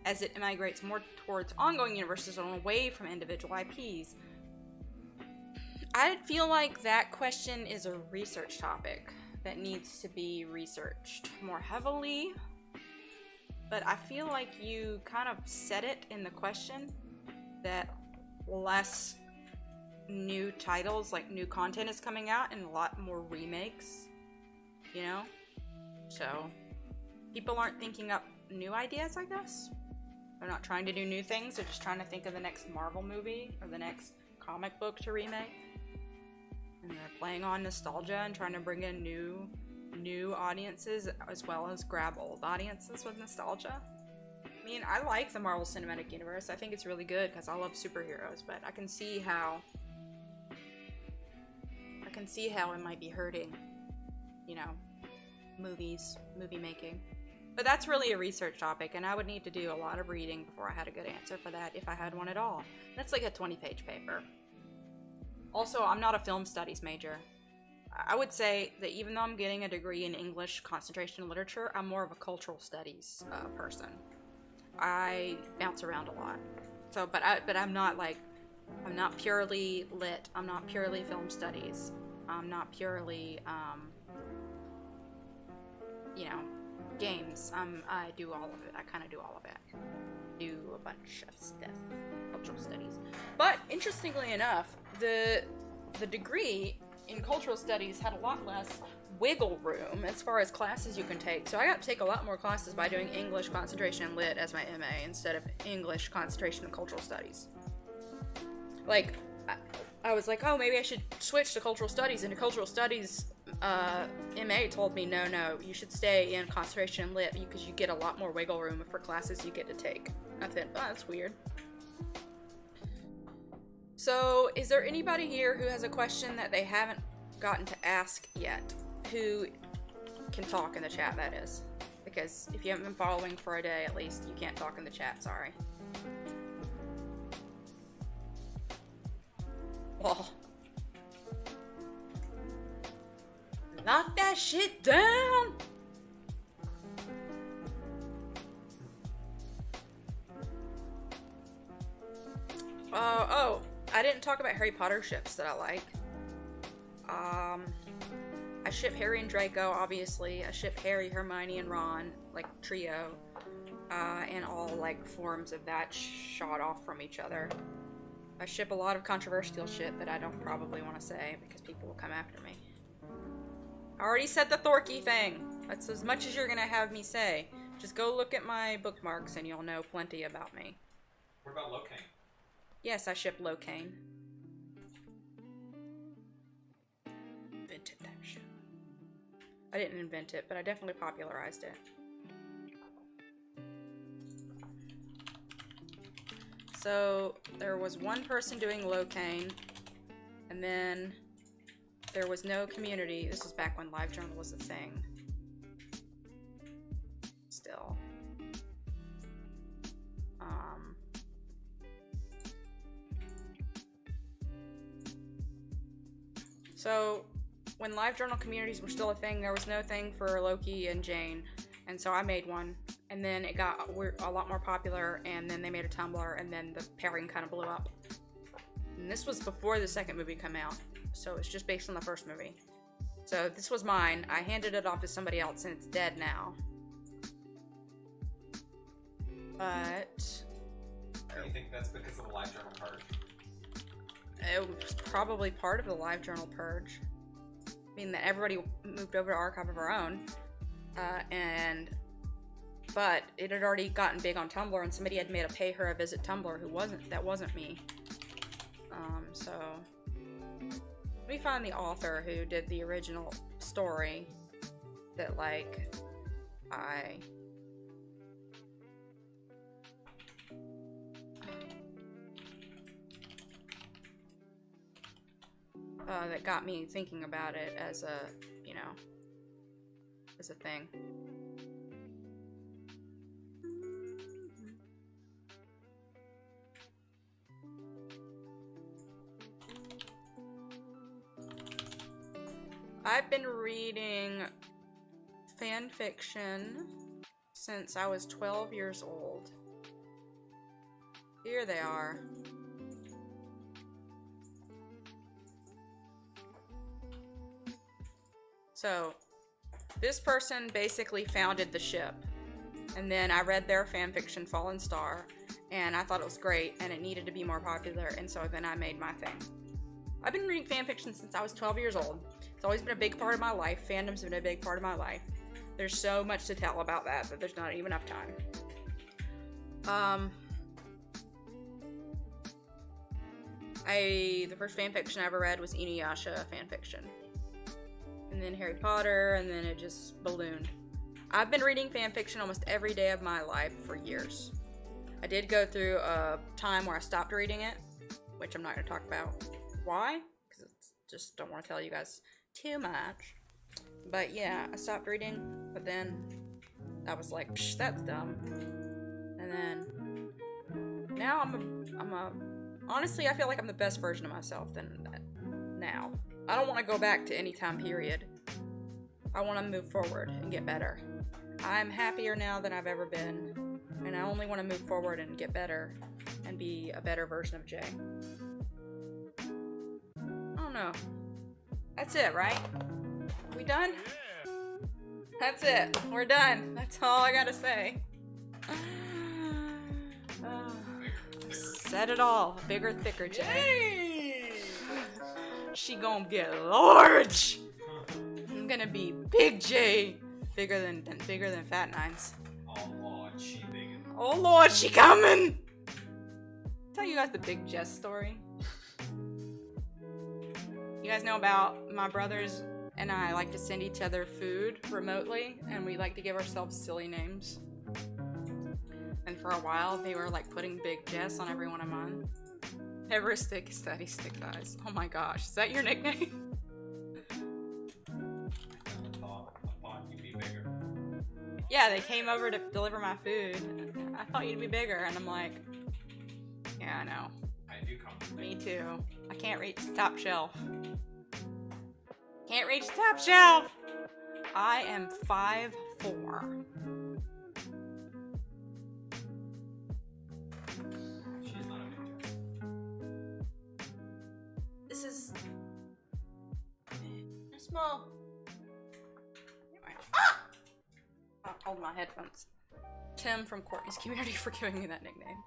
as it migrates more towards ongoing universes and away from individual IPs? I feel like that question is a research topic that needs to be researched more heavily. But I feel like you kind of said it in the question that less new titles, like new content is coming out and a lot more remakes, you know? So, people aren't thinking up new ideas, I guess. They're not trying to do new things, they're just trying to think of the next Marvel movie or the next comic book to remake. And they're playing on nostalgia and trying to bring in new audiences as well as grab old audiences with nostalgia. I mean, I like the Marvel Cinematic Universe. I think it's really good because I love superheroes, but I can see how it might be hurting, you know, movie making. But that's really a research topic, and I would need to do a lot of reading before I had a good answer for that, if I had one at all. That's like a 20-page paper. Also, I'm not a film studies major. I would say that even though I'm getting a degree in English concentration in literature, I'm more of a cultural studies person. I bounce around a lot. So, but I'm not purely lit. I'm not purely film studies. I'm not purely, you know, games. I do all of it. I kind of do all of it. Do a bunch of stuff. Cultural studies. But, interestingly enough, the degree in cultural studies had a lot less wiggle room as far as classes you can take. So I got to take a lot more classes by doing English concentration and lit as my MA instead of English concentration and cultural studies. Like, I was like, oh, maybe I should switch to cultural studies. And the cultural studies MA told me, no, you should stay in concentration and lit because you get a lot more wiggle room for classes you get to take. I thought, oh, that's weird. So, is there anybody here who has a question that they haven't gotten to ask yet? Who can talk in the chat, that is. Because if you haven't been following for a day, at least, you can't talk in the chat, sorry. Oh. Knock that shit down! Oh, I didn't talk about Harry Potter ships that I like. I ship Harry and Draco, obviously. I ship Harry, Hermione, and Ron, like, trio. And all, like, forms of that shot off from each other. I ship a lot of controversial shit that I don't probably want to say, because people will come after me. I already said the Thorky thing! That's as much as you're gonna have me say. Just go look at my bookmarks and you'll know plenty about me. What about Locaine? Yes, I ship Locaine. Invented that shit. I didn't invent it, but I definitely popularized it. So, there was one person doing Locaine, and then there was no community. This was back when LiveJournal was a thing. Still. So, when LiveJournal communities were still a thing, there was no thing for Loki and Jane. And so I made one. And then it got a lot more popular, and then they made a Tumblr, and then the pairing kind of blew up. And this was before the second movie came out. So it's just based on the first movie. So this was mine. I handed it off to somebody else, and it's dead now. But... Do you think that's because of the LiveJournal card? it was probably part of the live journal purge. I mean, that everybody moved over to Archive of Our Own, but it had already gotten big on Tumblr, and somebody had made a pay her a visit Tumblr that wasn't me. So let me find the author who did the original story that, like, that got me thinking about it as a, you know, as a thing. I've been reading fan fiction since I was 12 years old. Here they are. So, this person basically founded the ship, and then I read their fanfiction Fallen Star, and I thought it was great, and it needed to be more popular, and so then I made my thing. I've been reading fanfiction since I was 12 years old. It's always been a big part of my life. Fandom's been a big part of my life. There's so much to tell about that there's not even enough time. The first fanfiction I ever read was Inuyasha fanfiction. And then Harry Potter, and then it just ballooned. I've been reading fanfiction almost every day of my life for years. I did go through a time where I stopped reading it, which I'm not going to talk about. Why? Because I just don't want to tell you guys too much. But yeah, I stopped reading, but then I was like, psh, that's dumb. And then now honestly, I feel like I'm the best version of myself than now. I don't want to go back to any time period. I want to move forward and get better. I'm happier now than I've ever been, and I only want to move forward and get better and be a better version of Jay. I don't know. That's it, right? We done? That's it. We're done. That's all I gotta say. Said it all. Bigger, thicker, Jay. She gonna get large. I'm gonna be Big J, bigger than Fat Nines. Oh Lord, she big. Oh Lord, she coming. Tell you guys the Big Jess story. You guys know about my brothers and I like to send each other food remotely, and we like to give ourselves silly names. And for a while, they were like putting Big Jess on every one of mine. Never a stick, steady stick thighs. Oh my gosh, is that your nickname? I thought you'd be bigger. Yeah, they came over to deliver my food. I thought you'd be bigger, and I'm like, yeah, I know. I do come. Me too. I can't reach the top shelf. Can't reach the top shelf! I am 5'4". She's not a big girl. This is small. Anyway. Ah! I'll hold my headphones. Tim from Courtney's Community for giving me that nickname.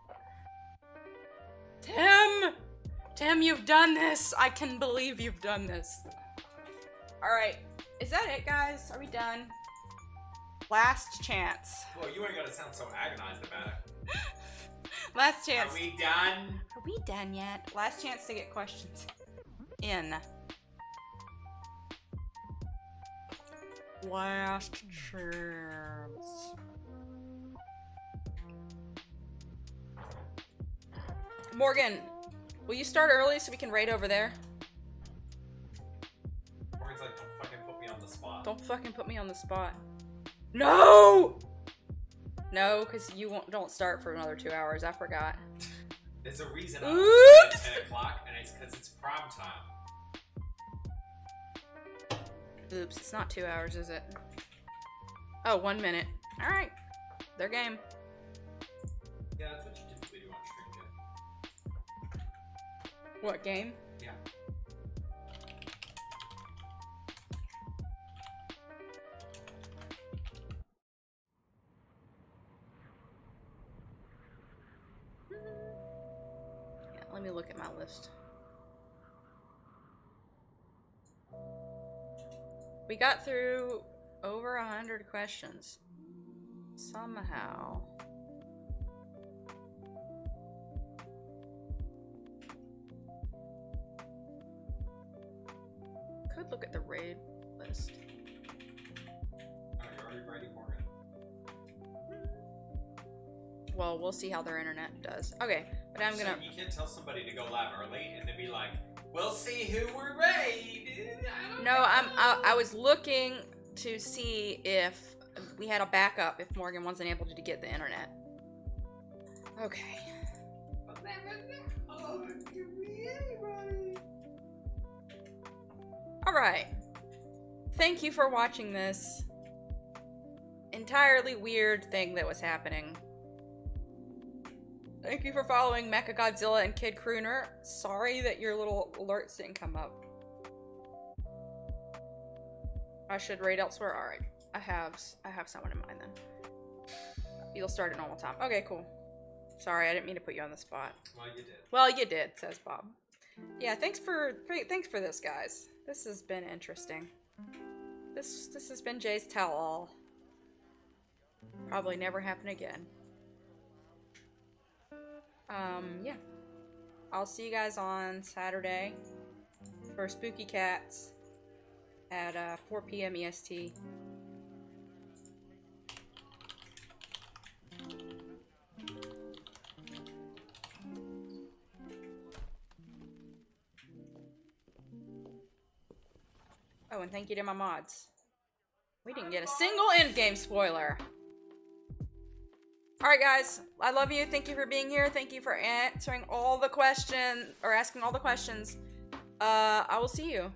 Tim! Tim, you've done this! I can believe you've done this. Alright, is that it, guys? Are we done? Last chance. Well, you ain't gotta sound so agonized about it. Last chance. Are we done? Are we done yet? Last chance to get questions in. Last chance. Morgan, will you start early so we can raid over there? Morgan's like, don't fucking put me on the spot. Don't fucking put me on the spot. No! No, because you don't start for another 2 hours. I forgot. There's a reason I'm Oops! at 10 o'clock, and it's because it's prom time. Oops, it's not 2 hours, is it? Oh, 1 minute. Alright. Their game. Yeah, that's what you typically do on stream, Jay. What game? Yeah. Yeah, let me look at my list. We got through over 100 questions. Somehow. Could look at the raid list. Are you ready, Morgan? Well, we'll see how their internet does. Okay, but I'm gonna. You can't tell somebody to go live early and then be like, "We'll see who we're raid." No, I was looking to see if we had a backup if Morgan wasn't able to get the internet. Okay. Alright. Thank you for watching this entirely weird thing that was happening. Thank you for following Mechagodzilla and Kid Crooner. Sorry that your little alerts didn't come up. I should raid elsewhere? Alright. I have someone in mind then. You'll start at normal time. Okay, cool. Sorry, I didn't mean to put you on the spot. Well, you did. Well, you did, says Bob. Yeah, thanks for this, guys. This has been interesting. This has been Jay's tell-all. Probably never happen again. Yeah. I'll see you guys on Saturday for Spooky Cats at 4 p.m. EST. Oh, and thank you to my mods. We didn't get a single endgame spoiler. Alright guys, I love you. Thank you for being here. Thank you for answering all the questions, or asking all the questions. I will see you.